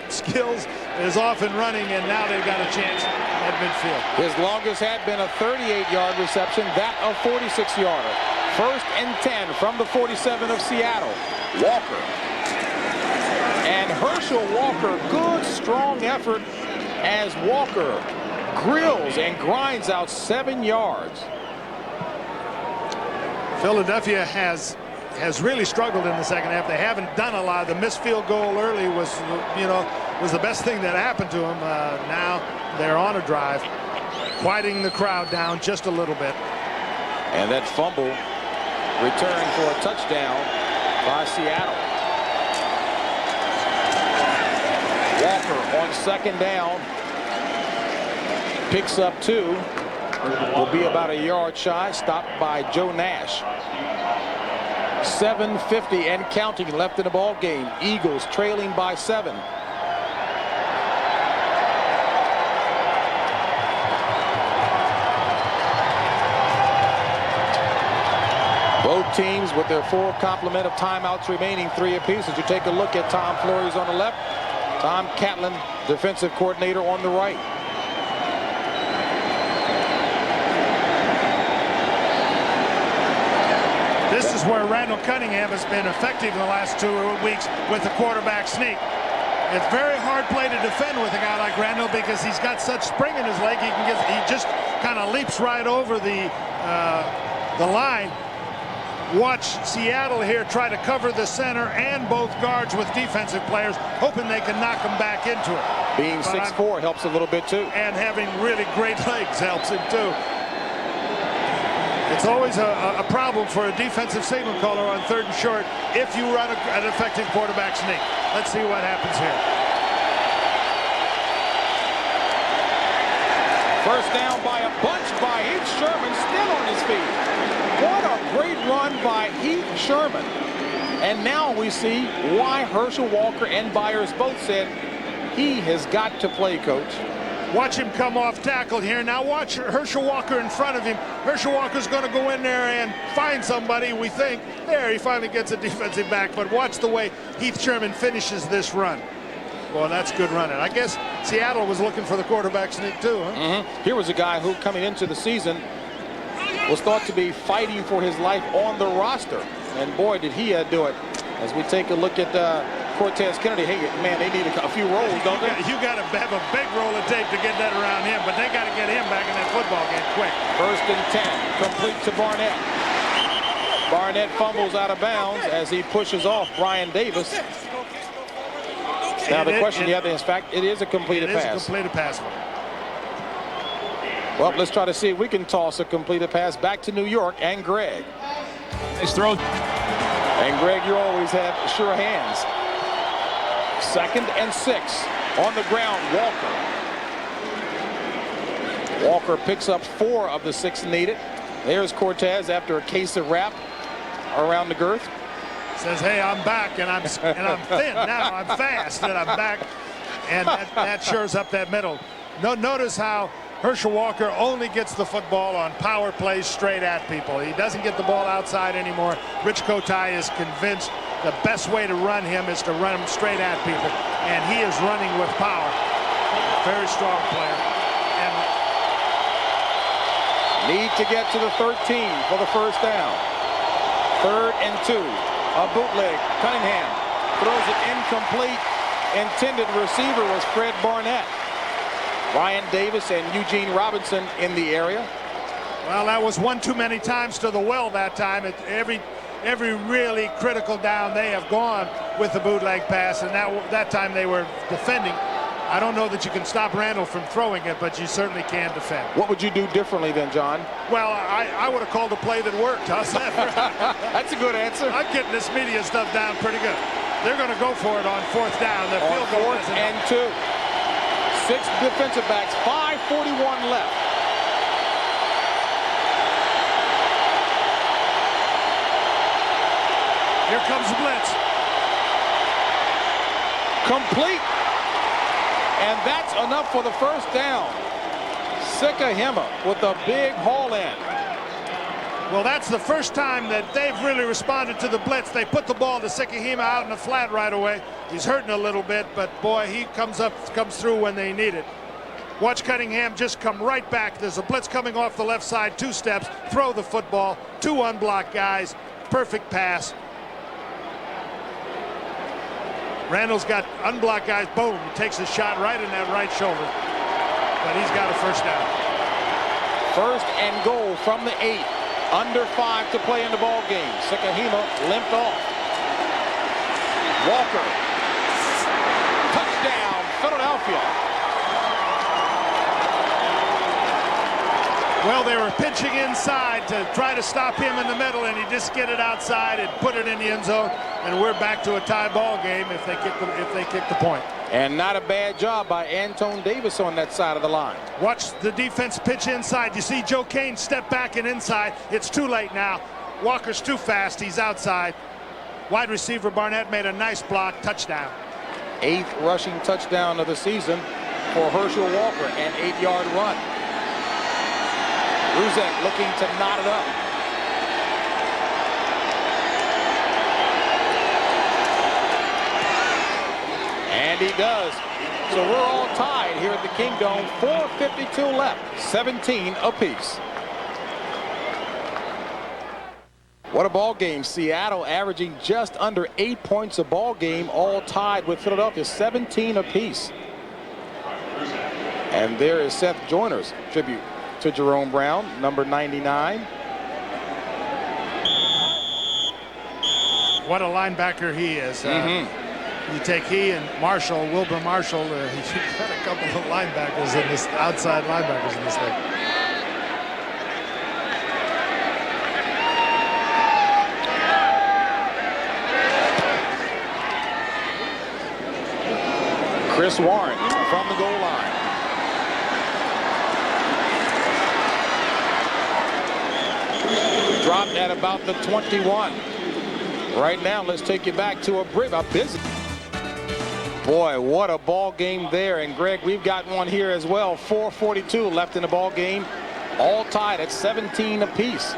skills, is off and running, and now they've got a chance at midfield. His longest had been a 38-yard reception, that a 46-yarder. 1st and 10 from the 47 of Seattle. Walker. And Herschel Walker, good, strong effort as Walker grills and grinds out 7 yards. Philadelphia has really struggled in the second half. They haven't done a lot. The missed field goal early was the best thing that happened to them. Now they're on a drive, quieting the crowd down just a little bit. And that fumble returned for a touchdown by Seattle. Walker on 2nd down. Picks up 2. Will be about a yard shy. Stopped by Joe Nash. 7:50 and counting left in the ball game. Eagles trailing by 7. Both teams with their full complement of timeouts remaining, 3 apiece. As you take a look at Tom Flores on the left, Tom Catlin, defensive coordinator, on the right. This is where Randall Cunningham has been effective in the last 2 weeks with the quarterback sneak. It's very hard play to defend with a guy like Randall because he's got such spring in his leg. He just kind of leaps right over the line. Watch Seattle here try to cover the center and both guards with defensive players, hoping they can knock them back into it. Being 6'4" helps a little bit too. And having really great legs helps him too. It's always a problem for a defensive signal caller on 3rd and short if you run an effective quarterback sneak. Let's see what happens here. First down by a bunch by Heath Sherman, still on his feet. What a great run by Heath Sherman. And now we see why Herschel Walker and Byers both said he has got to play, coach. Watch him come off tackle here. Now watch Herschel Walker in front of him. Herschel Walker's going to go in there and find somebody, we think. There, he finally gets a defensive back. But watch the way Heath Sherman finishes this run. Well, that's good running. I guess Seattle was looking for the quarterback sneak too, huh? Here was a guy who, coming into the season, was thought to be fighting for his life on the roster. And boy, did he do it. As we take a look at Cortez Kennedy, hey, man, they need a few rolls, don't they? You got to have a big roll of tape to get that around him, but they got to get him back in that football game quick. 1st and 10, complete to Barnett. Barnett fumbles out of bounds as he pushes off Brian Davis. Now the question, in fact, it is a completed pass. It is a completed pass. Well, let's try to see if we can toss a completed pass back to New York and Greg. Nice throw. And Greg, you always have sure hands. 2nd and 6 on the ground. Walker picks up 4 of the 6 needed. There's Cortez after a case of wrap around the girth. Says, hey, I'm back, and I'm thin now. I'm fast, and I'm back. And that shores up that middle. Notice how Herschel Walker only gets the football on power plays straight at people. He doesn't get the ball outside anymore. Rich Kotay is convinced the best way to run him is to run him straight at people. And he is running with power. Very strong player. And need to get to the 13 for the 1st down. 3rd and 2. A bootleg. Cunningham throws it incomplete. Intended receiver was Fred Barnett. Brian Davis and Eugene Robinson in the area. Well, that was one too many times to the well that time. Every really critical down they have gone with the bootleg pass, and that time they were defending. I don't know that you can stop Randall from throwing it, but you certainly can defend. What would you do differently then, John? Well, I would have called a play that worked. How's that? That's a good answer. I'm getting this media stuff down pretty good. They're going to go for it on 4th down. The field goal 4th and 2. 6 defensive backs, 5:41 left. Here comes the blitz. Complete. And that's enough for the first down. Cunningham with a big haul in. Well, that's the first time that they've really responded to the blitz. They put the ball to Cunningham out in the flat right away. He's hurting a little bit, but boy, he comes through when they need it. Watch Cunningham just come right back. There's a blitz coming off the left side, 2 steps, throw the football, 2 unblocked guys, perfect pass. Randall's got unblocked guys, boom, he takes a shot right in that right shoulder. But he's got a first down. First and goal from the 8. Under 5 to play in the ball game. Cunningham limped off. Walker. Touchdown, Philadelphia. Well, they were pitching inside to try to stop him in the middle, and he just get it outside and put it in the end zone. And we're back to a tie ball game if they kick the point. And not a bad job by Antone Davis on that side of the line. Watch the defense pitch inside. You see Joe Kane step back and inside. It's too late now. Walker's too fast. He's outside. Wide receiver Barnett made a nice block. Touchdown. 8th rushing touchdown of the season for Herschel Walker. An 8-yard run. Ruzek looking to knot it up. And he does. So we're all tied here at the Kingdome. 4:52 left. 17 apiece. What a ball game. Seattle averaging just under 8 points a ball game, all tied with Philadelphia, 17 apiece. And there is Seth Joyner's tribute to Jerome Brown, number 99. What a linebacker he is. You take he and Marshall, Wilbur Marshall. He's got a couple of linebackers in this, outside linebackers in this thing. Chris Warren from the goal line. Dropped at about the 21. Right now, let's take you back to a busy. Boy, what a ball game there. And Greg, we've got one here as well. 4:42 left in the ball game. All tied at 17 apiece.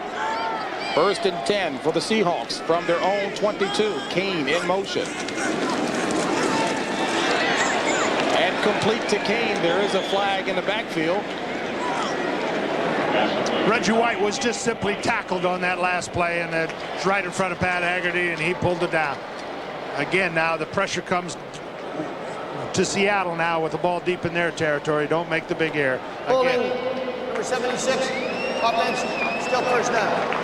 1st and 10 for the Seahawks from their own 22. Kane in motion. And complete to Kane. There is a flag in the backfield. Reggie White was just simply tackled on that last play, and it's right in front of Pat Haggerty, and he pulled it down. Again, now the pressure comes to Seattle now with the ball deep in their territory. Don't make the big error. Holding, number 76, offense, still first down.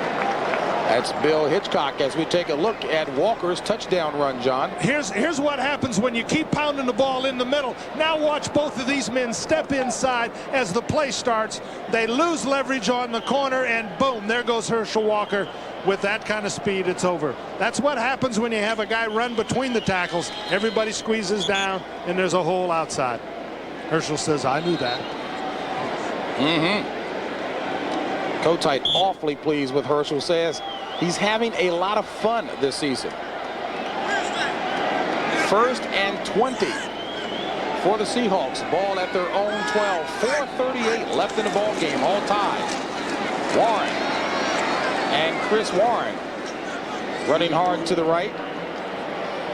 That's Bill Hitchcock as we take a look at Walker's touchdown run, John. Here's what happens when you keep pounding the ball in the middle. Now watch both of these men step inside as the play starts. They lose leverage on the corner, and boom, there goes Herschel Walker. With that kind of speed, it's over. That's what happens when you have a guy run between the tackles. Everybody squeezes down, and there's a hole outside. Herschel says, I knew that. Kotite awfully pleased with Herschel, says he's having a lot of fun this season. 1st and 20 for the Seahawks. Ball at their own 12. 4:38 left in the ball game. All tied. Warren and Chris Warren running hard to the right.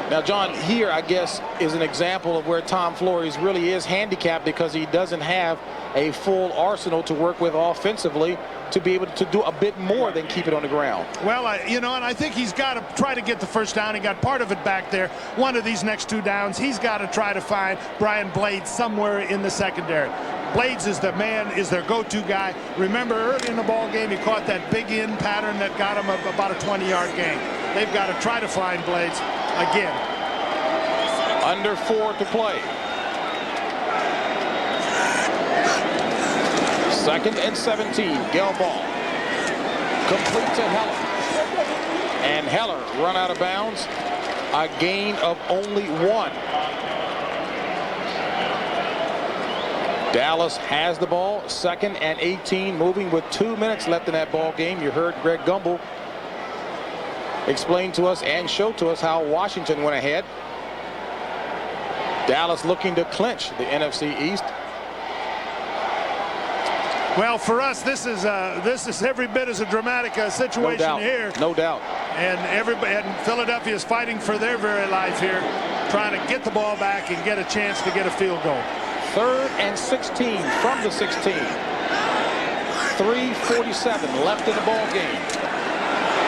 Now, John, here, I guess, is an example of where Tom Flores really is handicapped because he doesn't have a full arsenal to work with offensively to be able to do a bit more than keep it on the ground. Well, and I think he's got to try to get the first down. He got part of it back there. One of these next 2 downs, he's got to try to find Brian Blades somewhere in the secondary. Blades is the man, is their go-to guy. Remember, early in the ball game, he caught that big in pattern that got him about a 20-yard gain. They've got to try to find Blades again. Under 4 to play. 2nd and 17. Gelbaugh. Complete to Heller. And Heller run out of bounds. A gain of only 1. Dallas has the ball. 2nd and 18. Moving with 2 minutes left in that ball game. You heard Greg Gumbel explain to us and show to us how Washington went ahead. Dallas looking to clinch the NFC East. Well, for us, this is every bit as a dramatic situation here. No doubt. And Philadelphia is fighting for their very life here, trying to get the ball back and get a chance to get a field goal. 3rd and 16 from the 16. 3:47 left in the ball game.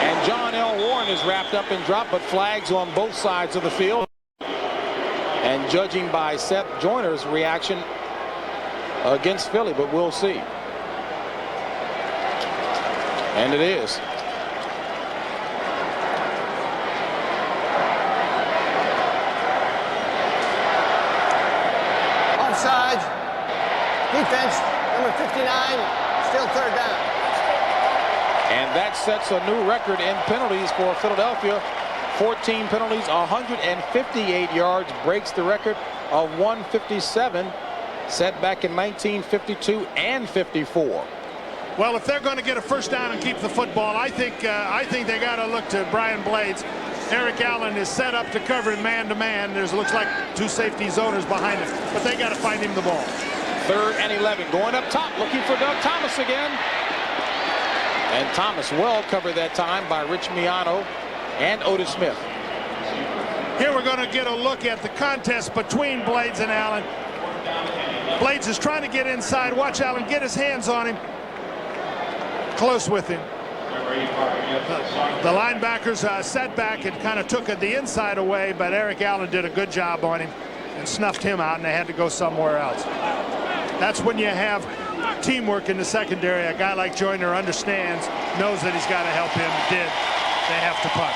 And John L. Warren is wrapped up and dropped, but flags on both sides of the field. And judging by Seth Joyner's reaction against Philly, but we'll see. And it is. Offsides. Defense, number 59, still 3rd down. And that sets a new record in penalties for Philadelphia. 14 penalties, 158 yards, breaks the record of 157 set back in 1952 and 54. Well, if they're going to get a first down and keep the football, I think they got to look to Brian Blades. Eric Allen is set up to cover him man-to-man. There's looks like 2 safety zoners behind him, but they got to find him the ball. 3rd and 11, going up top, looking for Doug Thomas again. And Thomas well covered that time by Rich Miano and Otis Smith. Here we're going to get a look at the contest between Blades and Allen. Blades is trying to get inside. Watch Allen get his hands on him. Close with him. The linebackers sat back and kind of took the inside away, but Eric Allen did a good job on him and snuffed him out, and they had to go somewhere else. That's when you have teamwork in the secondary. A guy like Joyner understands, knows that he's got to help him. Did. They have to punt.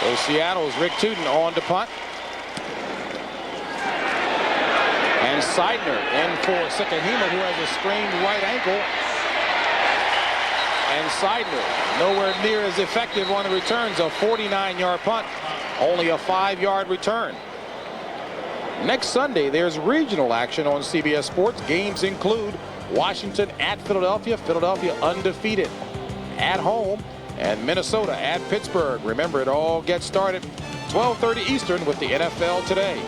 So Seattle's Rick Tuden on to punt. And Seidner in for Sikahema, who has a sprained right ankle. And Seidner nowhere near as effective on the returns. A 49-yard punt, only a 5-yard return. Next Sunday, there's regional action on CBS Sports. Games include Washington at Philadelphia, Philadelphia undefeated at home, and Minnesota at Pittsburgh. Remember, it all gets started 12:30 Eastern with the NFL Today.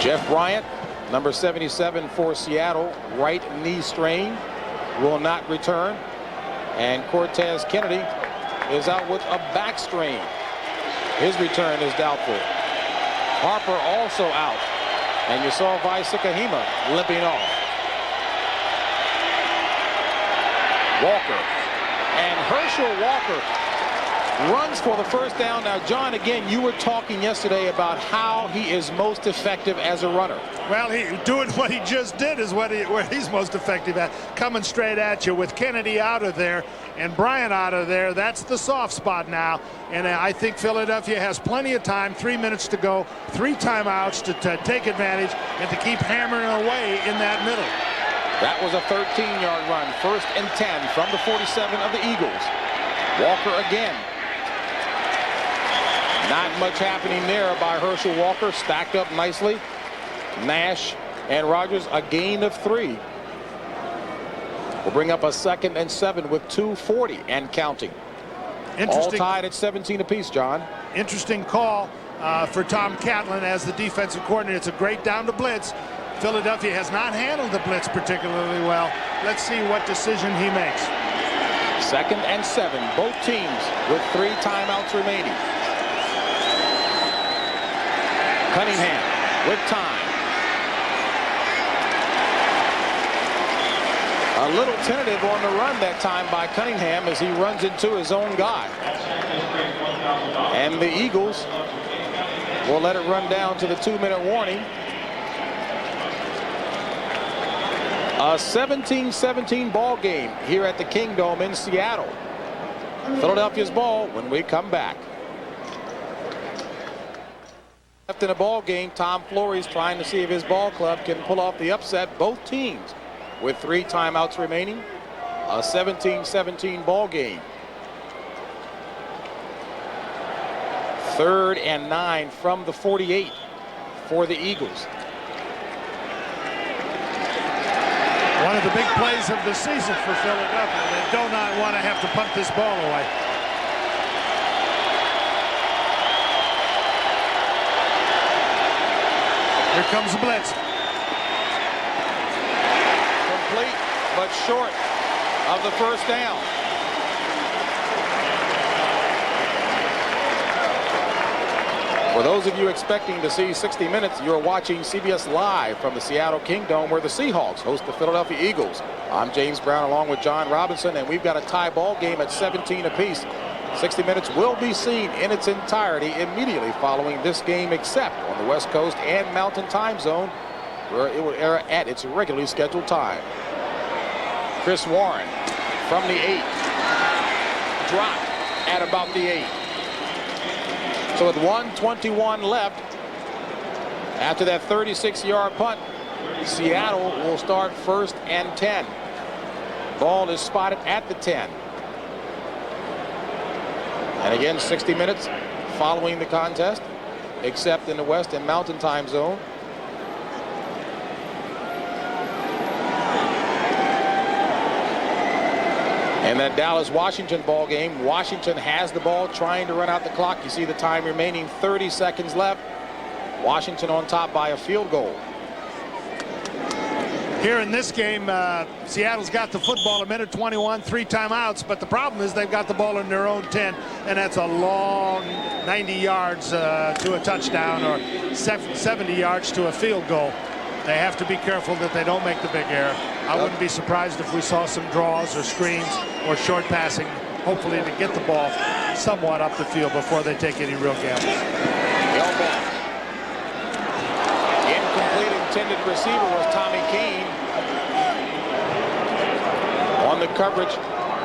Jeff Bryant, number 77 for Seattle, right knee strain, will not return. And Cortez Kennedy is out with a back strain. His return is doubtful. Harper also out. And you saw Vi Sikahema limping off. Walker. And Herschel Walker runs for the first down. Now, John, again, you were talking yesterday about how he is most effective as a runner. Well, doing what he just did is where he's most effective at. Coming straight at you with Kennedy out of there and Bryant out of there. That's the soft spot now. And I think Philadelphia has plenty of time, 3 minutes to go, 3 timeouts to take advantage and to keep hammering away in that middle. That was a 13-yard run. 1st and 10 from the 47 of the Eagles. Walker again. Not much happening there by Herschel Walker. Stacked up nicely. Nash and Rodgers a gain of 3. Will bring up a 2nd and 7 with 2:40 and counting. All tied at 17 apiece, John. Interesting call for Tom Catlin as the defensive coordinator. It's a great down to blitz. Philadelphia has not handled the blitz particularly well. Let's see what decision he makes. 2nd and 7, both teams with 3 timeouts remaining. Cunningham with time. A little tentative on the run that time by Cunningham as he runs into his own guy. And the Eagles will let it run down to the 2-minute warning. A 17-17 ball game here at the Kingdome in Seattle. Philadelphia's ball when we come back. Left in a ball game, Tom Flores trying to see if his ball club can pull off the upset. Both teams with 3 timeouts remaining. A 17-17 ball game. 3rd and 9 from the 48 for the Eagles. One of the big plays of the season for Philadelphia. They do not want to have to punt this ball away. Here comes the blitz. Complete, but short of the first down. For those of you expecting to see 60 Minutes, you're watching CBS Live from the Seattle Kingdom, where the Seahawks host the Philadelphia Eagles. I'm James Brown along with John Robinson, and we've got a tie ball game at 17 apiece. 60 Minutes will be seen in its entirety immediately following this game, except on the West Coast and Mountain Time Zone, where it will air at its regularly scheduled time. Chris Warren from the 8. Dropped at about the 8. So with 1:21 left, after that 36-yard punt, Seattle will start 1st and 10. Ball is spotted at the 10. And again, 60 Minutes following the contest, except in the West and Mountain Time Zone. In that Dallas-Washington ball game, Washington has the ball, trying to run out the clock. You see the time remaining, 30 seconds left. Washington on top by a field goal. Here in this game, Seattle's got the football, 1:21, 3 timeouts, but the problem is they've got the ball in their own 10, and that's a long 90 yards to a touchdown, or 70 yards to a field goal. They have to be careful that they don't make the big error. I wouldn't be surprised if we saw some draws or screens or short passing, hopefully to get the ball somewhat up the field before they take any real gambles. Elbow. Incomplete intended receiver was Tommy Keene. On the coverage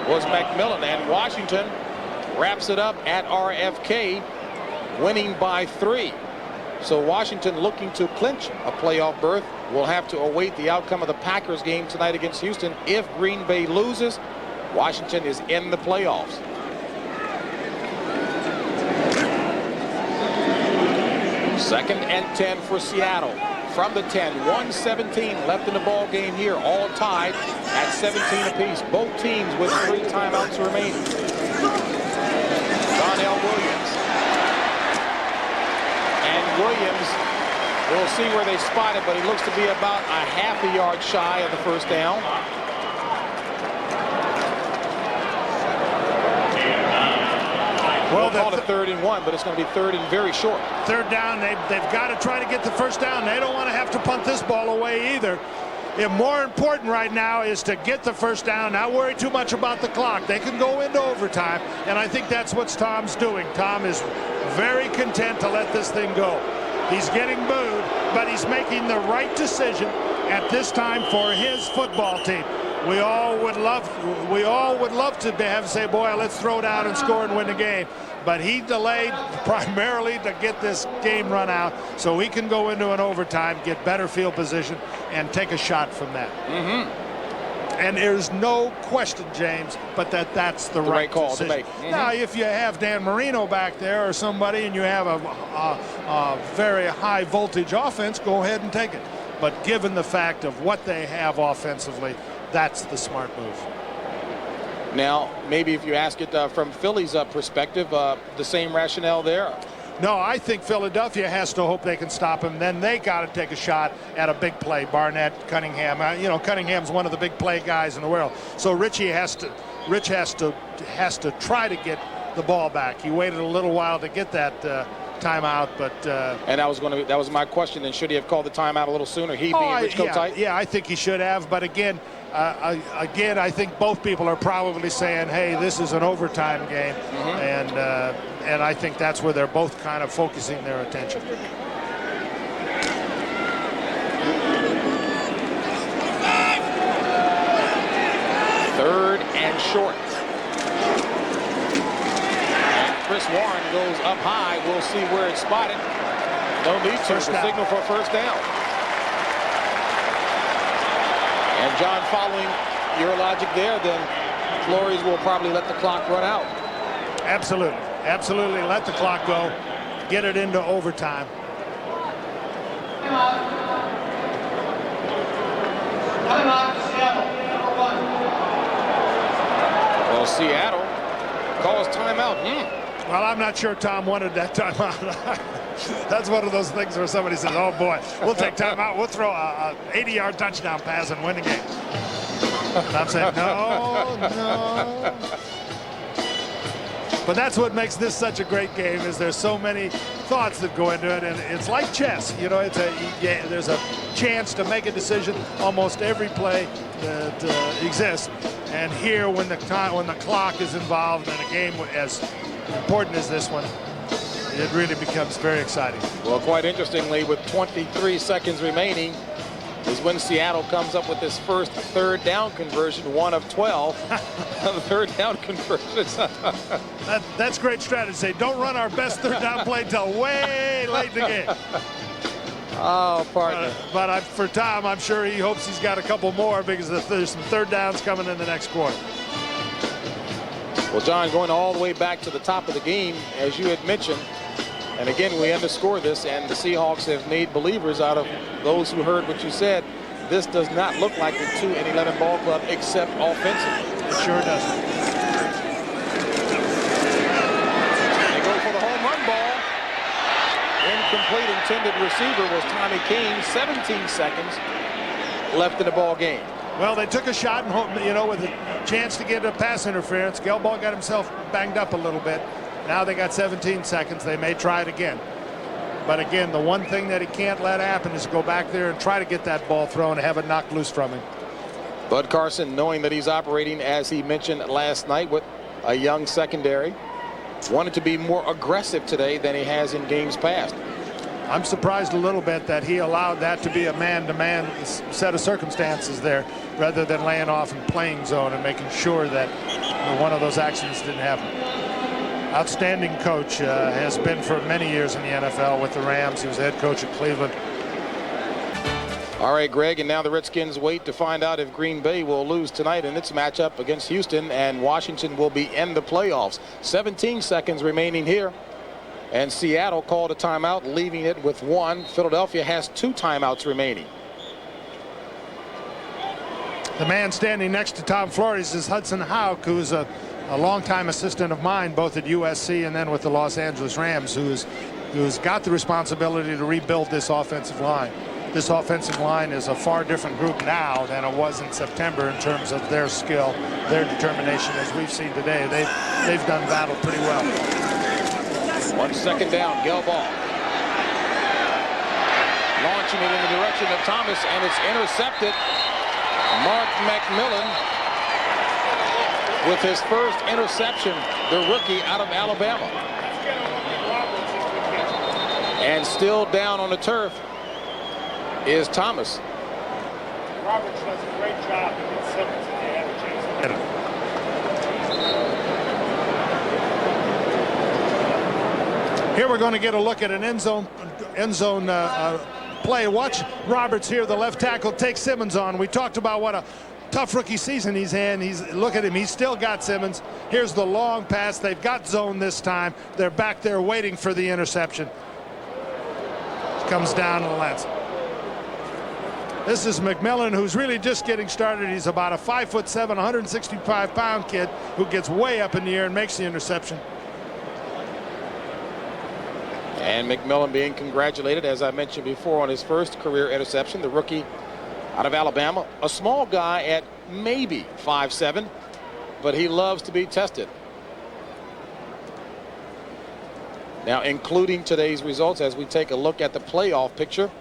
was McMillan, and Washington wraps it up at RFK, winning by 3. So Washington, looking to clinch a playoff berth, will have to await the outcome of the Packers game tonight against Houston. If Green Bay loses, Washington is in the playoffs. Second and 10 for Seattle. From the 10, 1:17 left in the ball game here, all tied at 17 apiece. Both teams with 3 timeouts remaining. Donnell Williams. And Williams, we'll see where they spot it, but he looks to be about a half a yard shy of the first down. Well, we'll call it 3rd and 1, but it's going to be 3rd and very short. 3rd down, they've got to try to get the first down. They don't want to have to punt this ball away either. More important right now is to get the first down, not worry too much about the clock. They can go into overtime, and I think that's what Tom's doing. Tom is very content to let this thing go. He's getting booed, but he's making the right decision at this time for his football team. We all would love to have say, boy, let's throw it out and score and win the game. But he delayed primarily to get this game run out so he can go into an overtime, get better field position, and take a shot from that. And there's no question, James, but that's the right call decision to make. Now, if you have Dan Marino back there or somebody and you have a very high voltage offense, go ahead and take it. But given the fact of what they have offensively, that's the smart move. Now, maybe if you ask it from Philly's perspective, the same rationale there. No, I think Philadelphia has to hope they can stop him. Then they got to take a shot at a big play. Barnett, Cunningham. Cunningham's one of the big play guys in the world. So Rich has to try to get the ball back. He waited a little while to get that timeout, but and that was my question. Then should he have called the timeout a little sooner? He being Rich Kotite? Yeah, I think he should have. But again, I think both people are probably saying, hey, this is an overtime game, and I think that's where they're both kind of focusing their attention. Third and short. And Chris Warren goes up high. We'll see where it's spotted. No need to. The signal for first down. And John, following your logic there, then Flores will probably let the clock run out. Absolutely. Absolutely let the clock go. Get it into overtime. Time out, Seattle. Seattle calls timeout. Well, I'm not sure Tom wanted that timeout. That's one of those things where somebody says, oh boy, we'll take timeout. We'll throw a 80-yard touchdown pass and win the game. And I'm saying, no. But that's what makes this such a great game, is there's so many thoughts that go into it, and it's like chess. You know, there's a chance to make a decision almost every play that exists. And here, when the clock is involved in a game as important as this one, it really becomes very exciting. Well, quite interestingly, with 23 seconds remaining, is when Seattle comes up with this first third down conversion, 1 of 12. Third down conversions. That's great strategy. Say, don't run our best third down play till way late in the game. Oh, partner. But for Tom, I'm sure he hopes he's got a couple more, because there's some third downs coming in the next quarter. Well, John, going all the way back to the top of the game, as you had mentioned, and again, we underscore this, and the Seahawks have made believers out of those who heard what you said. This does not look like the 2-11 ball club, except offensively. It sure doesn't. They go for the home run ball. Incomplete intended receiver was Tommy King. 17 seconds left in the ball game. Well, they took a shot, and you know, with a chance to get a pass interference. Gelbaugh got himself banged up a little bit. Now they got 17 seconds. They may try it again. But again, the one thing that he can't let happen is go back there and try to get that ball thrown and have it knocked loose from him. Bud Carson, knowing that he's operating, as he mentioned last night, with a young secondary, wanted to be more aggressive today than he has in games past. I'm surprised a little bit that he allowed that to be a man-to-man set of circumstances there, rather than laying off in playing zone and making sure that one of those accidents didn't happen. Outstanding coach, has been for many years in the NFL with the Rams. He was head coach at Cleveland. All right, Greg, and now the Redskins wait to find out if Green Bay will lose tonight in its matchup against Houston, and Washington will be in the playoffs. 17 seconds remaining here, and Seattle called a timeout, leaving it with 1. Philadelphia has 2 timeouts remaining. The man standing next to Tom Flores is Hudson Houck, who's a longtime assistant of mine, both at USC and then with the Los Angeles Rams, who's got the responsibility to rebuild this offensive line. This offensive line is a far different group now than it was in September in terms of their skill, their determination. As we've seen today, they've done battle pretty well. 1 second down, Gelbaugh launching it in the direction of Thomas, and it's intercepted. Mark McMillan with his first interception, the rookie out of Alabama. And still down on the turf is Thomas. Roberts does a great job against Simmons if they have a chance to hit him. Here we're going to get a look at an end zone play. Watch Roberts here, the left tackle, take Simmons on. We talked about what a tough rookie season he's in. Look at him. He's still got Simmons. Here's the long pass. They've got zone this time. They're back there waiting for the interception. Comes down and lands. This is McMillan, who's really just getting started. He's about a 5'7", 165-pound kid who gets way up in the air and makes the interception. And McMillan being congratulated, as I mentioned before, on his first career interception. The rookie out of Alabama, a small guy at maybe 5'7", but he loves to be tested. Now, including today's results, as we take a look at the playoff picture,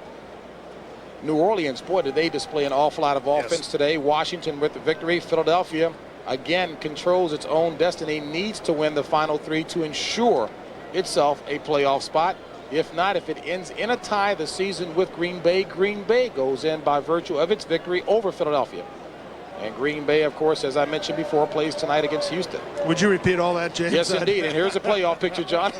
New Orleans, boy, did they display an awful lot of offense today. Washington with the victory. Philadelphia, again, controls its own destiny, needs to win the final 3 to ensure itself a playoff spot. If not, if it ends in a tie the season with Green Bay goes in by virtue of its victory over Philadelphia. And Green Bay, of course, as I mentioned before, plays tonight against Houston. Would you repeat all that, James? Yes, indeed. And here's a playoff picture, John.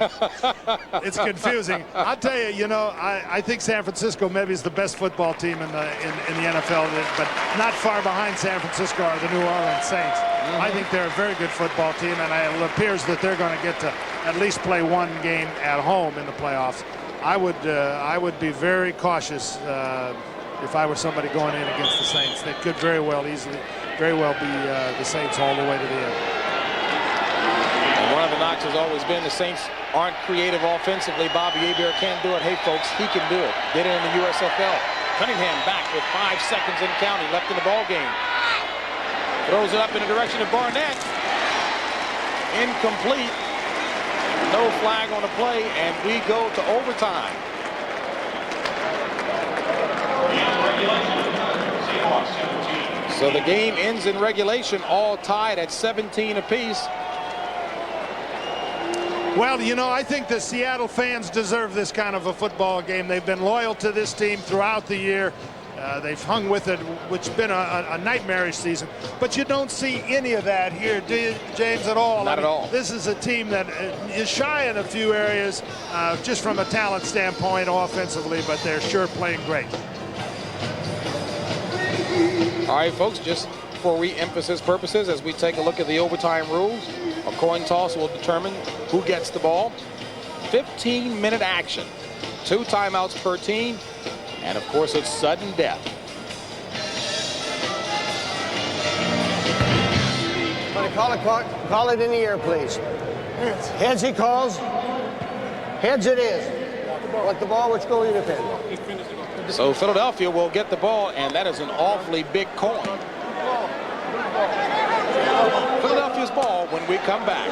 It's confusing. I'll tell you, you know, I think San Francisco maybe is the best football team in the NFL, but not far behind San Francisco are the New Orleans Saints. I think they're a very good football team, and it appears that they're going to get to at least play one game at home in the playoffs. I would be very cautious if I were somebody going in against the Saints. They could very well be the Saints all the way to the end. One of the knocks has always been the Saints aren't creative offensively. Bobby Hebert can't do it. Hey, folks, he can do it. Did it in the USFL. Cunningham back with 5 seconds and counting left in the ball game. Throws it up in the direction of Barnett. Incomplete. No flag on the play, and we go to overtime. So the game ends in regulation, all tied at 17 apiece. Well, you know, I think the Seattle fans deserve this kind of a football game. They've been loyal to this team throughout the year. They've hung with it, which has been a nightmarish season. But you don't see any of that here, do you, James, at all? Not at all. This is a team that is shy in a few areas, just from a talent standpoint offensively, but they're sure playing great. All right, folks, just for re-emphasis purposes, as we take a look at the overtime rules, a coin toss will determine who gets the ball. 15-minute action, 2 timeouts per team, and of course it's sudden death. Call it in the air, please. Heads he calls. Heads it is. Want the ball, which goal you defend? So Philadelphia will get the ball, and that is an awfully big coin. Philadelphia's ball when we come back.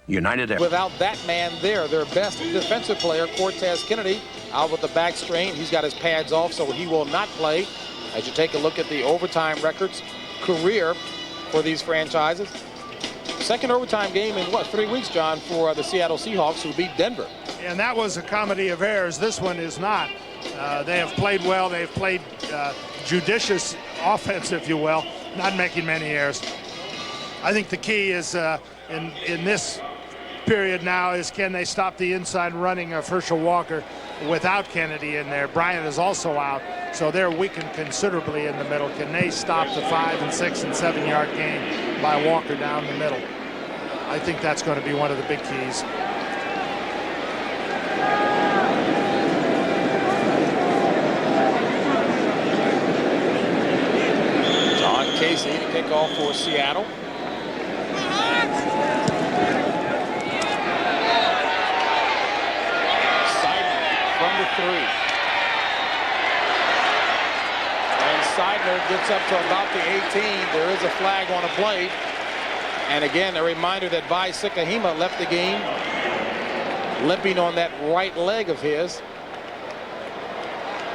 United Air. Without that man there, their best defensive player, Cortez Kennedy, out with the back strain. He's got his pads off, so he will not play. As you take a look at the overtime records, career for these franchises. Second overtime game in, what, 3 weeks, John, for the Seattle Seahawks, who beat Denver. And that was a comedy of errors. This one is not. They have played well. They've played judicious offense, if you will, not making many errors. I think the key is in this period now is, can they stop the inside running of Herschel Walker without Kennedy in there? Bryant is also out, so they're weakened considerably in the middle. Can they stop the 5 and 6 and 7 yard game by Walker down the middle? I think that's going to be one of the big keys. John Casey to kick off for Seattle. From the 3. And Seidler gets up to about the 18. There is a flag on a play. And again, a reminder that Vi Sikahema left the game limping on that right leg of his.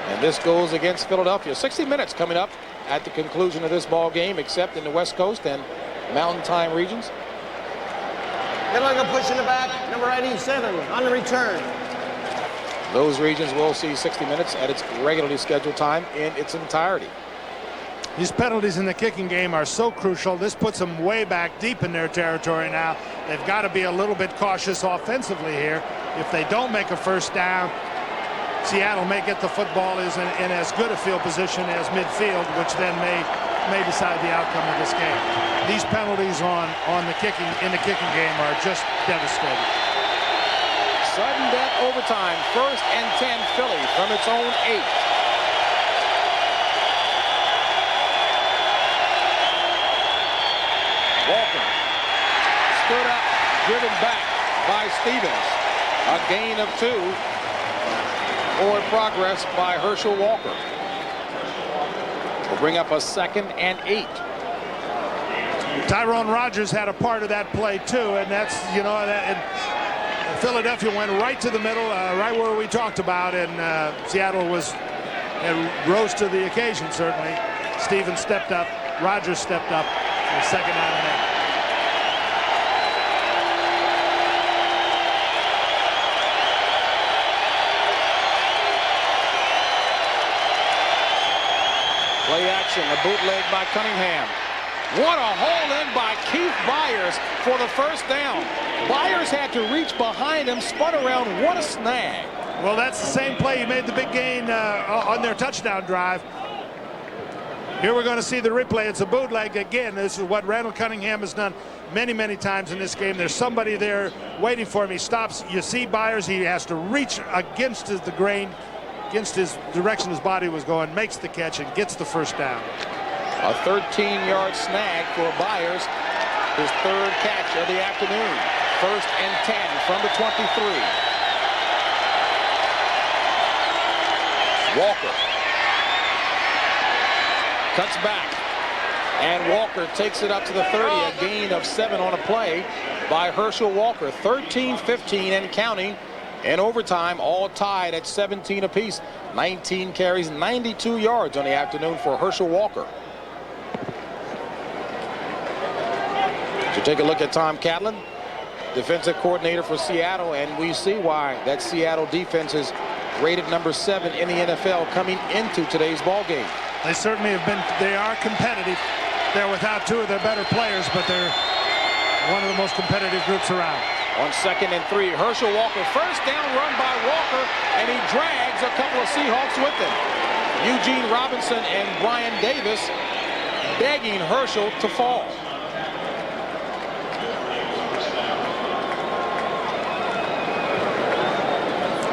And this goes against Philadelphia. 60 minutes coming up at the conclusion of this ball game, except in the West Coast and Mountain Time regions. Good luck on pushing the back. Number 87 on the return. Those regions will see 60 minutes at its regularly scheduled time in its entirety. These penalties in the kicking game are so crucial. This puts them way back deep in their territory now. They've got to be a little bit cautious offensively here. If they don't make a first down, Seattle may get the football in as good a field position as midfield, which then may decide the outcome of this game. These penalties in the kicking game are just devastating. Sudden death overtime. 1st and 10 Philly from its own 8. Walker stood up, driven back by Stevens. A gain of 2. Forward progress by Herschel Walker. Will bring up a 2nd and 8. Tyrone Rogers had a part of that play too, and that's, you know, and Philadelphia went right to the middle, right where we talked about, and Seattle rose to the occasion, certainly. Stevens stepped up, Rogers stepped up for 2nd and 8. Play action, a bootleg by Cunningham. What a hole in by Keith Byers for the first down. Byers had to reach behind him, spun around, what a snag. Well, that's the same play. He made the big gain on their touchdown drive. Here we're going to see the replay. It's a bootleg again. This is what Randall Cunningham has done many times in this game. There's somebody there waiting for him. He stops. You see Byers. He has to reach against the grain. against his direction his body was going, makes the catch and gets the first down. A 13-yard snag for Byers, his third catch of the afternoon. 1st and 10 from the 23. Walker cuts back, and Walker takes it up to the 30, a gain of 7 on a play by Herschel Walker. 13-15 and counting in overtime, all tied at 17 apiece. 19 carries, 92 yards on the afternoon for Herschel Walker. So take a look at Tom Catlin, defensive coordinator for Seattle, and we see why that Seattle defense is rated number 7 in the NFL coming into today's ball game. They certainly have been, they are competitive. They're without 2 of their better players, but they're one of the most competitive groups around. On 2nd and 3, Herschel Walker, first down run by Walker, and he drags a couple of Seahawks with him. Eugene Robinson and Brian Davis begging Herschel to fall.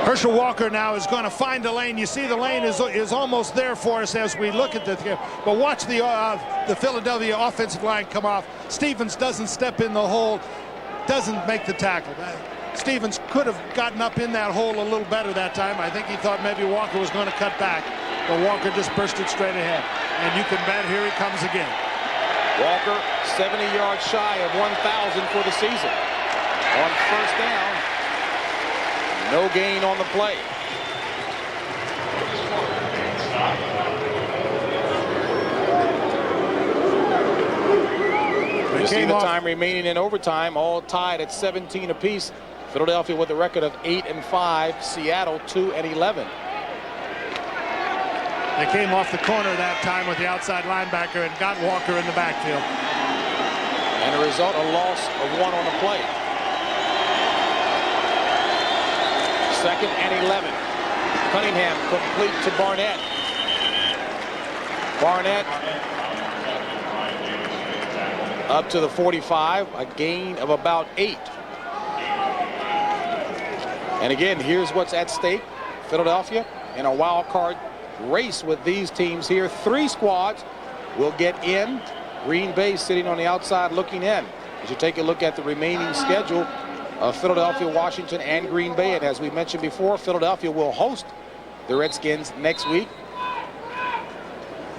Herschel Walker now is going to find the lane. You see the lane is almost there for us as we look at this. But watch the Philadelphia offensive line come off. Stevens doesn't step in the hole, doesn't make the tackle. Stevens could have gotten up in that hole a little better that time. I think he thought maybe Walker was going to cut back, but Walker just bursted straight ahead. And you can bet here he comes again. Walker 70 yards shy of 1,000 for the season. On 1st down, no gain on the play. You see the time remaining in overtime, all tied at 17 apiece. Philadelphia with a record of 8-5, Seattle 2-11. They came off the corner that time with the outside linebacker and got Walker in the backfield. And a result, a loss of 1 on the play. 2nd and 11. Cunningham complete to Barnett. Barnett up to the 45, a gain of about 8. And again, here's what's at stake. Philadelphia in a wild card race with these teams here. 3 squads will get in. Green Bay sitting on the outside looking in. As you take a look at the remaining schedule of Philadelphia, Washington, and Green Bay, and as we mentioned before, Philadelphia will host the Redskins next week.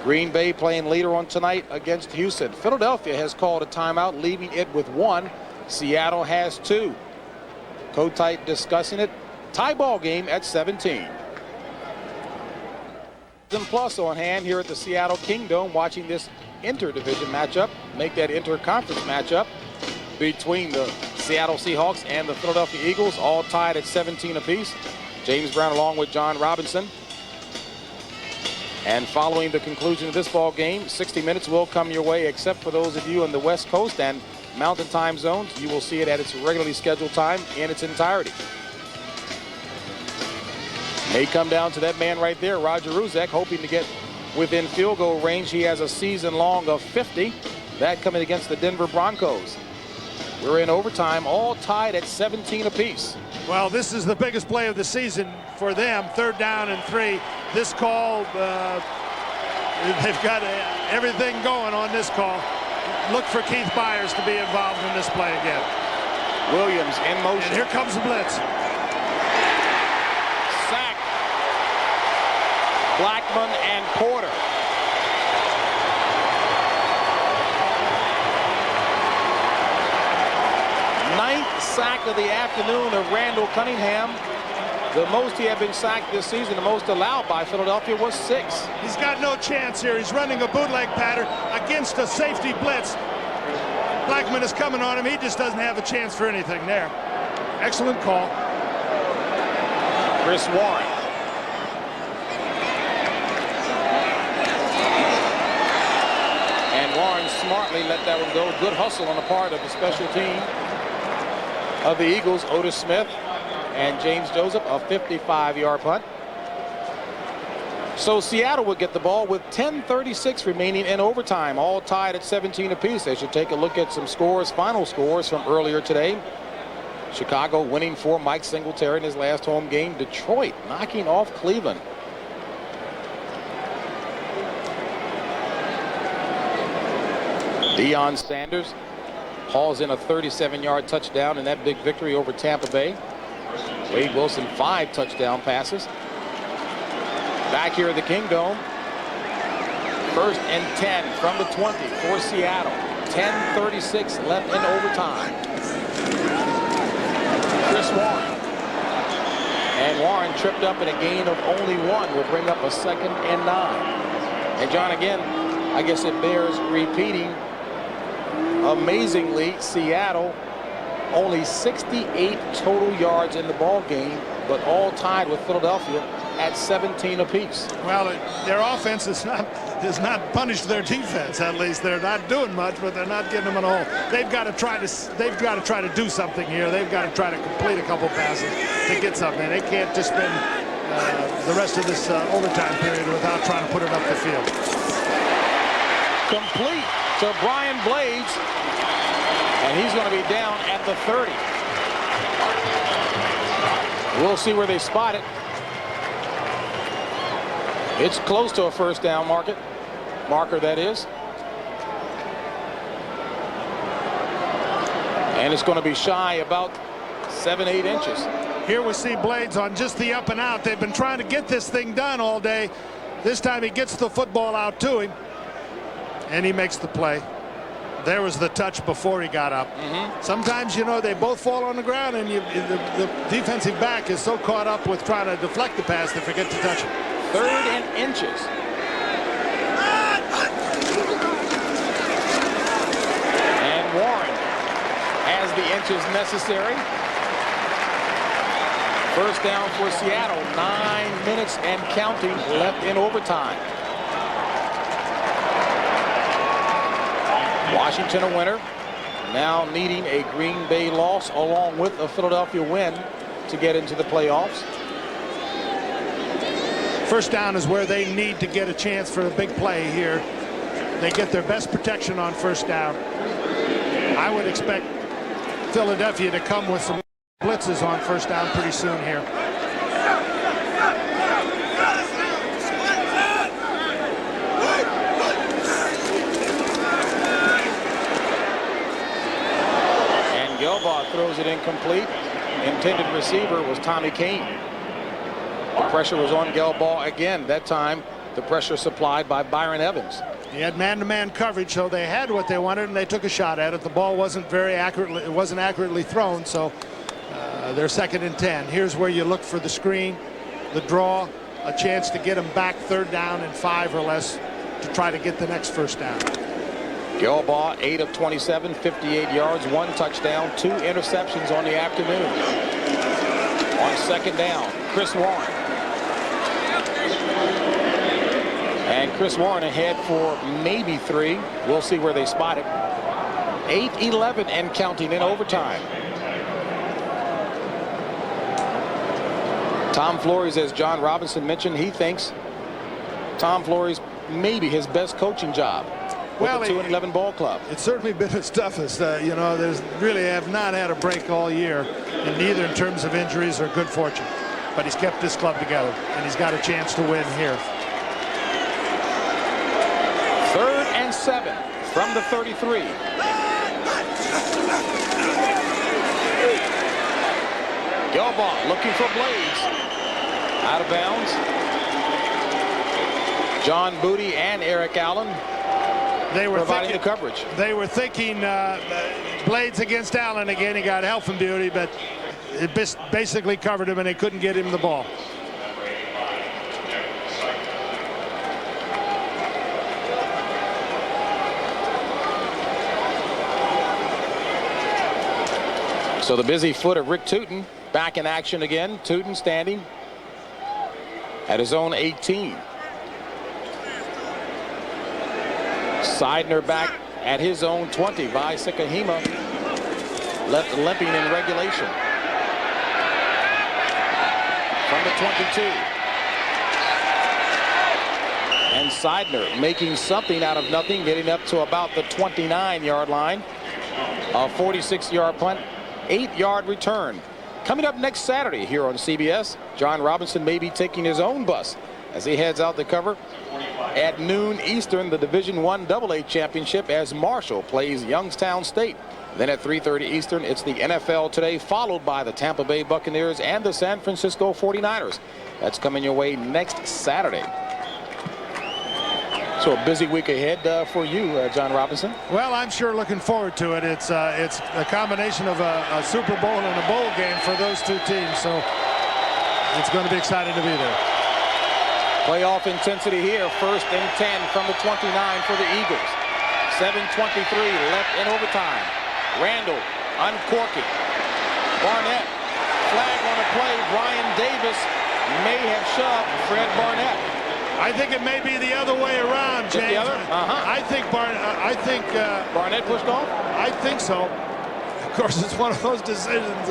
Green Bay playing later on tonight against Houston. Philadelphia has called a timeout, leaving it with 1. Seattle has 2. Kotite discussing it. Tie ball game at 17. Plus on hand here at the Seattle Kingdom, watching this interdivision matchup, make that interconference matchup between the Seattle Seahawks and the Philadelphia Eagles, all tied at 17 apiece. James Brown along with John Robinson. And following the conclusion of this ball game, 60 minutes will come your way, except for those of you on the West Coast and Mountain Time zones. You will see it at its regularly scheduled time in its entirety. May come down to that man right there, Roger Ruzek, hoping to get within field goal range. He has a season long of 50. That coming against the Denver Broncos. We're in overtime, all tied at 17 apiece. Well, this is the biggest play of the season for them. 3rd down and 3. This call, they've got everything going on this call. Look for Keith Byers to be involved in this play again. Williams in motion. And here comes the blitz. Sack. Blackman and Porter. Ninth sack of the afternoon of Randall Cunningham. The most he had been sacked this season, the most allowed by Philadelphia was 6. He's got no chance here. He's running a bootleg pattern against a safety blitz. Blackman is coming on him. He just doesn't have a chance for anything there. Excellent call. Chris Warren. And Warren smartly let that one go. Good hustle on the part of the special team of the Eagles, Otis Smith and James Joseph, a 55-yard punt. So Seattle would get the ball with 10:36 remaining in overtime, all tied at 17 apiece. They should take a look at some scores, final scores from earlier today. Chicago winning for Mike Singletary in his last home game. Detroit knocking off Cleveland Deion Sanders hauls in a 37-yard touchdown in that big victory over Tampa Bay. Wade Wilson 5 touchdown passes. Back here at the Kingdome. 1st and 10 from the 20 for Seattle. 10:36 left in overtime. Chris Warren. And Warren tripped up in a gain of only 1 will bring up a 2nd and 9. And John, again, I guess it bears repeating. Amazingly, Seattle only 68 total yards in the ball game, but all tied with Philadelphia at 17 apiece. Well, their offense has not punished their defense. At least they're not doing much, but they're not getting them in a hole. They've got to try to do something here. They've got to try to complete a couple passes to get something. They can't just spend the rest of this overtime period without trying to put it up the field. Complete to Brian Blades, and he's going to be down at the 30. We'll see where they spot it. It's close to a first down marker, that is. And it's going to be shy about 7-8 inches. Here we see Blades on just the up and out. They've been trying to get this thing done all day. This time he gets the football out to him, and he makes the play. There was the touch before he got up. Sometimes, you know, they both fall on the ground, and the defensive back is so caught up with trying to deflect the pass they forget to touch it. 3rd and inches. And Warren has the inches necessary. First down for Seattle. 9 minutes and counting left in overtime. Washington a winner, now needing a Green Bay loss along with a Philadelphia win to get into the playoffs. First down is where they need to get a chance for a big play here. They get their best protection on first down. I would expect Philadelphia to come with some blitzes on first down pretty soon here. Gelbaugh throws it incomplete. Intended receiver was Tommy Kane. The pressure was on Gelbaugh again. That time, the pressure supplied by Byron Evans. He had man-to-man coverage, so they had what they wanted, and they took a shot at it. The ball wasn't very accurately. It wasn't accurately thrown, so they're 2nd and 10. Here's where you look for the screen, the draw, a chance to get them back 3rd down and 5 or less to try to get the next first down. Gelbaugh, 8 of 27, 58 yards, 1 touchdown, 2 interceptions on the afternoon. On 2nd down, Chris Warren. And Chris Warren ahead for maybe 3. We'll see where they spot it. 8-11 and counting in overtime. Tom Flores, as John Robinson mentioned, he thinks Tom Flores maybe his best coaching job. Well, the 2-11 ball club. It's certainly been his toughest. You know, there's really have not had a break all year, and neither in terms of injuries or good fortune. But he's kept this club together, and he's got a chance to win here. 3rd and 7 from the 33. Gelbaugh looking for Blades. Out of bounds. John Booty and Eric Allen. They were providing the coverage. They were thinking Blades against Allen again. He got health and beauty, but it basically covered him, and they couldn't get him the ball. So the busy foot of Rick Tootin back in action again. Tootin standing at his own 18. Seidner back at his own 20 by Sikahema, left limping in regulation. From the 22. And Seidner making something out of nothing, getting up to about the 29-yard line. A 46-yard punt, 8-yard return. Coming up next Saturday here on CBS, John Robinson may be taking his own bus as he heads out to cover at noon Eastern the Division I AA championship as Marshall plays Youngstown State. Then at 3:30 Eastern, it's the NFL Today, followed by the Tampa Bay Buccaneers and the San Francisco 49ers. That's coming your way next Saturday. So a busy week ahead for you, John Robinson. Well, I'm sure looking forward to it. It's a combination of a Super Bowl and a bowl game for those two teams, so it's going to be exciting to be there. Playoff intensity here. 1st and 10 from the 29 for the Eagles. 7:23 left in overtime. Randall uncorking. Barnett, flag on the play. Brian Davis may have shoved Fred Barnett. I think it may be the other way around, James. The other? I think Barnett pushed off? I think so. Of course, it's one of those decisions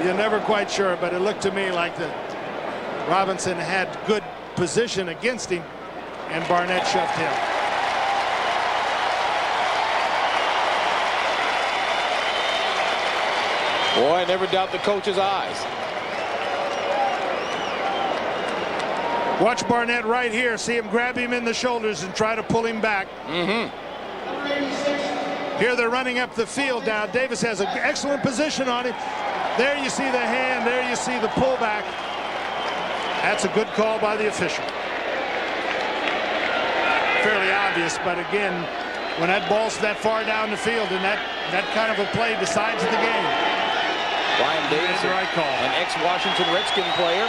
you're never quite sure, but it looked to me like that Robinson had good position against him, and Barnett shoved him. Boy, never doubt the coach's eyes. Watch Barnett right here. See him grab him in the shoulders and try to pull him back. Here they're running up the field now. Davis has an excellent position on him. There you see the hand. There you see the pullback. That's a good call by the official. Fairly obvious, but again, when that ball's that far down the field and that kind of a play decides the game. Brian Davis, the right call. An ex-Washington Redskin player.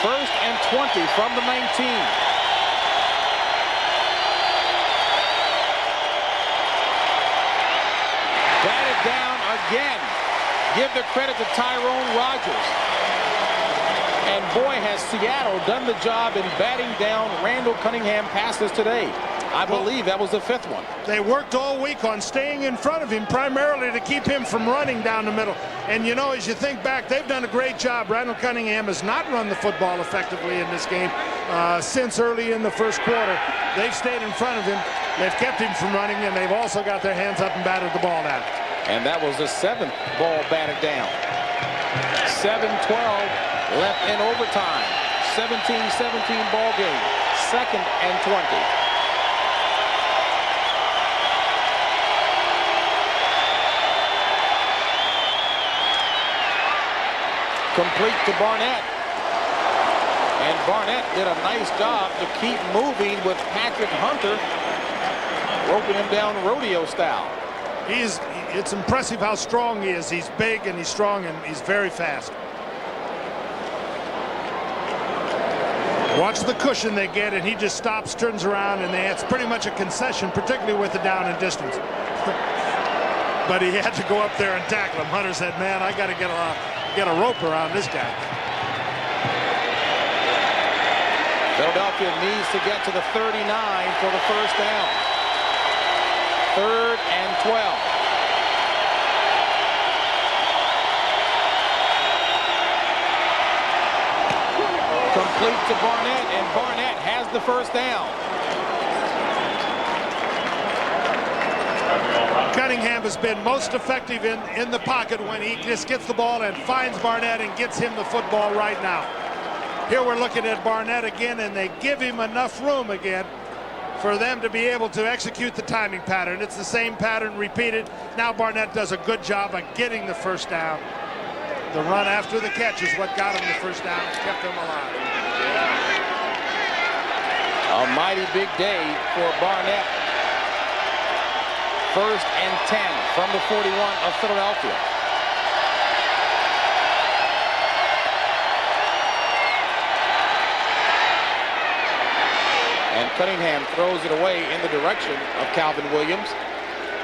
1st and 20 from the 19. Batted down again. Give the credit to Tyrone Rogers. And boy, has Seattle done the job in batting down Randall Cunningham passes today. I believe that was the 5th one. They worked all week on staying in front of him, primarily to keep him from running down the middle. And, you know, as you think back, they've done a great job. Randall Cunningham has not run the football effectively in this game since early in the first quarter. They've stayed in front of him. They've kept him from running, and they've also got their hands up and batted the ball down. And that was the 7th ball batted down. 7:12 left in overtime. 17-17 ball game. 2nd and 20. Complete to Barnett. And Barnett did a nice job to keep moving with Patrick Hunter roping him down rodeo style. It's impressive how strong he is. He's big and he's strong and he's very fast. Watch the cushion they get, and he just stops, turns around, and it's pretty much a concession, particularly with the down and distance. But he had to go up there and tackle him. Hunter said, man, I got to get a rope around this guy. Philadelphia needs to get to the 39 for the 1st down. 3rd and 12. Complete to Barnett, and Barnett has the 1st down. Cunningham has been most effective in the pocket when he just gets the ball and finds Barnett and gets him the football right now. Here we're looking at Barnett again, and they give him enough room again for them to be able to execute the timing pattern. It's the same pattern repeated. Now Barnett does a good job of getting the 1st down. The run after the catch is what got him the 1st down, kept him alive. A mighty big day for Barnett. 1st and 10 from the 41 of Philadelphia. And Cunningham throws it away in the direction of Calvin Williams.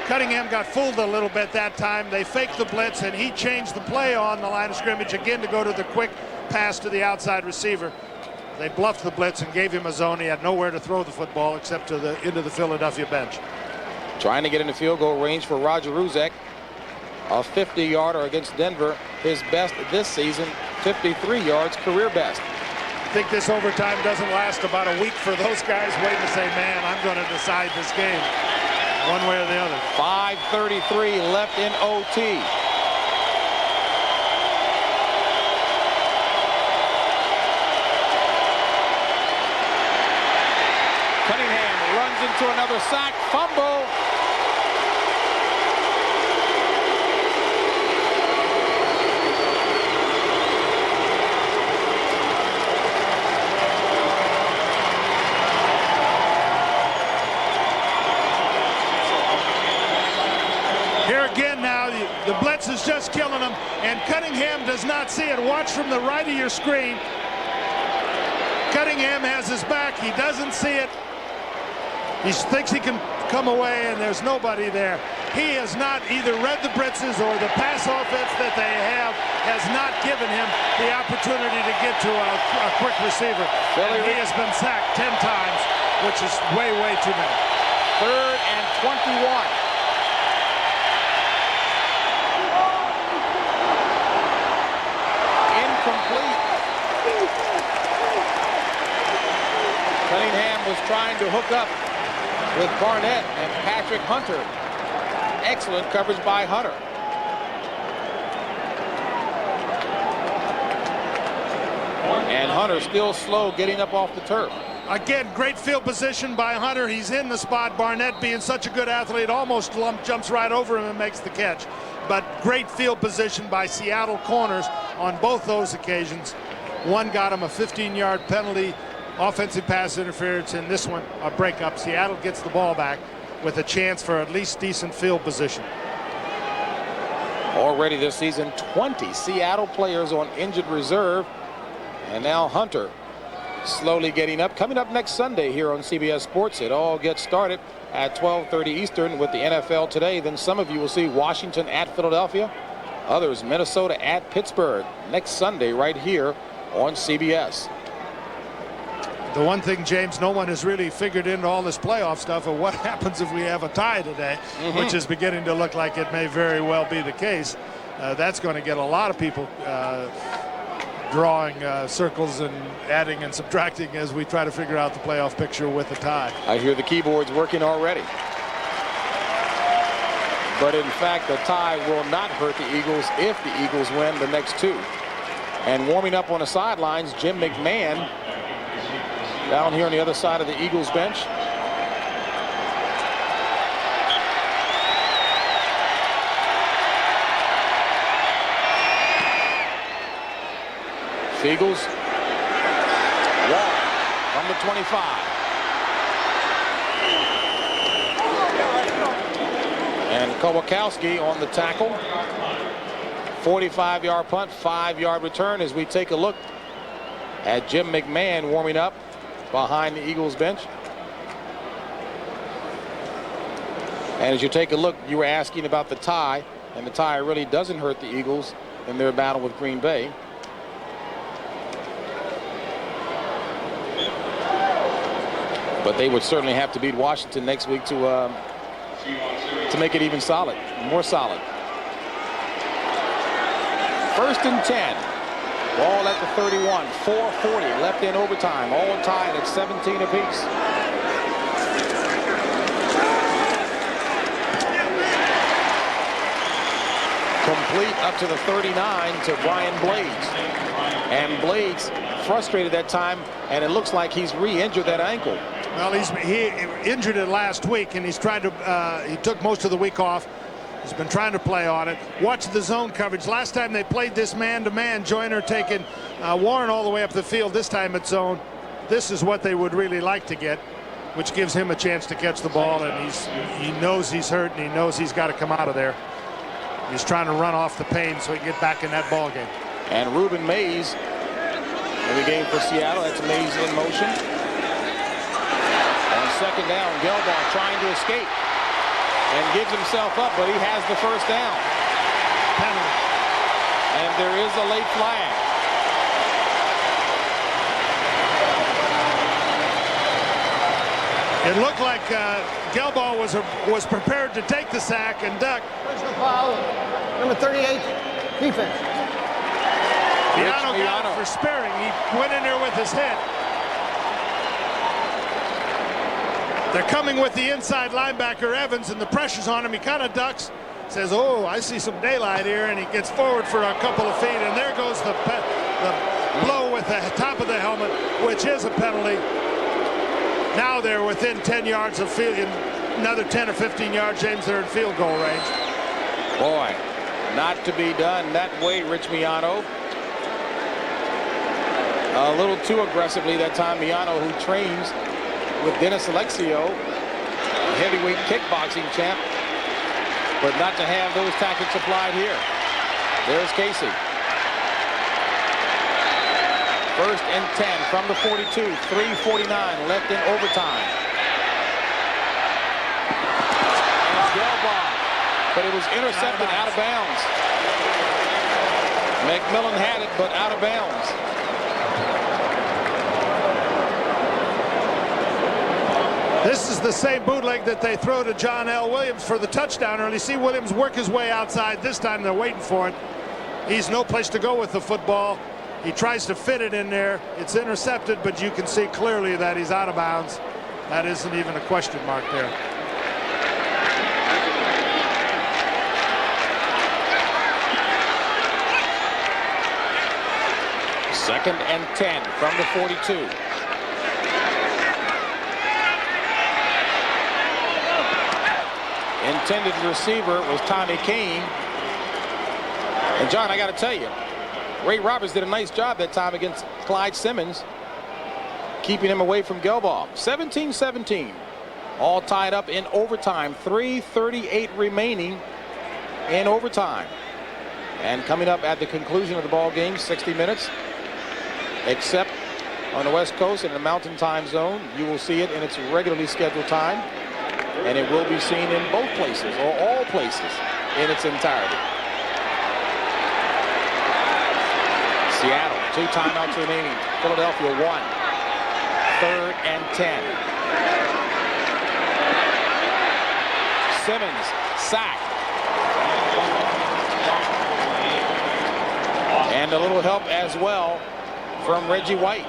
Cunningham got fooled a little bit that time. They faked the blitz, and he changed the play on the line of scrimmage again to go to the quick pass to the outside receiver. They bluffed the blitz and gave him a zone. He had nowhere to throw the football except to into the Philadelphia bench. Trying to get into field goal range for Roger Ruzek. A 50-yarder against Denver, his best this season, 53 yards, career best. I think this overtime doesn't last about a week for those guys waiting to say, man, I'm going to decide this game one way or the other. 5:33 left in OT. into another sack, fumble. Here again now, the blitz is just killing him, and Cunningham does not see it. Watch from the right of your screen. Cunningham has his back. He doesn't see it. He thinks he can come away, and there's nobody there. He has not either read the blitzes or the pass offense that they have has not given him the opportunity to get to a quick receiver. And he has been sacked 10 times, which is way, way too many. 3rd and 21. Incomplete. Cunningham was trying to hook up with Barnett and Patrick Hunter. Excellent coverage by Hunter. And Hunter still slow getting up off the turf. Again, great field position by Hunter. He's in the spot. Barnett, being such a good athlete, almost jumps right over him and makes the catch. But great field position by Seattle corners on both those occasions. One got him a 15-yard penalty, offensive pass interference, and this one a breakup. Seattle gets the ball back with a chance for at least decent field position. Already this season, 20 Seattle players on injured reserve. And now Hunter slowly getting up. Coming up next Sunday here on CBS Sports, it all gets started at 12:30 Eastern with the NFL Today. Then some of you will see Washington at Philadelphia. Others, Minnesota at Pittsburgh. Next Sunday right here on CBS. The one thing, James, no one has really figured into all this playoff stuff of what happens if we have a tie today, which is beginning to look like it may very well be the case. That's going to get a lot of people drawing circles and adding and subtracting as we try to figure out the playoff picture with a tie. I hear the keyboards working already. But in fact, the tie will not hurt the Eagles if the Eagles win the next two. And warming up on the sidelines, Jim McMahon down here on the other side of the Eagles bench. Eagles walk from the 25. And Kowalkowski on the tackle. 45-yard punt, 5-yard return as we take a look at Jim McMahon warming up behind the Eagles bench. And as you take a look, you were asking about the tie, and the tie really doesn't hurt the Eagles in their battle with Green Bay. But they would certainly have to beat Washington next week to make it even solid, more solid. 1st and 10. Ball at the 31. 4:40 left in overtime. All tied at 17 apiece. Complete up to the 39 to Brian Blades. And Blades frustrated that time, and it looks like he's re-injured that ankle. Well, he injured it last week, and he's tried to. He took most of the week off. He's been trying to play on it. Watch the zone coverage. Last time they played this man-to-man, Joyner taking Warren all the way up the field. This time it's zone. This is what they would really like to get, which gives him a chance to catch the ball. And he knows he's hurt, and he knows he's got to come out of there. He's trying to run off the pain so he can get back in that ball game. And Ruben Mays in the game for Seattle. That's Mays in motion. On 2nd down, Gelbaugh trying to escape and gives himself up, but he has the 1st down. Penalty. And there is a late flag. It looked like Gelbaugh was prepared to take the sack and duck. Personal foul, number 38, defense. Miano got it for sparing. He went in there with his head. They're coming with the inside linebacker, Evans, and the pressure's on him. He kind of ducks, says, oh, I see some daylight here, and he gets forward for a couple of feet, and there goes the blow with the top of the helmet, which is a penalty. Now they're within 10 yards of field, another 10 or 15 yards, James, they're in field goal range. Boy, not to be done that way, Rich Miano. A little too aggressively that time. Miano, who trains with Dennis Alexio, heavyweight kickboxing champ, but not to have those tactics applied here. There's Casey. 1st and 10 from the 42. 3:49 left in overtime. And Gelbaugh, but it was intercepted out of bounds. McMillan had it, but out of bounds. This is the same bootleg that they throw to John L. Williams for the touchdown early. See Williams work his way outside. This time they're waiting for it. He's no place to go with the football. He tries to fit it in there. It's intercepted, but you can see clearly that he's out of bounds. That isn't even a question mark there. Second and 10 from the 42. Intended receiver was Tommy Kane. And John, I got to tell you, Ray Roberts did a nice job that time against Clyde Simmons, keeping him away from Gelbaugh. 17-17, all tied up in overtime. 3:38 remaining in overtime. And coming up at the conclusion of the ball game, 60 minutes, except on the West Coast in the Mountain Time Zone, you will see it in its regularly scheduled time, and it will be seen in both places, or all places, in its entirety. Seattle, 2 timeouts remaining. Philadelphia 1. 3rd and 10. Simmons sacked. And a little help as well from Reggie White.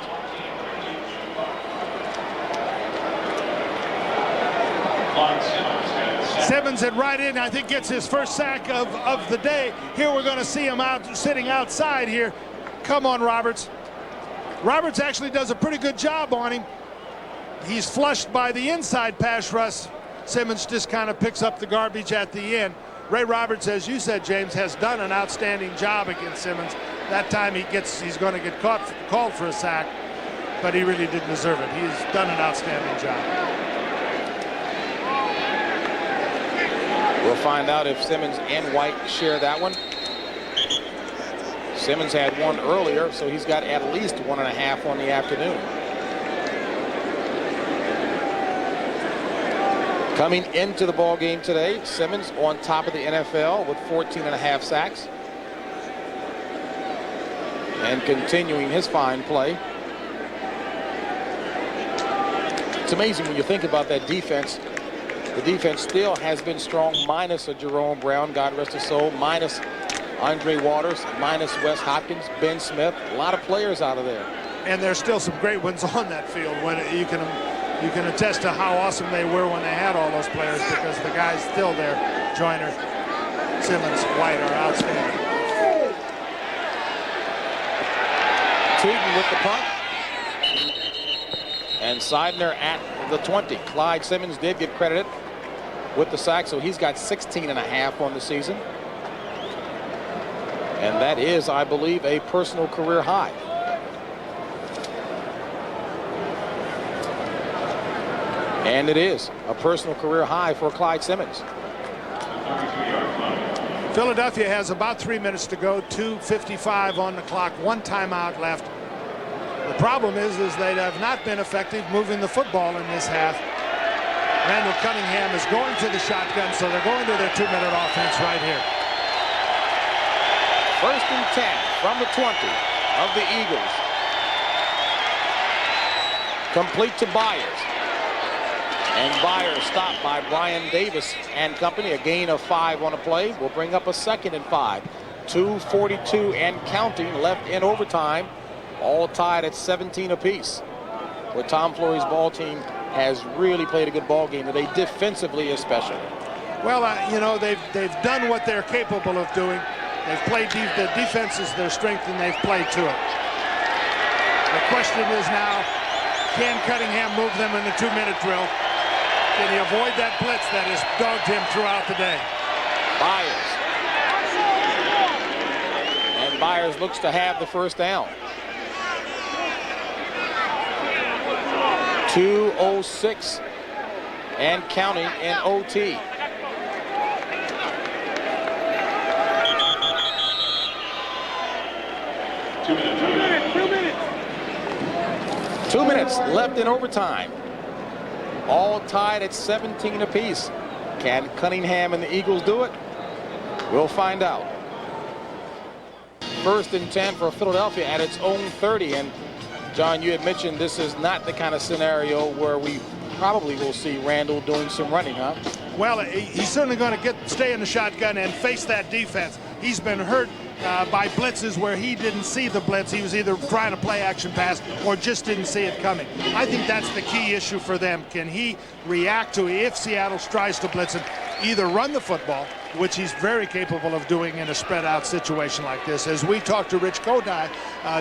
Simmons at right in, I think, gets his first sack of the day. Here we're going to see him out sitting outside here. Come on, Roberts. Roberts actually does a pretty good job on him. He's flushed by the inside pass rush. Simmons just kind of picks up the garbage at the end. Ray Roberts, as you said, James, has done an outstanding job against Simmons. That time he's going to get called for a sack, but he really didn't deserve it. He's done an outstanding job. We'll find out if Simmons and White share that one. Simmons had one earlier, so he's got at least 1.5 on the afternoon. Coming into the ball game today, Simmons on top of the NFL with 14.5 sacks. And continuing his fine play. It's amazing when you think about that defense. The defense still has been strong, minus a Jerome Brown, God rest his soul, minus Andre Waters, minus Wes Hopkins, Ben Smith, a lot of players out of there. And there's still some great ones on that field. When you can attest to how awesome they were when they had all those players, because the guys still there, Joyner, Simmons, White, are outstanding. Tootin with the punt. And Seidner at the 20. Clyde Simmons did get credited with the sack, so he's got 16.5 on the season. And that is, I believe, a personal career high. And it is a personal career high for Clyde Simmons. Philadelphia has about 3 minutes to go, 2:55 on the clock, 1 timeout left. The problem is they have not been effective moving the football in this half. Randall Cunningham is going to the shotgun, so they're going to their 2-minute offense right here. 1st and 10 from the 20 of the Eagles. Complete to Byers. And Byers stopped by Brian Davis and company. A gain of 5 on a play will bring up a 2nd and 5. 2:42 and counting left in overtime. All tied at 17 apiece. Where Tom Flory's ball team has really played a good ball game today, defensively especially. Well, you know, they've done what they're capable of doing. They've played the defense is their strength, and they've played to it. The question is now, Can Cunningham move them in the 2-minute drill? Can he avoid that blitz that has dogged him throughout the day? Byers. And Byers looks to have the first down. 2:06 and counting in OT. Two minutes left in overtime. All tied at 17 apiece. Can Cunningham and the Eagles do it? We'll find out. 1st and 10 for Philadelphia at its own 30. And John, you had mentioned this is not the kind of scenario where we probably will see Randall doing some running, huh? Well, he's certainly going to stay in the shotgun and face that defense. He's been hurt by blitzes where he didn't see the blitz. He was either trying to play action pass or just didn't see it coming. I think that's the key issue for them. Can he react to, if Seattle tries to blitz him, either run the football, which he's very capable of doing in a spread out situation like this. As we talked to Rich Kodai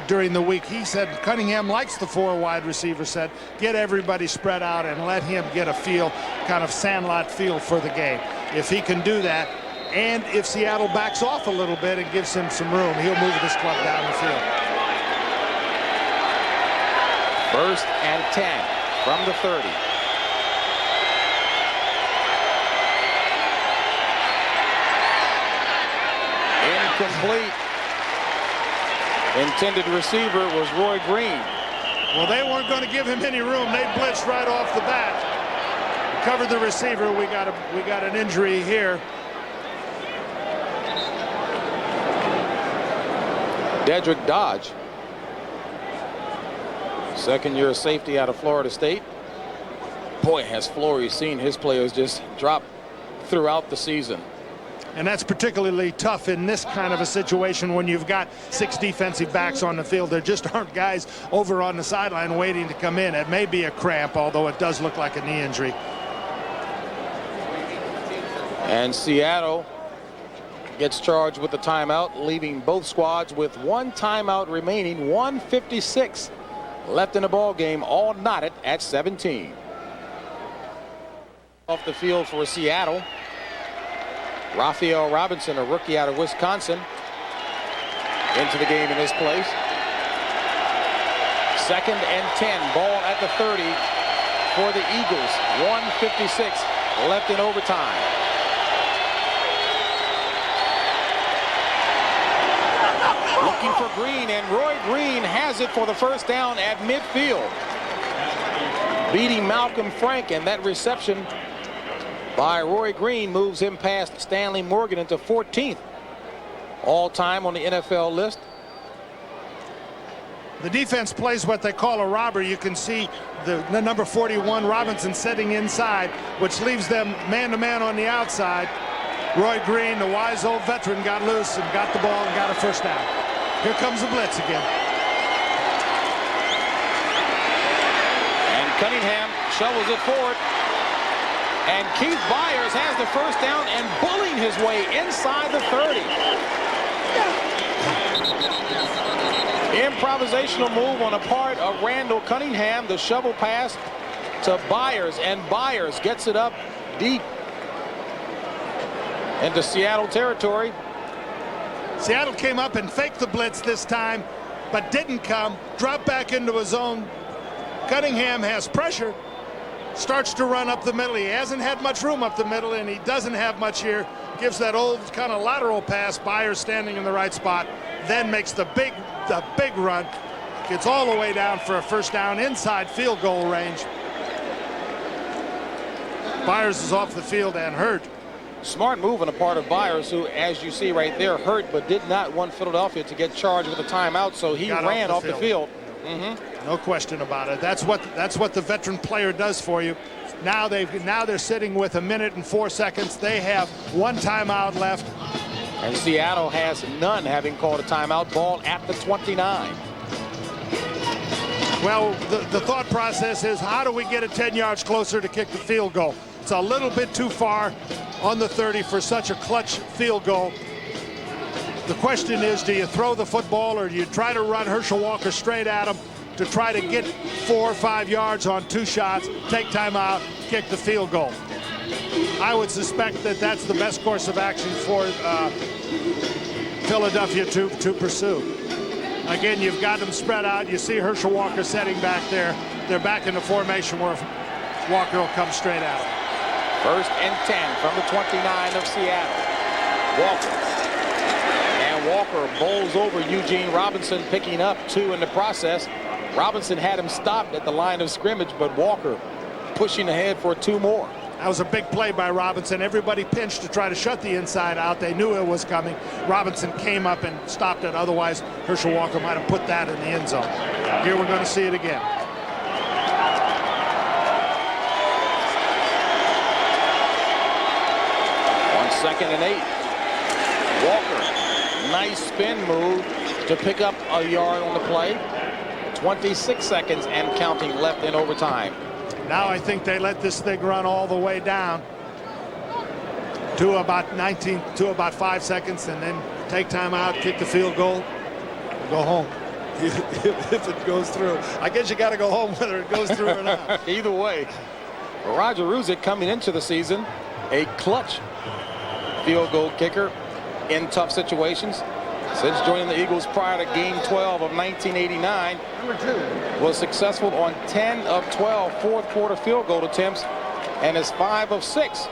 during the week, he said Cunningham likes the 4 wide receiver set. Get everybody spread out and let him get a feel, kind of sandlot feel for the game. If he can do that, and if Seattle backs off a little bit and gives him some room, he'll move this club down the field. 1st and 10 from the 30. Incomplete. Intended receiver was Roy Green. Well, they weren't going to give him any room. They blitzed right off the bat. Covered the receiver. We got an injury here. Dedrick Dodge, 2nd-year safety out of Florida State. Boy, has Flory seen his players just drop throughout the season. And that's particularly tough in this kind of a situation when you've got 6 defensive backs on the field. There just aren't guys over on the sideline waiting to come in. It may be a cramp, although it does look like a knee injury. And Seattle gets charged with the timeout, leaving both squads with 1 timeout remaining. 1:56 left in the ball game, all knotted at 17. Off the field for Seattle, Raphael Robinson, a rookie out of Wisconsin, into the game in this place. 2nd and 10, ball at the 30 for the Eagles. 1:56 left in overtime. Looking for Green, and Roy Green has it for the first down at midfield, beating Malcolm Frank, and that reception by Roy Green moves him past Stanley Morgan into 14th all-time on the NFL list. The defense plays what they call a robber. You can see the number 41 Robinson sitting inside, which leaves them man-to-man on the outside. Roy Green, the wise old veteran, got loose and got the ball and got a first down. Here comes the blitz again. And Cunningham shovels it forward. And Keith Byers has the first down and bullying his way inside the 30. Improvisational move on the part of Randall Cunningham. The shovel pass to Byers, and Byers gets it up deep into Seattle territory. Seattle came up and faked the blitz this time, but didn't come. Dropped back into his zone. Cunningham has pressure. Starts to run up the middle. He hasn't had much room up the middle, and he doesn't have much here. Gives that old kind of lateral pass. Byers standing in the right spot. Then makes the big run. Gets all the way down for a first down inside field goal range. Byers is off the field and hurt. Smart move on the part of Byers, who, as you see right there, hurt but did not want Philadelphia to get charged with a timeout, so he ran off the field. No question about it. That's what the veteran player does for you. Now they're sitting with 1 minute and 4 seconds. They have 1 timeout left. And Seattle has none, having called a timeout. Ball at the 29. Well, the thought process is, how do we get it 10 yards closer to kick the field goal? It's a little bit too far on the 30 for such a clutch field goal. The question is, do you throw the football or do you try to run Herschel Walker straight at him to try to get 4 or 5 yards on 2 shots, take time out, kick the field goal. I would suspect that that's the best course of action for Philadelphia to pursue. Again, you've got them spread out. You see Herschel Walker setting back there. They're back in the formation where Walker will come straight at him. 1st and 10 from the 29 of Seattle. Walker. And Walker bowls over Eugene Robinson, picking up 2 in the process. Robinson had him stopped at the line of scrimmage, but Walker pushing ahead for 2 more. That was a big play by Robinson. Everybody pinched to try to shut the inside out. They knew it was coming. Robinson came up and stopped it. Otherwise, Herschel Walker might have put that in the end zone. Here we're going to see it again. On 2nd and 8. Walker, nice spin move to pick up a yard on the play. 26 seconds and counting left in overtime. Now I think they let this thing run all the way down to about 5 seconds, and then take time out, kick the field goal, go home. If it goes through. I guess you got to go home whether it goes through or not. Either way. Roger Ruzick, coming into the season, a clutch field goal kicker in tough situations. Since joining the Eagles prior to Game 12 of 1989, was successful on 10 of 12 4th-quarter field goal attempts, and is 5 of 6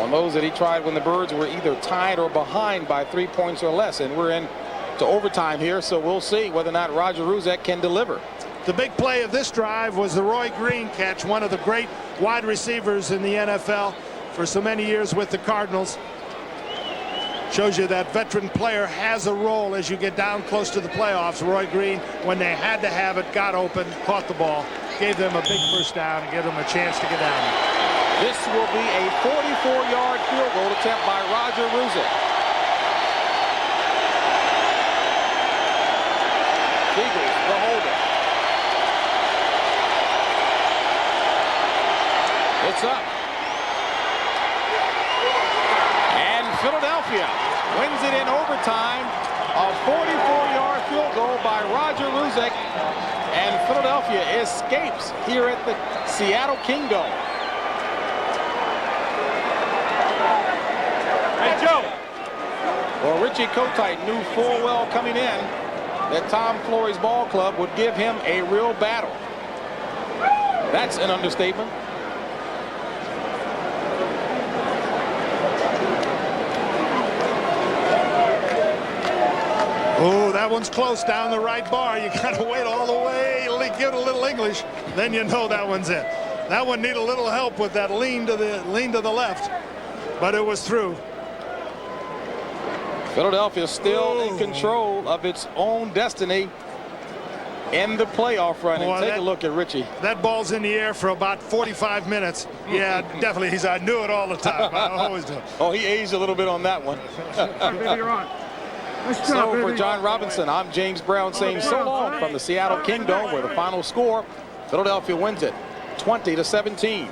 on those that he tried when the Birds were either tied or behind by 3 points or less. And we're into overtime here, so we'll see whether or not Roger Ruzick can deliver. The big play of this drive was the Roy Green catch, one of the great wide receivers in the NFL for so many years with the Cardinals. Shows you that veteran player has a role as you get down close to the playoffs. Roy Green, when they had to have it, got open, caught the ball, gave them a big first down and gave them a chance to get down. This will be a 44-yard field goal attempt by Roger Ruzick. Eagles, the holder. It's up. And Philadelphia wins it in overtime. A 44-yard field goal by Roger Ruzick. And Philadelphia escapes here at the Seattle Kingdom. Hey, Joe. Well, Richie Kotite knew full well coming in that Tom Flory's ball club would give him a real battle. That's an understatement. Oh, that one's close down the right bar. You got to wait all the way, give it a little English, then you know that one's it. That one needed a little help with that lean to the left, but it was through. Philadelphia still in control of its own destiny in the playoff run. And take a look at Richie. That ball's in the air for about 45 minutes. Yeah, definitely. I knew it all the time. I always do. Oh, he aged a little bit on that one. So for John Robinson, I'm James Brown saying so long from the Seattle Kingdom, where the final score, Philadelphia wins it 20-17.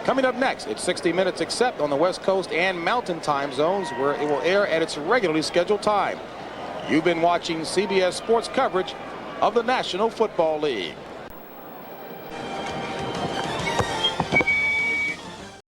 Coming up next, it's 60 Minutes except on the West Coast and Mountain time zones, where it will air at its regularly scheduled time. You've been watching CBS Sports coverage of the National Football League.